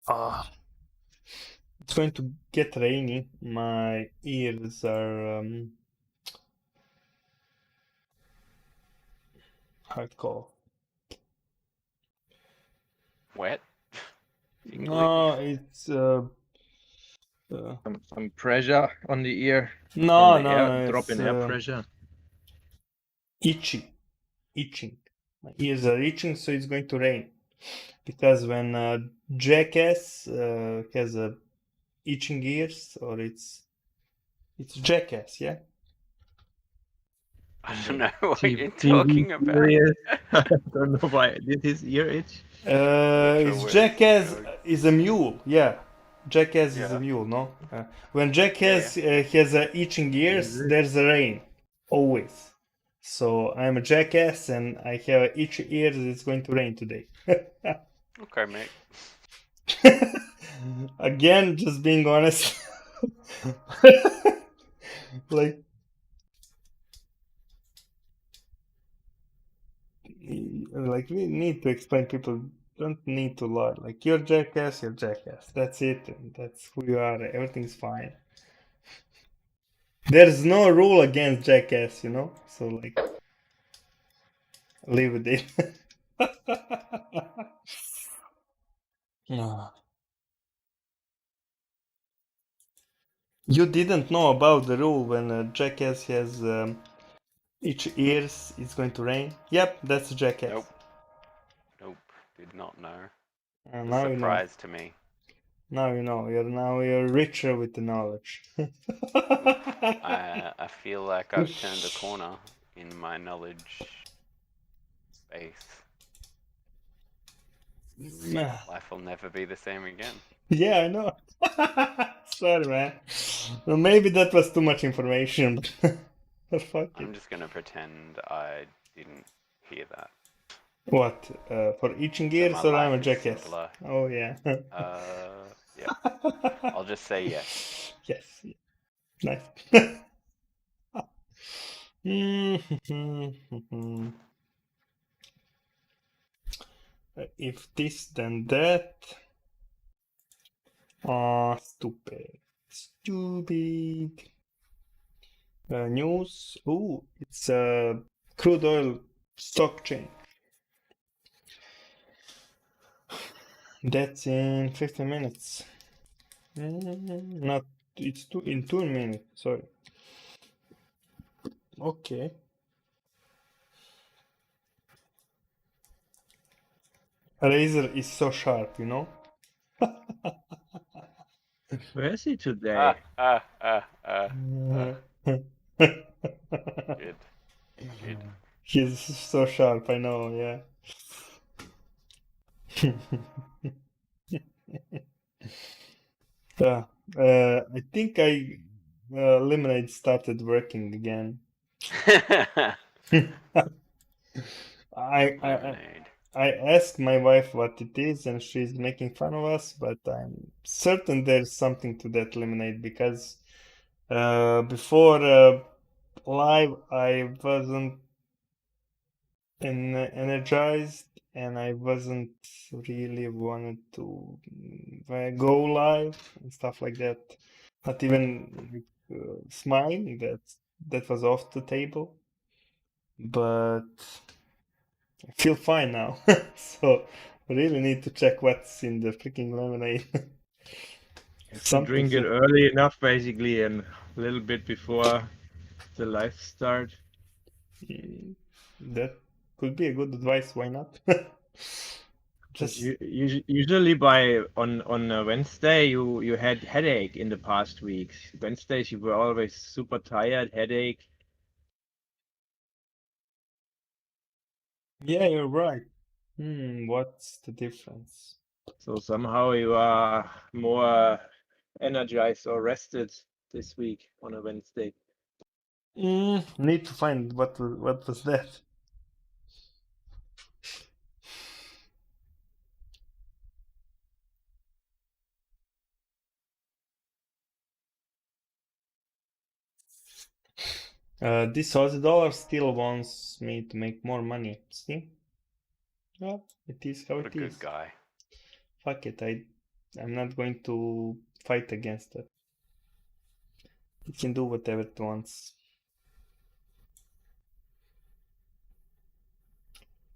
Ah, it's going to get rainy. My ears are how it call? Wet? Tingly? No, it's Some pressure on the ear from no, the air no, drop it's in air pressure. itching. My ears are itching, so it's going to rain. Because when Jackass has a itching ears, or it's Jackass, yeah. I And don't the know what you're TV talking about. series. I don't know why. Did his ear itch? Not sure It's where this is Jackass going. is a mule, yeah. Jackass is a Yeah. mule, no? When Yeah, yeah. Jackass has itching What ears, is it? there's a rain, always. So I'm a jackass and I have itchy ears. It's going to rain today. Okay, mate. Again, just being honest. Like, we need to explain, people don't need to lie. Like, you're jackass, you're jackass. That's it. And that's who you are. Everything's fine. There's no rule against jackass, So like, live with it. Ah. You didn't know about the rule when a jackass has each ears, it's going to rain. Yep, that's a jackass. Nope. Nope. Did not know. It's a Now you know. surprise to me. Now you know. You're richer with the knowledge. I feel like I've turned a corner in my knowledge base. Life will never be the same again. Yeah, I know. Sorry, man. Well, maybe that was too much information. But fuck it. I'm just gonna pretend I didn't hear that. What? For itching So my ears, or I'm a life is jackass? simpler. Oh yeah. Yeah. I'll just say yes. Yes. Nice. If this, then that. Ah, stupid. Stupid. News. Ooh, it's a crude oil stock chain. That's in 15 minutes. Not, it's in 2 minutes, sorry. Okay. Razor is so sharp, you know? Where is he today? Good. Good. He's so sharp, I know, yeah. Yeah, I think Lemonade started working again. I, I I Lemonade. I asked my wife what it is, and she's making fun of us, but I'm certain there's something to that lemonade because before live I wasn't energized and I wasn't really wanted to go live and stuff like that. Not even smiling, that was off the table. But I feel fine now. So really need to check what's in the freaking lemonade. You have to Something drink it should. early enough, basically, and a little bit before the live start. That could be a good advice. Why not? Because Just usually by on a Wednesday you had headache in the past weeks. Wednesdays you were always super tired, headache. yeah, you're right. What's the difference? So somehow you are more energized or rested this week on a Wednesday. Need to find what was that. This Aussie dollar still wants me to make more money. See? Yeah, it is how What a it good is. guy. Fuck it, I'm not going to fight against it. It can do whatever it wants.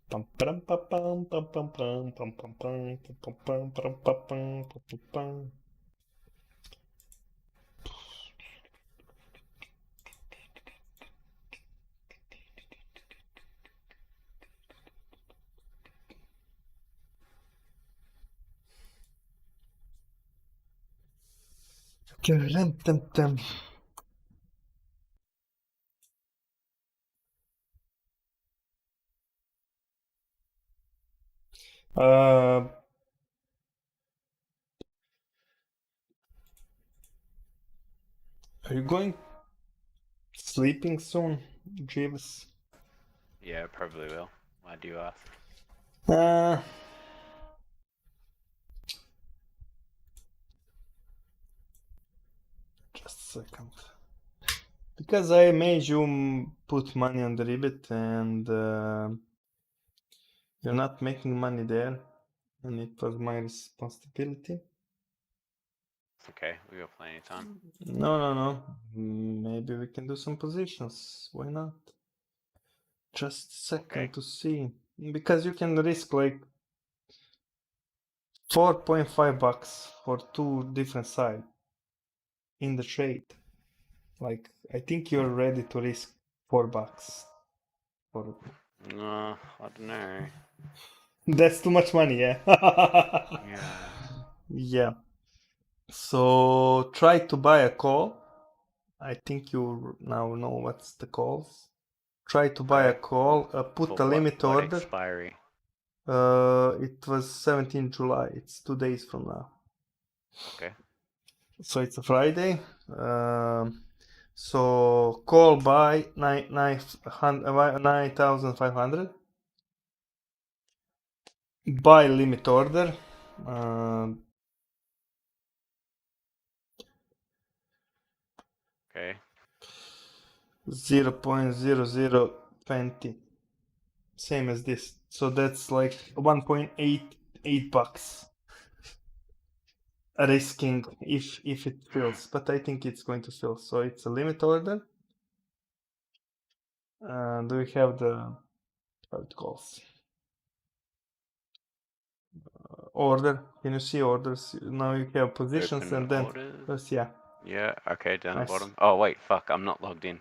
Pam pam pam pam pam pam pam pam pam pam pam pam pam pam pam pam. Uh, are you going sleeping soon, Jeeves? Yeah, probably will. Why do you ask? Uh, just a second. Because I made you put money on the ribbit and you're not making money there, and it was my responsibility. It's okay. We got plenty of time. No. Maybe we can do some positions. Why not? Just a second Okay. to see. Because you can risk like 4.5 bucks for two different sides in the trade. Like, I think you're ready to risk 4 bucks. For... I don't know. That's too much money, yeah? Yeah. Yeah. So try to buy a call. I think you now know what's the calls. Try to buy a Okay. call, For put a limit what order. expiry? It was 17 July. It's 2 days from now. Okay. So it's a Friday. So call by 9,500. Buy limit order. Okay. 0.0020. Same as this. So that's like 1.88 bucks. risking if it fills, but I think it's going to fill. So it's a limit order. Do we have the how it calls order? Can you see orders? Now you have positions Open and then orders. yeah. Yeah, okay, down Nice. the bottom. Oh wait, fuck, I'm not logged in.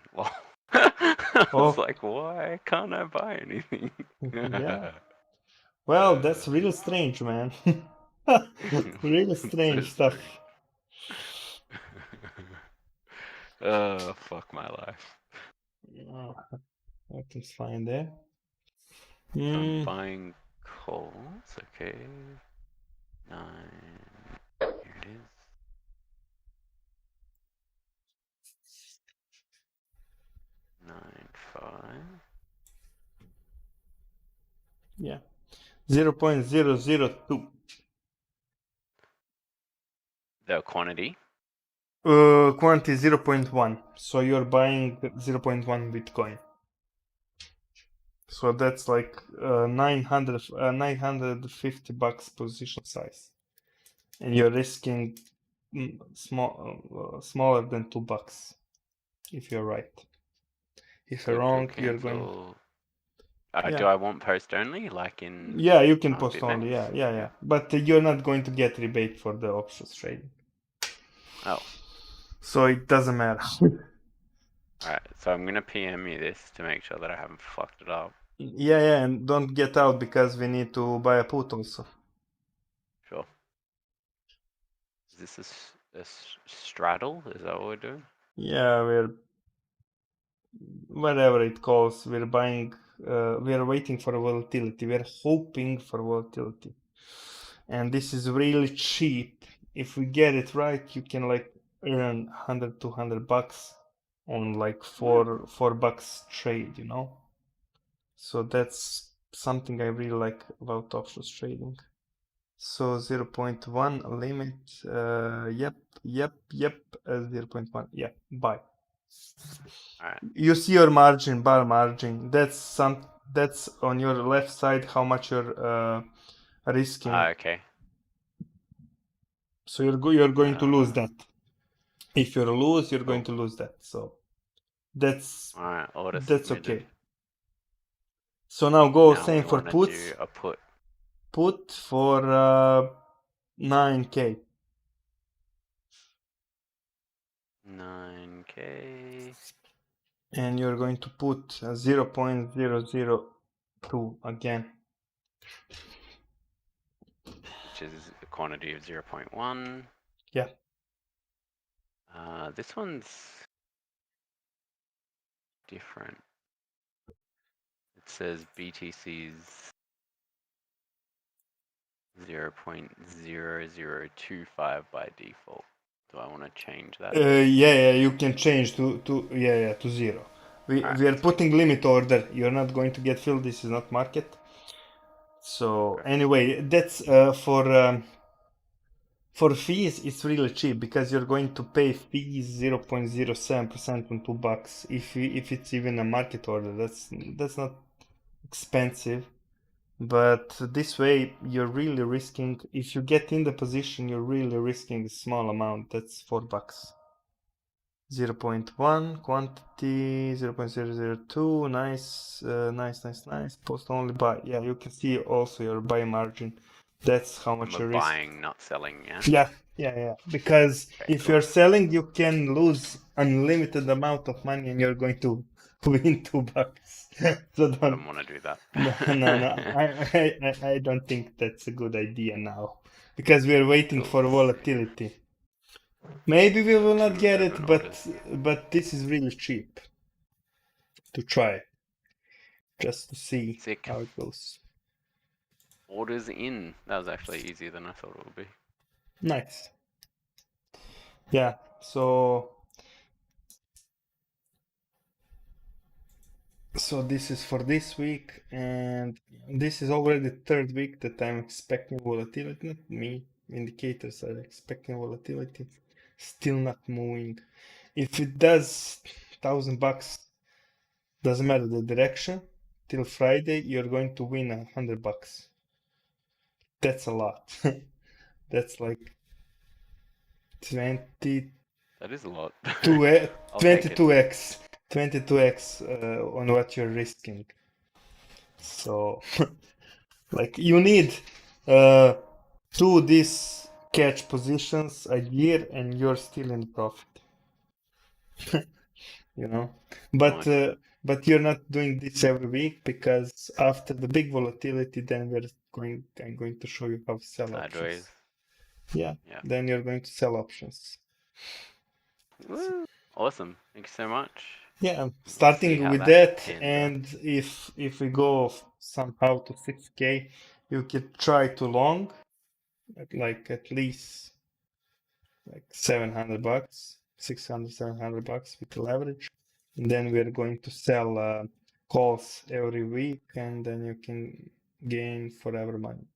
I was Oh. like, why can't I buy anything? Yeah. Well, that's real strange, man. Really strange stuff. Oh, fuck my life. Everything's fine there. I'm buying calls, okay. 9, here it is. 9, 5. Yeah. 0.002. The quantity? Quantity 0.1. So you're buying 0.1 Bitcoin. So that's like 950 bucks position size. And you're risking smaller than $2 if you're right. If you're wrong, you're going. Do I want post only, like in? Yeah, you can post Bitmax? only. Yeah. But you're not going to get rebate for the options trading. Oh. So it doesn't matter. Alright, so I'm gonna PM you this to make sure that I haven't fucked it up. Yeah, and don't get out because we need to buy a put also. Sure. Is this a straddle? Is that what we're doing? Yeah, we're whatever it calls. We're buying. We're waiting for volatility. We're hoping for volatility, and this is really cheap. If we get it right, you can like earn 100, 200 bucks on like $4 trade, you know. So that's something I really like about options trading. So 0.1 limit, yep, 0.1, yeah, buy. Alright. You see your margin, bar margin. That's on your left side how much you're risking. Okay. So you're going to lose that. If you lose, you're going to lose that. So that's alright. Order that's submitted. okay. So now go now same for puts. Do a put. Put for 9K. 9K. And you're going to put 0.002 again. Which is a quantity of 0.1. Yeah. This one's different. It says BTC's 0.0025 by default. Do I want to change that? Yeah, you can change to 0. We are putting limit order. You're not going to get filled. This is not market. So anyway, that's for fees. It's really cheap because you're going to pay fees 0.07% on $2. If it's even a market order, that's not expensive. But this way, you're really risking. If you get in the position, you're really risking a small amount. That's $4. 0.1 quantity 0.002. Nice. Post only buy. Yeah, you can see also your buy margin. That's how much you risk. Buying, not selling. Yeah. Yeah. Because if you're selling, you can lose unlimited amount of money, and you're going to win $2. So I don't want to do that. No. I don't think that's a good idea now, because we are waiting for volatility. Maybe we will not get it, but this is really cheap to try, just to see how it goes. Orders in. That was actually easier than I thought it would be. Nice. Yeah. So this is for this week, and this is already the third week that I'm expecting volatility. Not me, indicators are expecting volatility. Still not moving. If it does $1,000, doesn't matter the direction, till Friday you're going to win $100. That's a lot. That's like 22 That is a lot. I'll take it. 22x on what you're risking. So like you need two these catch positions a year and you're still in profit. You know, but Nice. but you're not doing this every week because after the big volatility, then I'm going to show you how to sell Sideways. options. Yeah, Yeah. then you're going to sell options. Woo. Awesome. Thank you so much. Yeah, We'll see starting how with that that, pans out. and if we go somehow to 6K, you could try to long, at least like 700 bucks, 600, 700 bucks with the leverage. And then we're going to sell calls every week, and then you can gain forever money.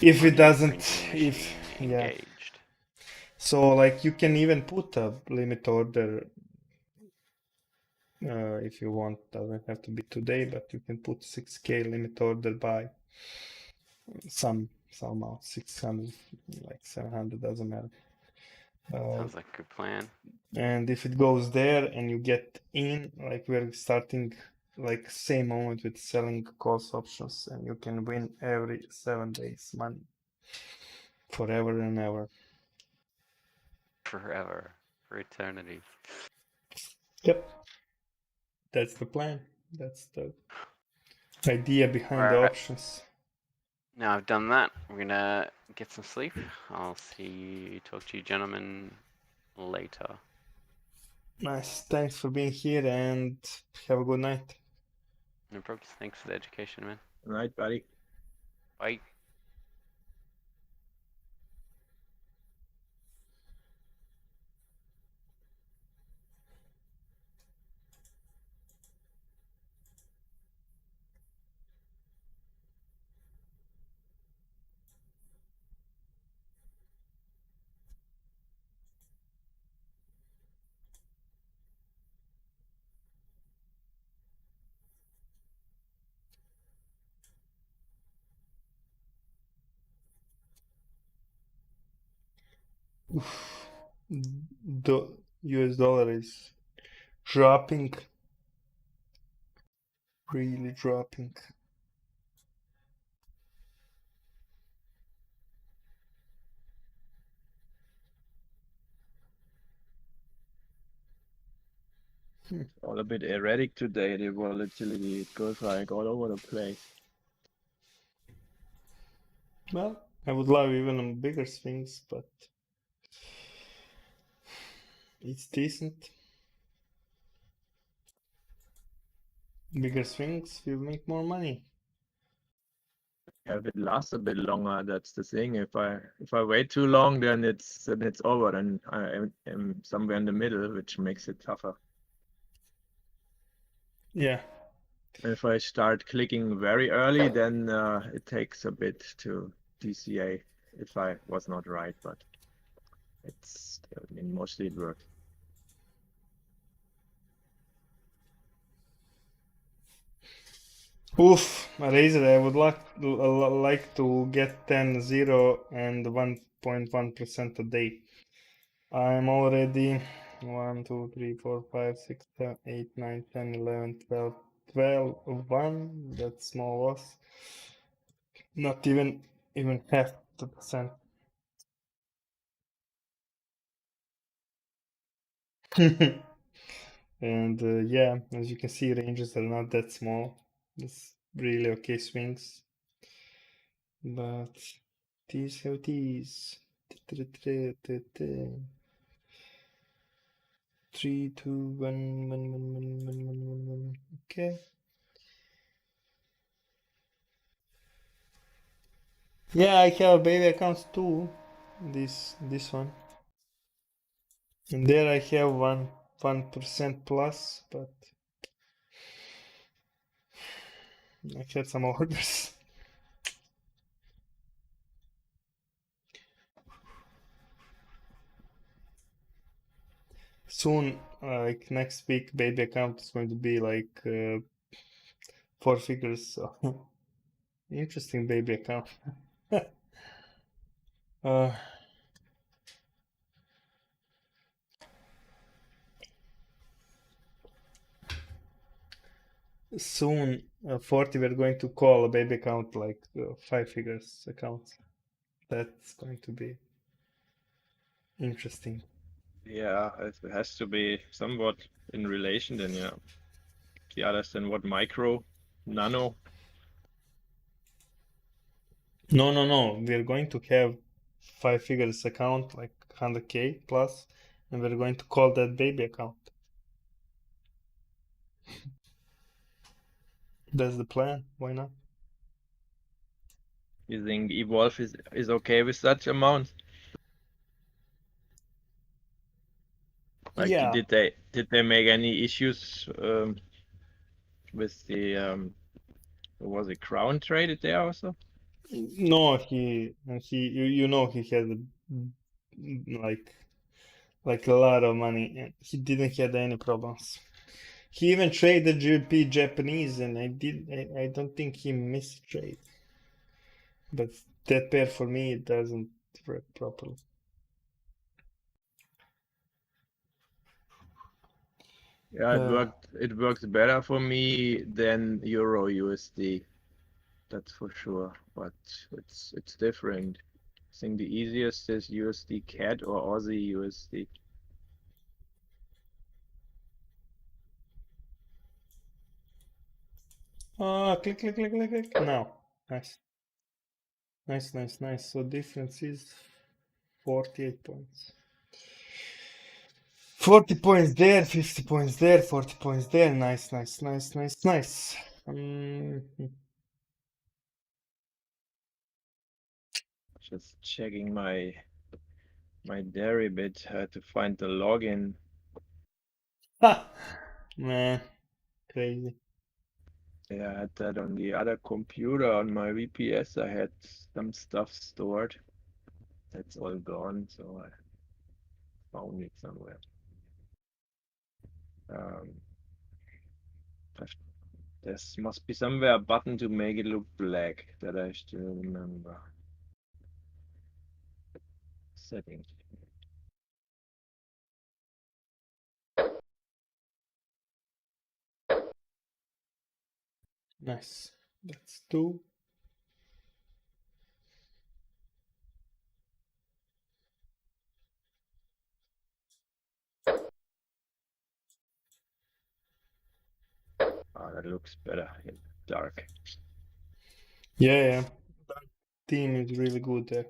If it Money doesn't, printing if machine yeah. engaged. So like you can even put a limit order if you want. Doesn't have to be today, but you can put 6K limit order by some amount, 600, like 700, doesn't matter. Sounds like a good plan. And if it goes there and you get in, like we're starting like same moment with selling calls options, and you can win every 7 days money forever and ever. Forever. For eternity. Yep, that's the plan. That's the idea behind the Alright. options. Now I've done that, we're gonna get some sleep. Talk to you gentlemen later. Nice. Thanks for being here and have a good night. No problems. Thanks for the education, man. All right, buddy. Bye. The US dollar is dropping, really dropping. All a bit erratic today, the volatility. It goes like all over the place. Well, I would love even on bigger swings, but it's decent. Bigger swings will make more money. If it lasts a bit longer, that's the thing. If I wait too long, then it's over, and I am somewhere in the middle, which makes it tougher. Yeah. If I start clicking very early, then it takes a bit to DCA if I was not right, but I mean, mostly it works. Oof, a razor. I would like to get 10, 0, and 1.1% a day. I'm already 1, 2, 3, 4, 5, 6, 7, 8, 9, 10, 11, 12, 1. That's small loss. Not even half the percent. And yeah, as you can see, ranges are not that small. It's really okay swings. But these how it is. 3, 2, 1, 1, 1, 1, 1, 1, 1. Okay. Yeah, I have a baby account too. This one. And there I have 1% plus, but I had some orders. Soon, like next week, baby account is going to be like 4 figures. So interesting baby account. uh, Soon, 40, we're going to call a baby account like 5 figures account. That's going to be interesting. Yeah, it has to be somewhat in relation then, yeah. The others then what, micro, nano? No. We're going to have 5 figures account like 100K plus, and we're going to call that baby account. That's the plan. Why not? You think Evolve is okay with such amount? Like, Yeah. did they make any issues with the what was it, Crown traded there also? No, he you know he had like a lot of money and he didn't have any problems. He even traded GBP Japanese and I don't think he missed trade. But that pair for me it doesn't work properly. Yeah, it works better for me than Euro USD. That's for sure, but it's different. I think the easiest is USD CAD or Aussie USD. Click. Now. Nice. So difference is 48 points. 40 points there, 50 points there, 40 points there. Nice. Just checking my Deribit to find the login. Ha! Man, crazy. Yeah, I had that on the other computer on my VPS. I had some stuff stored. That's all gone, so I found it somewhere. There must be somewhere a button to make it look black that I still remember. Settings. Nice. That's 2. Ah, that looks better in dark. Yeah. That team is really good there.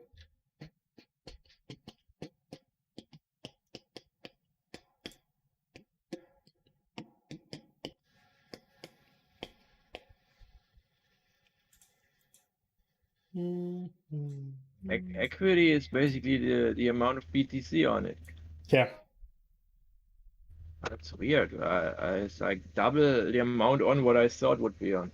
Equity is basically the amount of BTC on it. Yeah. That's weird. It's like double the amount on what I thought would be on.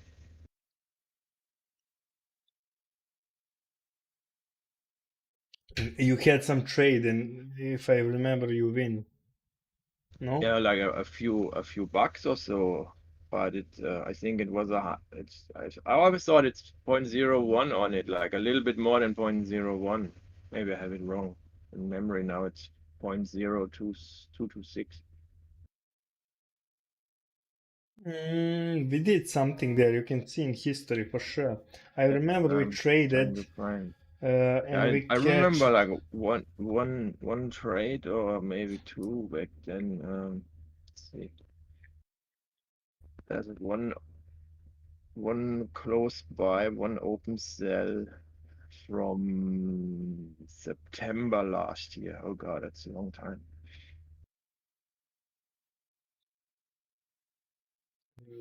You had some trade, and if I remember, you win. No? Yeah, like a few bucks or so. But I think it was I always thought it's 0.01 on it, like a little bit more than 0.01. Maybe I have it wrong. In memory now it's 0.02226. We did something there. You can see in history for sure. I Yeah, remember we I'm trying traded, to find. and we I catch. remember like one trade or maybe two back then. Let's see. There's one close by, one open sell from September last year. Oh God, that's a long time.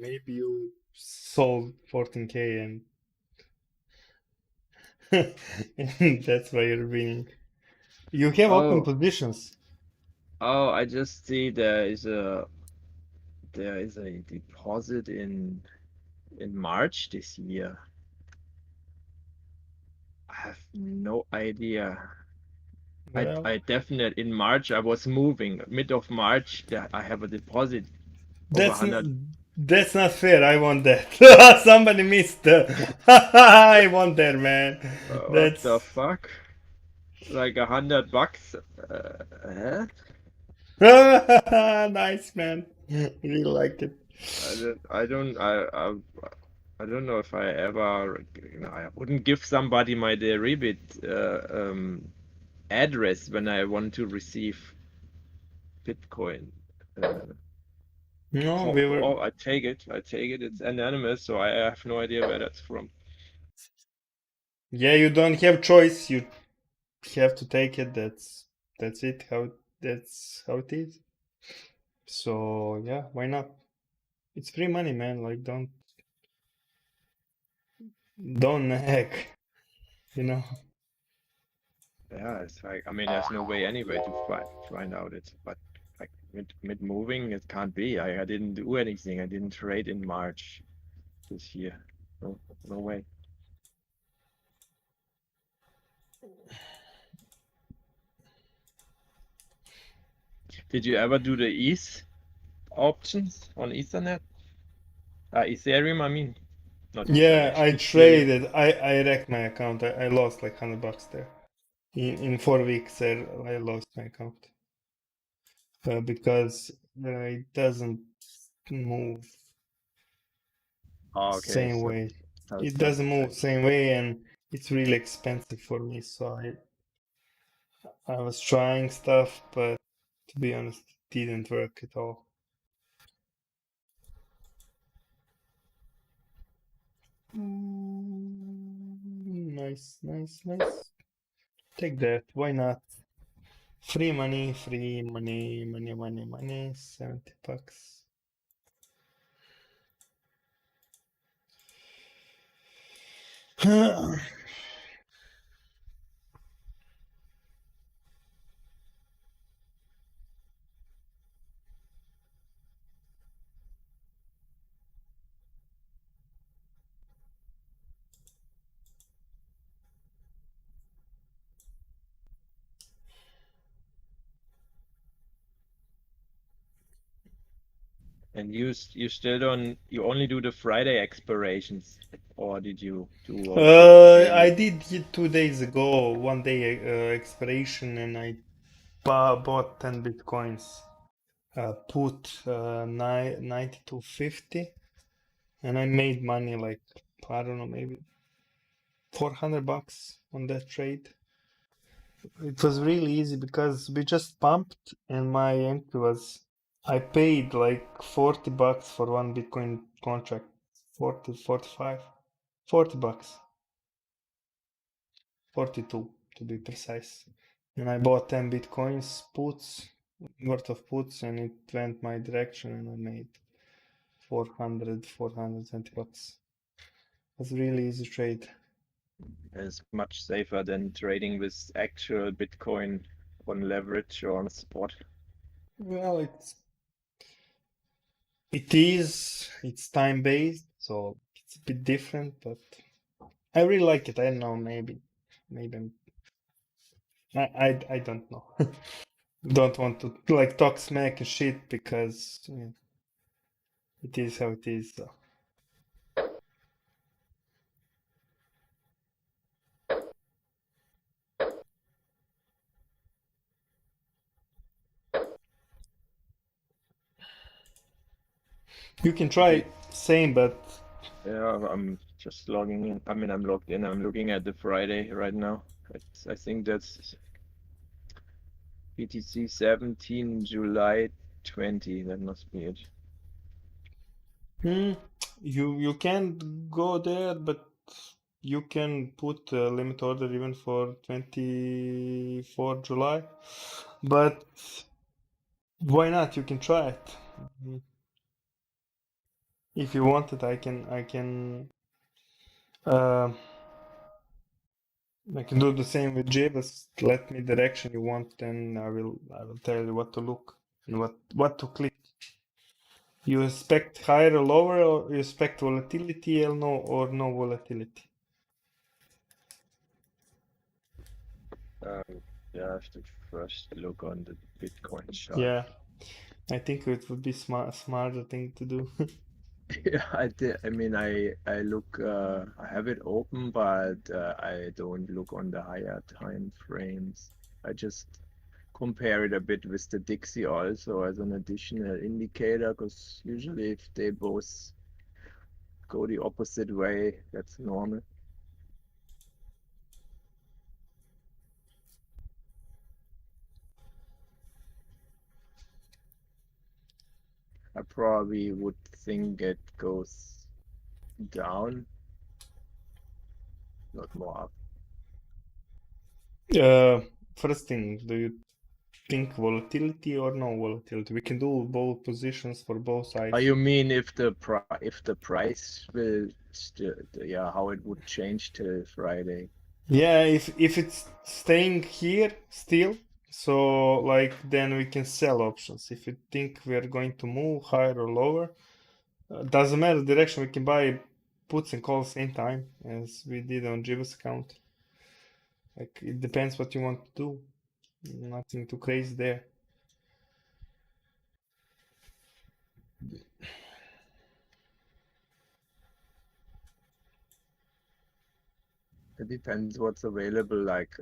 Maybe you sold 14K and that's why you're winning. You have open Oh, positions. I just see there is a deposit in March this year. I have no idea. Well, I definitely in March I was moving. Mid of March, I have a deposit over that's not 100. that's not fair. I want that. Somebody missed. I want that, man. What the That's fuck? Like $100? Huh? nice, man. Really like it. I don't know if I ever, I wouldn't give somebody my Deribit address when I want to receive Bitcoin. No, we were. I take it. It's anonymous, so I have no idea where that's from. Yeah, you don't have choice. You have to take it. That's it. That's how it is. So yeah, why not? It's free money, man. Like don't hack. You know. Yeah, it's like, I mean, there's no way anyway to find out it, but like mid moving, it can't be. I didn't do anything. I didn't trade in March this year. No way. Did you ever do the ETH options on Ethernet? Ethereum, I mean, not Yeah, Ethernet, I Ethereum. traded. I wrecked my account. I lost like $100 there. In 4 weeks, I lost my account because it doesn't move Oh, okay, same so way. It doesn't doesn't move trade. same way, and it's really expensive for me. So I was trying stuff, but to be honest, it didn't work at all. Nice, nice, nice. Take that. Why not? Free money, money. $70. And you still don't, you only do the Friday expirations, or did you do also I daily? did it 2 days ago, 1 day expiration, and I bought 10 bitcoins. Put 92.50, and I made money like, I don't know, maybe $400 on that trade. It was really easy because we just pumped, and my entry was, I paid like $40 for one Bitcoin contract. 40, 45, $40. 42 to be precise. And I bought 10 bitcoins puts, worth of puts, and it went my direction, and I made 420 bucks. It was really easy trade. It's much safer than trading with actual Bitcoin on leverage or on spot. Well, it's time based, so it's a bit different, but I really like it. I don't know, maybe I don't know. Don't want to like talk smack and shit because yeah, it is how it is. So. You can try same, but Yeah, I'm just logging in. I mean, I'm logged in. I'm looking at the Friday right now. I think that's BTC 17 July 20. That must be it. you can go there, but you can put a limit order even for 24 July. But why not? You can try it. Mhm. If you want it, uh, I can do the same with JBus. Let me direction you want, then I will tell you what to look and what to click. You expect higher or lower, or you expect volatility or no volatility? Yeah, I have to first look on the Bitcoin chart. Yeah, I think it would be smarter thing to do. Yeah, I did. I mean, I look. I have it open, but I don't look on the higher time frames. I just compare it a bit with the Dixie also as an additional indicator, because usually if they both go the opposite way, that's normal. I probably would think it goes down, not more up. First thing, do you think volatility or no volatility? We can do both positions for both sides. Oh, you mean if the price will yeah, how it would change till Friday? Yeah, if it's staying here still, so like then we can sell options. If you think we are going to move higher or lower, doesn't matter direction. We can buy puts and calls same time as we did on Jiva's account. Like it depends what you want to do. Nothing too crazy there. It depends what's available, like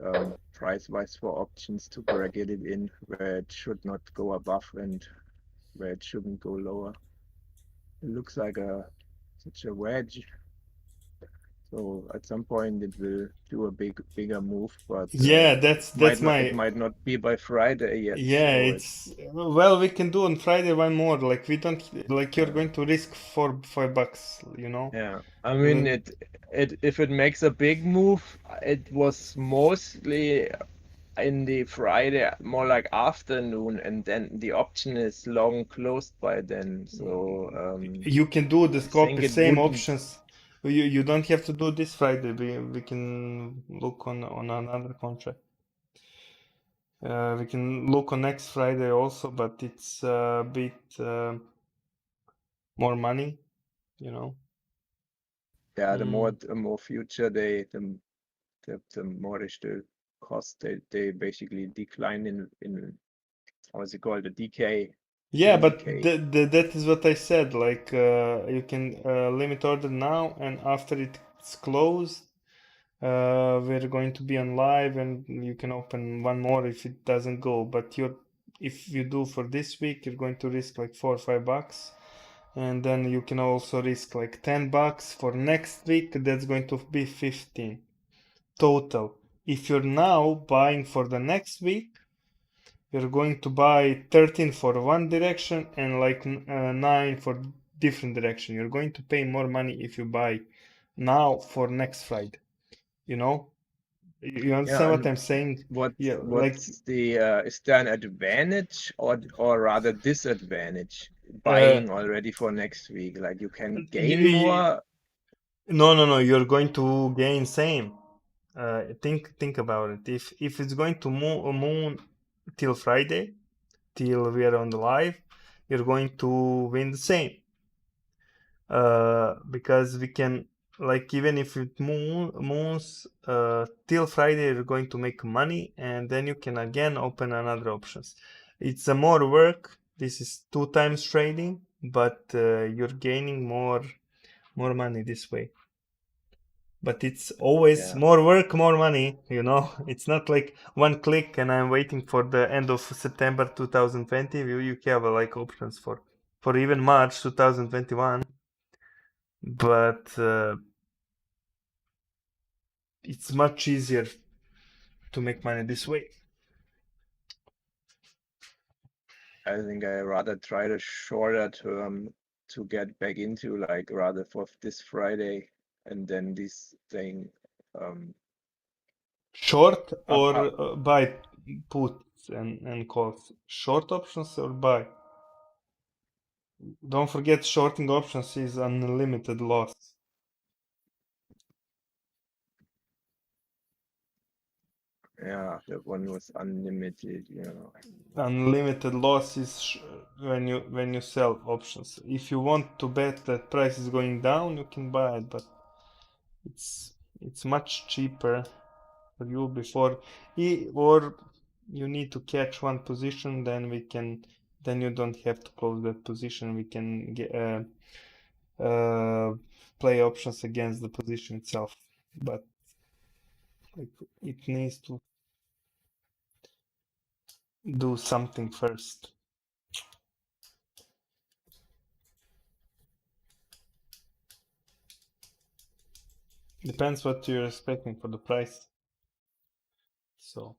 price-wise for options to get it in where it should not go above and where it shouldn't go lower. It looks like such a wedge. So at some point it will do a bigger move, but Yeah, that's it my might not be by Friday yet. yeah. So It's well, we can do on Friday one more. Like we don't like you're uh, going to risk $4-5, you know. yeah. I mean Uh, it if it makes a big move, it was mostly in the Friday more like afternoon, and then the option is long closed by then. So You can do the I think it same wouldn't. options. You don't have to do this Friday. We can look on another contract. We can look on next Friday also, but it's a bit more money, you know. Yeah, Mm. the more future the more is the cost. They basically decline in what's it called, the decay, Yeah, yield but decay. that is what I said. Like you can limit order now, and after it's closed, we're going to be on live, and you can open one more if it doesn't go. But if you do for this week, you're going to risk like $4 or $5, and then you can also risk like $10 for next week. That's going to be 15 total. If you're now buying for the next week, you're going to buy 13 for one direction and like 9 for different direction. You're going to pay more money if you buy now for next Friday. You know, you Yeah, understand what and I'm saying? Yeah, like what's the is there an advantage or rather disadvantage uh, buying already for next week? Like you can you, gain more. no. You're going to gain same. Think about it. If it's going to moon till Friday, till we are on the live, you're going to win the same. Because we can, like, even if it moons till Friday, you're going to make money, and then you can again open another options. It's a more work. This is 2 times trading, but you're gaining more money this way. But it's always Yeah, more work, more money, you know. It's not like one click and I'm waiting for the end of September 2020. You have like options for even March 2021. But it's much easier to make money this way. I think I rather try the shorter term to get back into, like rather for this Friday and then this thing Short up. or buy puts and calls. Short options or buy. Don't forget, shorting options is unlimited loss. Yeah, that one was unlimited, Unlimited loss is when you sell options. If you want to bet that price is going down, you can buy it, but it's much cheaper for you before or you need to catch one position, then you don't have to close that position. We can get uh, play options against the position itself, but like, it needs to do something first. Depends what you're expecting for the price. So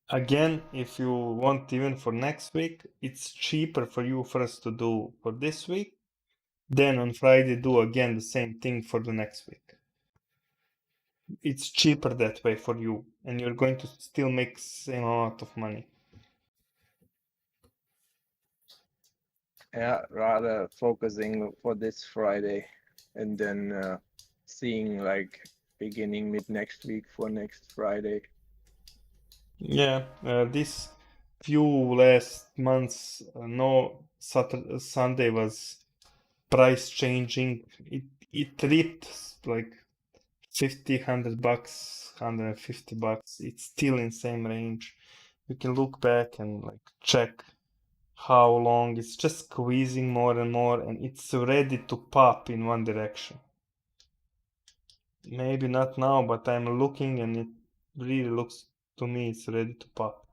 again, if you want even for next week, it's cheaper for you first to do for this week, then on Friday do again the same thing for the next week. It's cheaper that way for you, and you're going to still make same amount of money. Yeah, rather focusing for this Friday and then seeing like beginning mid next week for next Friday. Yeah, this few last months, no Saturday, Sunday was price changing. It ripped like 50, $100, $150. It's still in same range. You can look back and like check how long it's just squeezing more and more, and it's ready to pop in one direction. Maybe not now, but I'm looking and it really looks to me it's ready to pop.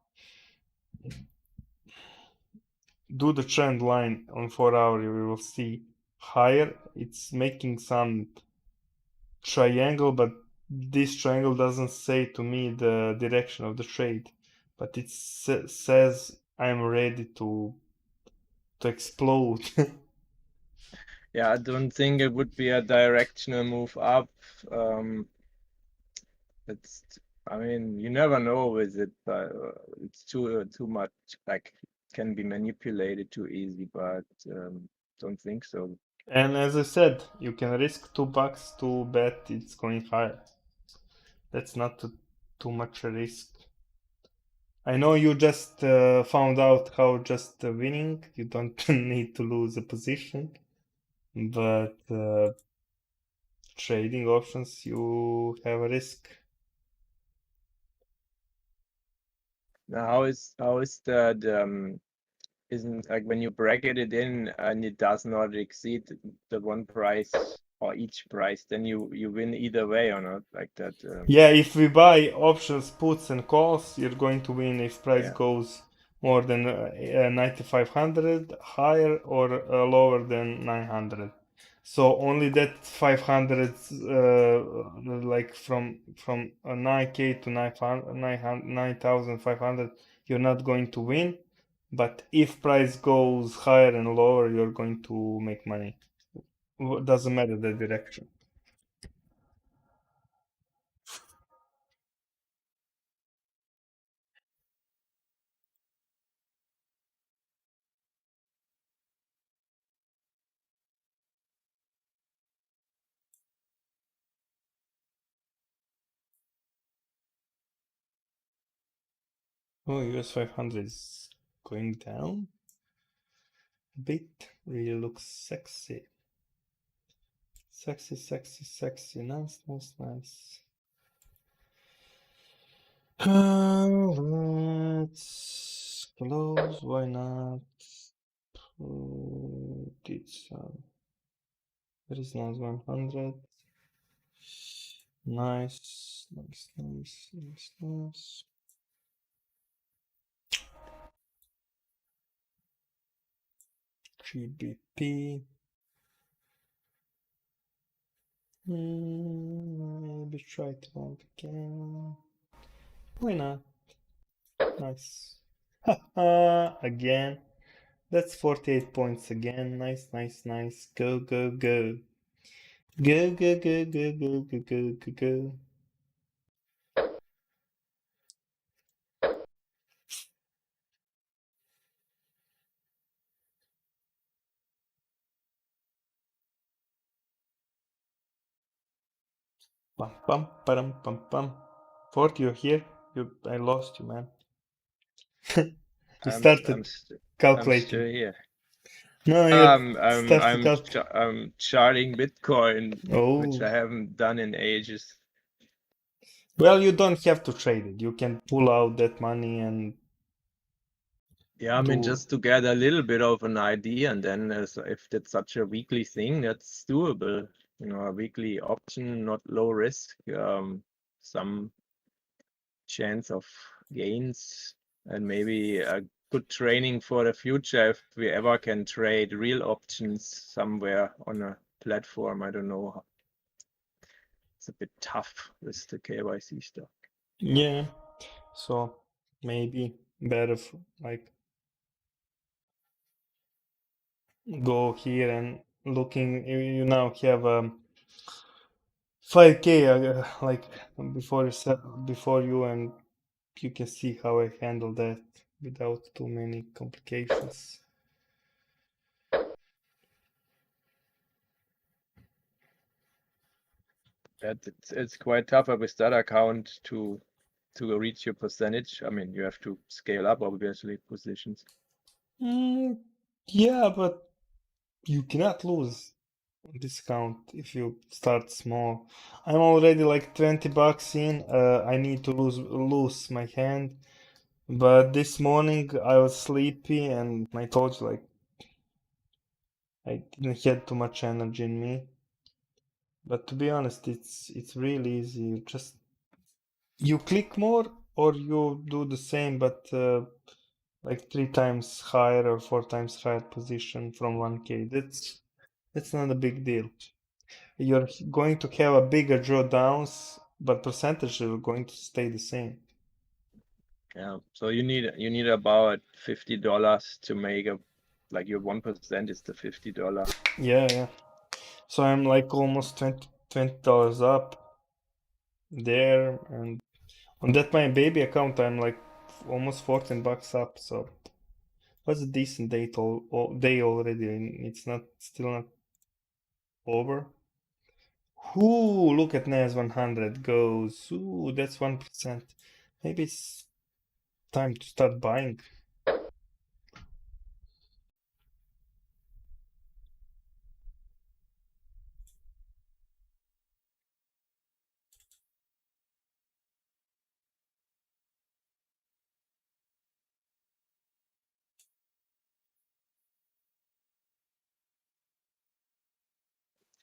Do the trend line on 4 hour, you will see higher. It's making some triangle, but this triangle doesn't say to me the direction of the trade, but it says I'm ready to explode. Yeah, I don't think it would be a directional move up. It's, I mean, you never know with it, but it's too much, like can be manipulated too easy, but don't think so. And as I said, you can risk $2 to bet it's going higher. That's not too much a risk. I know you just found out how just winning, you don't need to lose a position, but trading options, you have a risk. Now, how is that isn't like when you bracket it in and it does not exceed the one price or each price, then you win either way or not, like that. Yeah, if we buy options, puts, and calls, you're going to win if price Yeah. goes more than 9,500, higher or lower than 900. So only that 500, like from 9K to 9,500, you're not going to win. But if price goes higher and lower, you're going to make money. Doesn't matter the direction. Oh, US 500 is going down a bit. Really looks sexy. Sexy, sexy, sexy. Nice, nice, nice. Let's close. Why not? Did some. There is nice 100. Nice, nice, nice, nice, nice. GBP. Maybe try it out again. Why not? Nice. Again. That's 48 points again. Nice, nice, nice. Go, go, go. Go, go, go, go, go, go, go, go, go. Pam, pam, param, pam, pam. Fort, you're here? I lost you, man. You started I'm still calculating. here. No, you started I'm charting Bitcoin, which Oh. I haven't done in ages. Well, you don't have to trade it. You can pull out that money and Yeah, I mean, just to get a little bit of an idea, and then if that's such a weekly thing, that's doable. You know, a weekly option, not low risk, some chance of gains. and maybe a good training for the future if we ever can trade real options somewhere on a platform. I don't know. It's a bit tough with the KYC stuff. Yeah, so maybe better like go here and looking. You now have 5K like before you, and you can see how I handle that without too many complications. It's quite tougher with that account to reach your percentage. I mean, you have to scale up obviously positions. Yeah, but you cannot lose discount if you start small. I'm already like 20 bucks in. I need to lose my hand. But this morning I was sleepy and I told you like I didn't have too much energy in me. But to be honest, it's really easy. You click more or you do the same, but like 3 times higher or 4 times higher position from 1K. That's not a big deal. You're going to have a bigger drawdowns, but percentage are going to stay the same. Yeah. So you need about $50 to make like your 1% is the $50. Yeah. So I'm like almost $20 up there, and on that my baby account I'm like almost 14 bucks up. So was a decent day already, and it's not still not over. Ooh, look at NAS 100 goes. Ooh, that's 1%. Maybe it's time to start buying.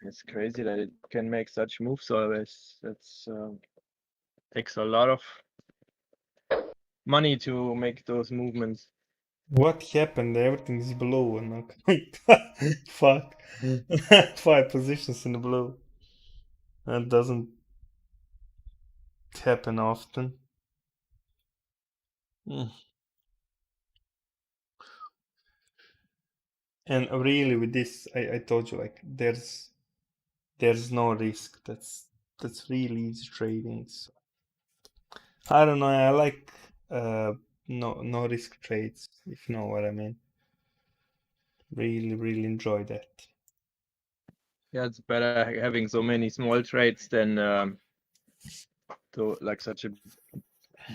It's crazy that it can make such moves always. That's takes a lot of money to make those movements. What happened? Everything is blue and okay. Fuck. 5 positions in the blue. That doesn't happen often. Mm. And really with this, I told you like there's no risk. That's really easy trading. So, I don't know. I like no risk trades, if you know what I mean. Really enjoy that. Yeah, it's better having so many small trades than to like such a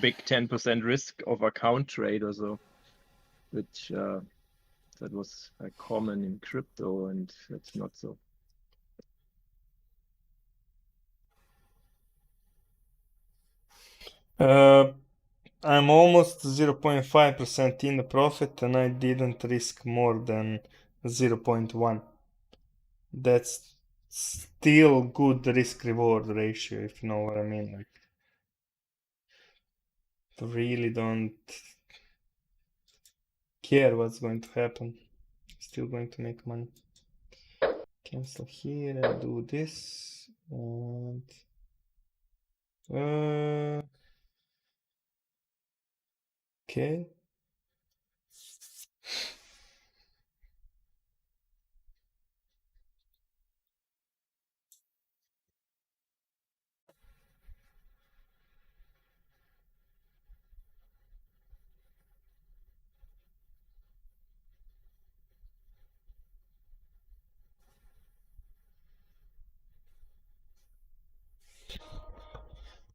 big 10% risk of account trade or so, which that was common in crypto, and that's not so. I'm almost 0.5% in the profit, and I didn't risk more than 0.1. That's still good risk reward ratio, if you know what I mean. Like, really don't care what's going to happen. Still going to make money. Cancel here and do this. And okay.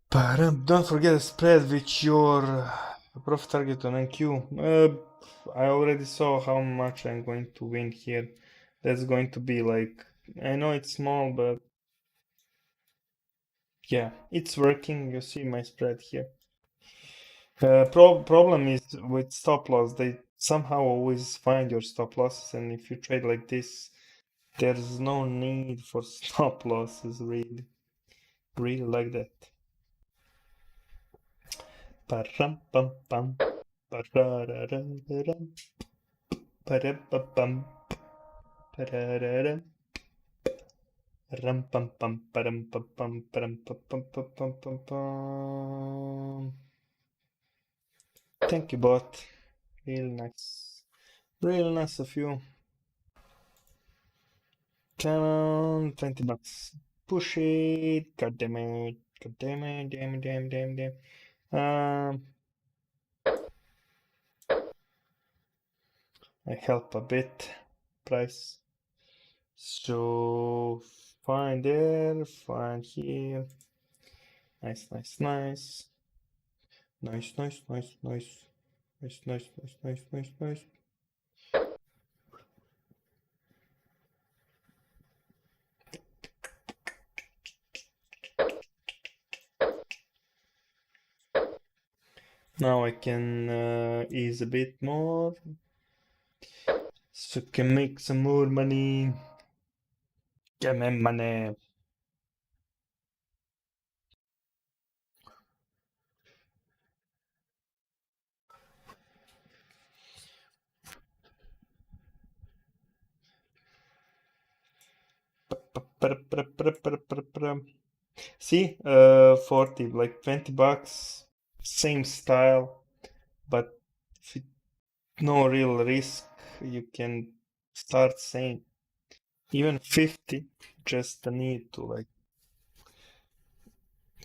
But don't forget to spread with your profit target on NQ. I already saw how much I'm going to win here. That's going to be like, I know it's small, but yeah, it's working. You see my spread here. Problem is with stop loss. They somehow always find your stop losses, and if you trade like this, there's no need for stop losses. Really like that. Param pam pam. Ba-da-da-da-da-dum. Ba-da-ba-bum. Ba-da-da-dum. Ram pam pam param pam pam param pam pam pam pam pam pam. Thank you, bot. Real nice. Real nice of you. Come on, 20 bucks. Push it. God damn it. God damn it. Damn it. Damn, damn, damn. I help a bit. Price. So fine there, fine here. Nice, nice, nice. Nice, nice, nice, nice. Nice, nice, nice, nice, nice, nice. Now I can ease a bit more, so can make some more money. Get me money. See, 40, like 20 bucks, same style, but if no real risk, you can start saying even 50, just the need to like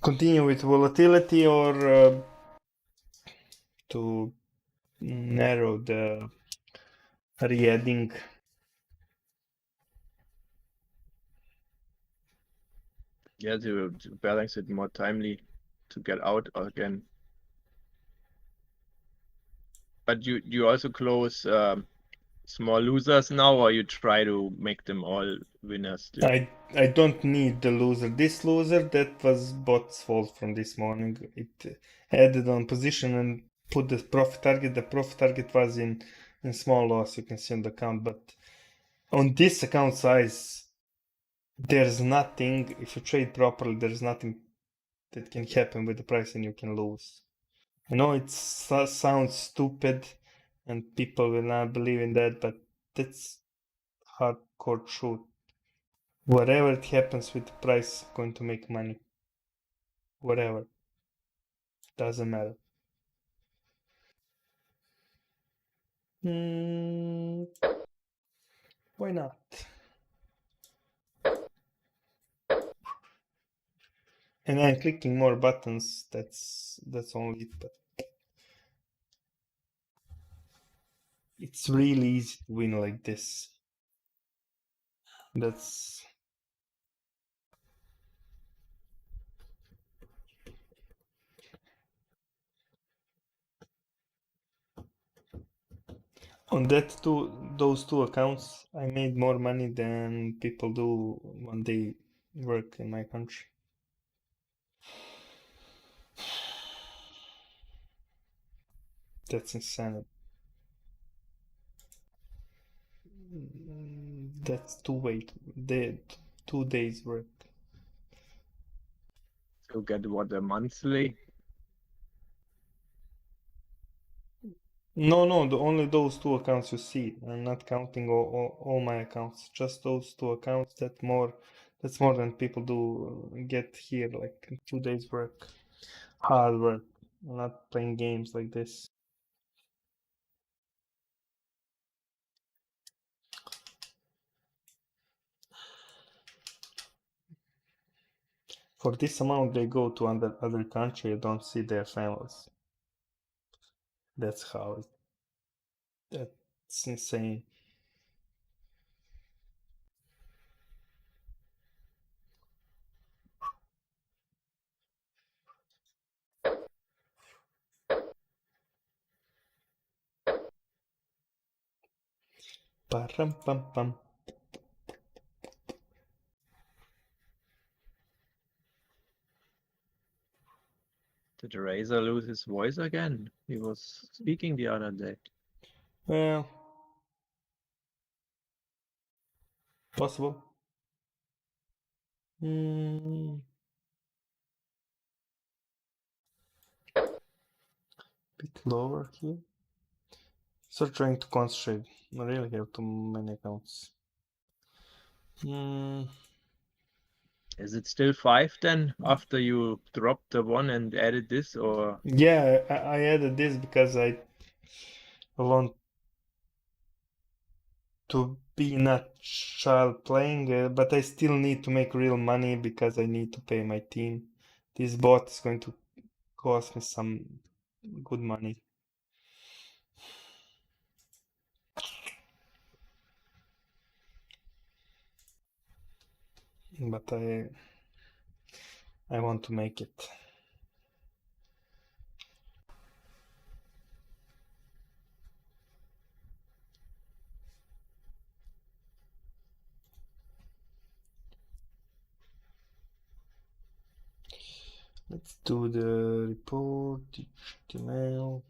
continue with volatility or to narrow the re-adding. Yeah, to balance it more timely to get out again. But you also close small losers now, or you try to make them all winners still? I don't need the loser. This loser, that was bot's fault from this morning. It added on position and put the profit target. The profit target was in small loss, you can see on the account. But on this account size, there's nothing, if you trade properly, there's nothing that can happen with the price and you can lose. I know it sounds stupid and people will not believe in that, but that's hardcore truth. Whatever it happens with the price, going to make money. Whatever. Doesn't matter. Why not? And I'm clicking more buttons. That's only it. But it's really easy to win like this. That's on those two accounts. I made more money than people do when they work in my country. That's insane. That's 2 days work. To get what, a monthly? No, only those two accounts you see. I'm not counting all my accounts. Just those two accounts. That's more than people do get here. Like 2 days work, hard work. I'm not playing games like this. For this amount, they go to other country. I don't see their families. That's how. That's insane. Param pam pam. Did Razor lose his voice again? He was speaking the other day. Well, possible. Bit lower here. So trying to concentrate. I really have too many accounts. Is it still 5 then after you dropped the one and added this, or? Yeah, I added this because I want to be not child playing, but I still need to make real money because I need to pay my team. This bot is going to cost me some good money. But I want to make it. Let's do the report, HTML.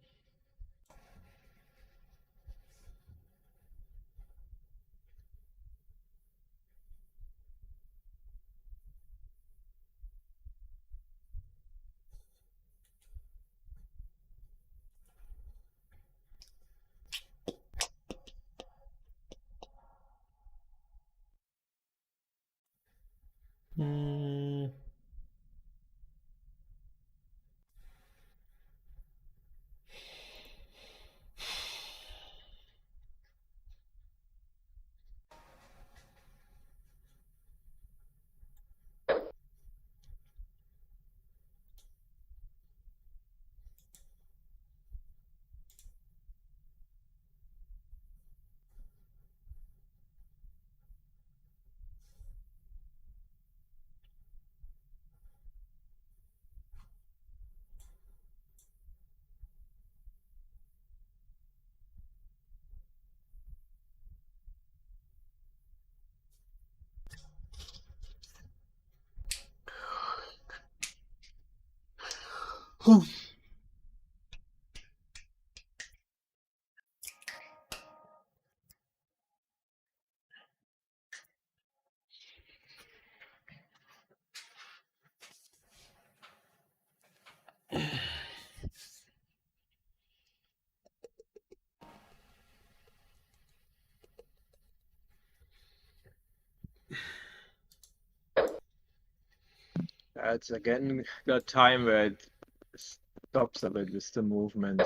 It's again the time where it stops a bit with the movement.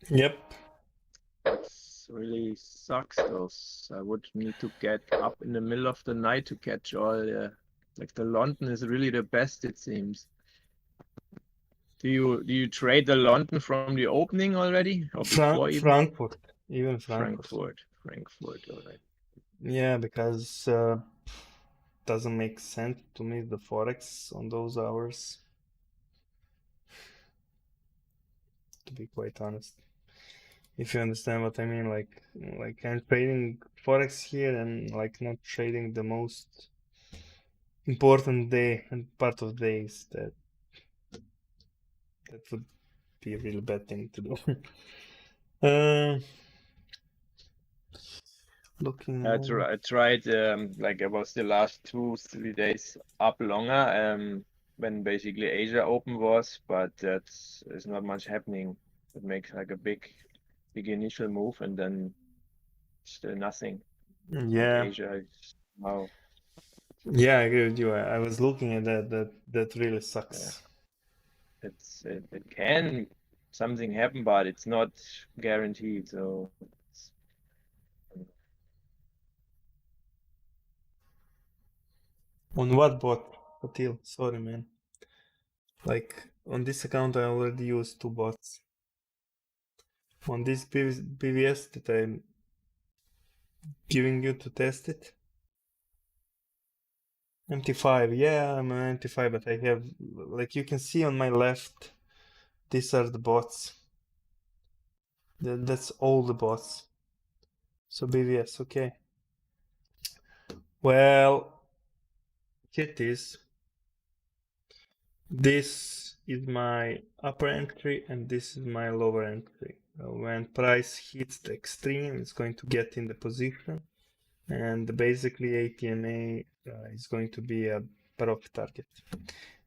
Yep. It's really sucks though. I would need to get up in the middle of the night to catch all the, like the London is really the best, it seems. Do you trade the London from the opening already or before even? Frankfurt, even Frankfurt. Frankfurt, all right. Yeah, because doesn't make sense to me the forex on those hours. To be quite honest, if you understand what I mean, like I'm trading forex here and like not trading the most important day and part of days that would be a really bad thing to do. Looking I tried like it was the last 2-3 days up longer when basically Asia Open was, but that's is not much happening. It makes like a big initial move and then still nothing. yeah, Asia is wow. yeah, I agree with you. I was looking at that really sucks. Yeah. It can something happen, but it's not guaranteed. So On what bot? Patil, sorry man. Like on this account I already used 2 bots. On this BVS that I'm giving you to test it. MT5, yeah, I'm an MT5, but I have, like you can see on my left, these are the bots. That's all the bots. So BVS, okay. Well, it is. This is my upper entry and this is my lower entry. When price hits the extreme, it's going to get in the position, and basically APMA is going to be a profit target.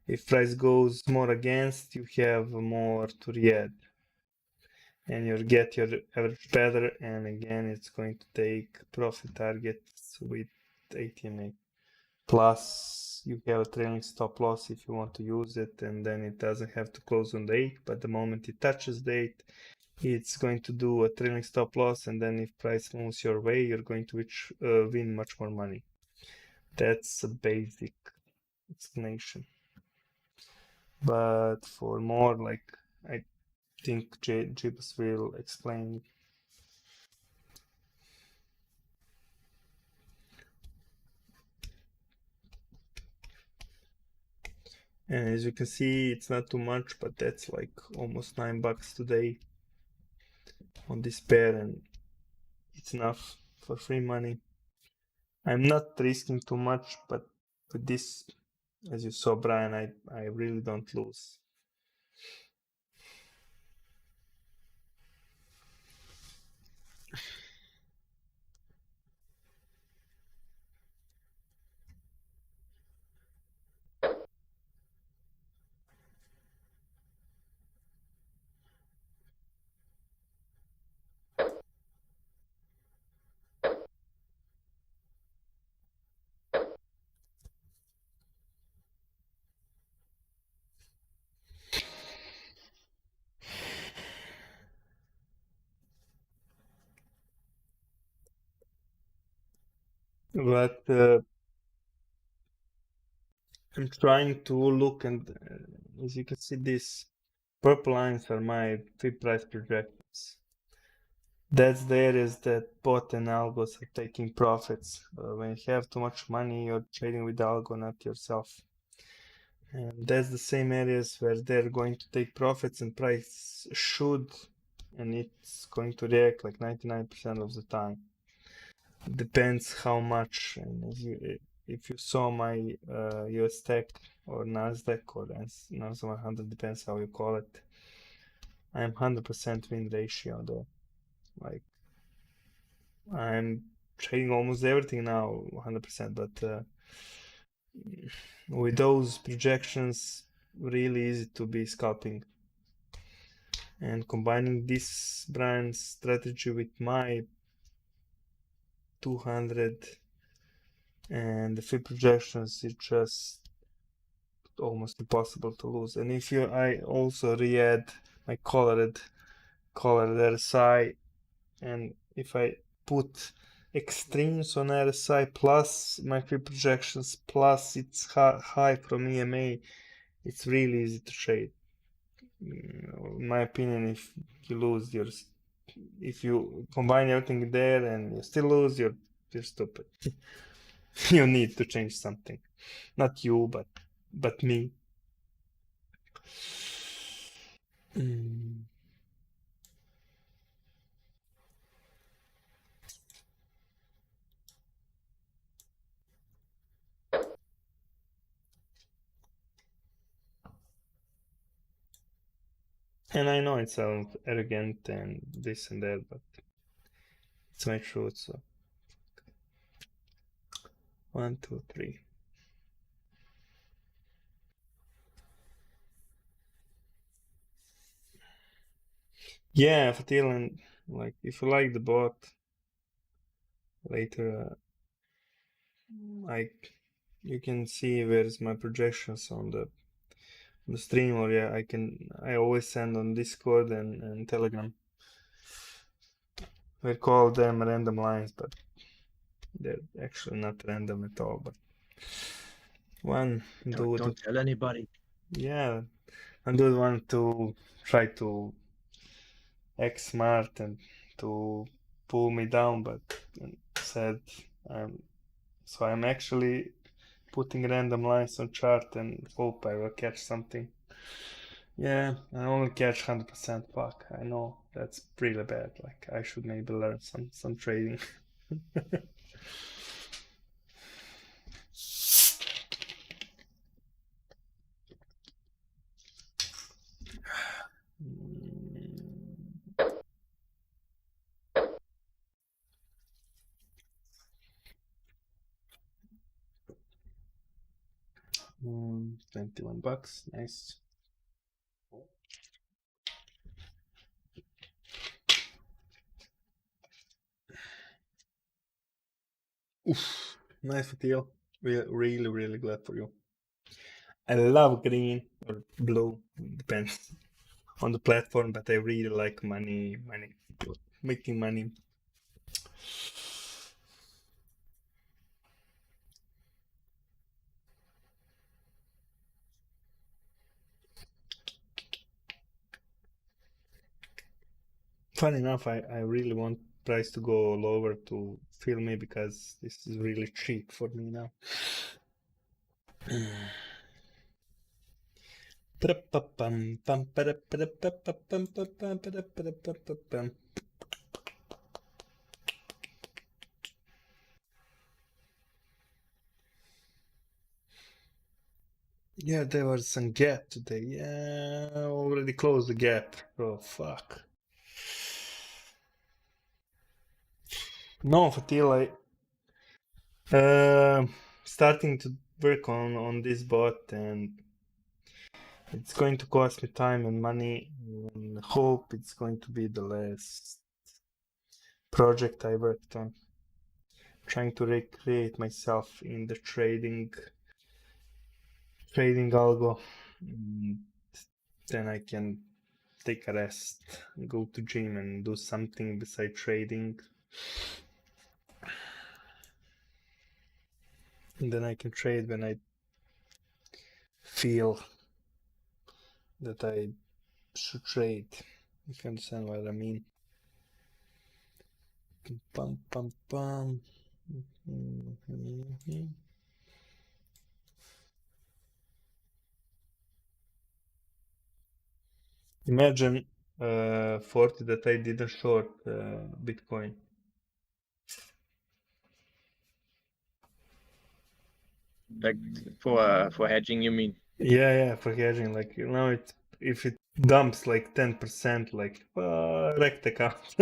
If price goes more against, you have more to re-add. and you'll get your average better, and again it's going to take profit targets with ATMA. Plus you have a trailing stop loss if you want to use it, and then it doesn't have to close on the 8, but the moment it touches the 8, it's going to do a trailing stop loss, and then if price moves your way, you're going to win much more money. That's a basic explanation. But for more, like, I think Jibs will explain. And as you can see, it's not too much, but that's like almost $9 today on this pair, and it's enough for free money. I'm not risking too much, but with this, as you saw, Brian, I really don't lose. But I'm trying to look, and as you can see, these purple lines are my fib price projections. That's the areas that bot and algos are taking profits. When you have too much money, you're trading with the algo, not yourself. And that's the same areas where they're going to take profits, and price should, and it's going to react like 99% of the time. Depends how much. And if you saw my US Tech or Nasdaq or Nasdaq 100, depends how you call it, I'm 100% win ratio though. Like, I'm trading almost everything now 100%, but with those projections, really easy to be scalping. And combining this brand strategy with my 200 and the fib projections, it's just almost impossible to lose. And if I also re-add my colored RSI, and if I put extremes on RSI plus my fib projections plus it's high from EMA, it's really easy to trade. In my opinion, if you lose if you combine everything there and you still lose, you're stupid. You need to change something. Not you, but me. And I know it sounds arrogant and this and that, but it's my truth. So 1, 2, 3. Yeah, Fatil, and like if you like the bot later, you can see where's my projections on the stream, or yeah, I always send on Discord and Telegram. We call them random lines, but they're actually not random at all. But one dude, Don't tell anybody. yeah, one dude wanted to try to act smart and to pull me down, but said so I'm actually putting random lines on chart and hope I will catch something. Yeah, I only catch 100% luck. I know that's really bad. Like, I should maybe learn some trading. $21, nice. Oof, nice Fatil. Really, really glad for you. I love green or blue, depends on the platform, but I really like money, making money. Funny enough, I really want price to go lower to fill me because this is really cheap for me now. Yeah, there was some gap today. Yeah, already closed the gap. Oh, fuck. No, Fatil, starting to work on this bot, and it's going to cost me time and money, and hope it's going to be the last project I worked on. Trying to recreate myself in the trading algo. Then I can take a rest, go to gym and do something beside trading. And then I can trade when I feel that I should trade. If you understand what I mean. Pum, pum, pum. Imagine 40 that I didn't short Bitcoin. Like for hedging, you mean? Yeah, for hedging. Like, you know, if it dumps like 10%, like, wreck the account.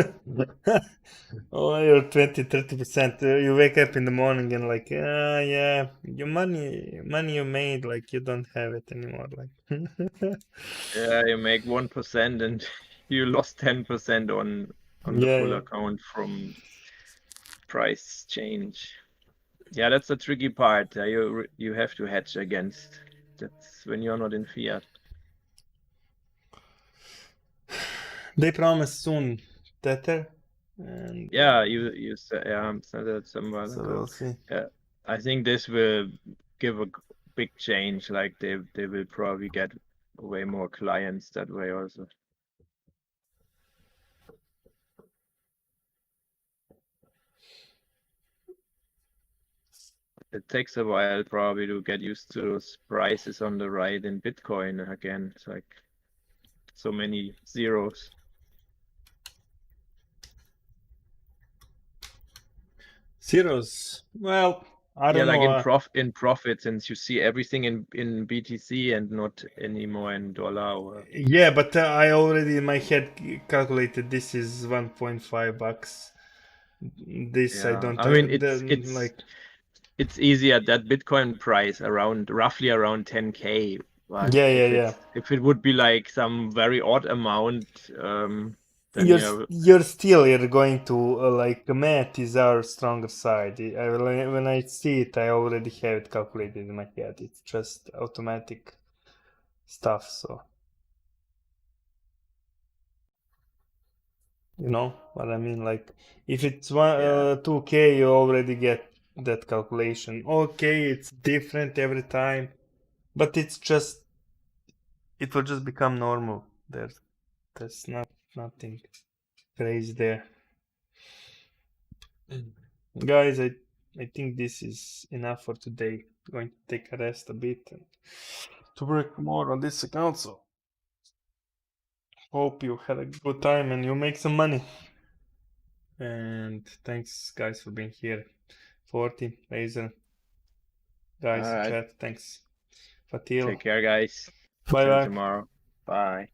Oh, you're 20-30%. You wake up in the morning and like, yeah, your money you made, like, you don't have it anymore. Like, Yeah, you make 1% and you lost 10% on the full yeah. account from price change. Yeah, that's the tricky part. You have to hedge against. That's when you're not in fiat. They promise soon Tether, and Yeah, you said that some while so ago. we'll see. Yeah, I think this will give a big change. Like they will probably get way more clients that way also. It takes a while probably to get used to those prices on the right in Bitcoin again. It's like so many zeros. Zeros. Well, I Yeah, don't like know. in profit, since you see everything in BTC and not anymore in dollar or Yeah, but I already in my head calculated this is 1.5 bucks. This I yeah. don't I mean like. it's easy at that Bitcoin price roughly around 10K. But Yeah. if it would be like some very odd amount, then You're going to like math is our stronger side. When I see it, I already have it calculated in my head. It's just automatic stuff. So you know what I mean. Like if it's 2K, you already get that calculation. Okay, it's different every time, but it will just become normal. There's nothing crazy there. Guys, I think this is enough for today. Going to take a rest a bit and to work more on this account. So hope you had a good time and you make some money. And thanks guys for being here. 40, Razor, guys, All right. chat, thanks. Fatil, Take care, guys. bye See you bye. tomorrow. Bye.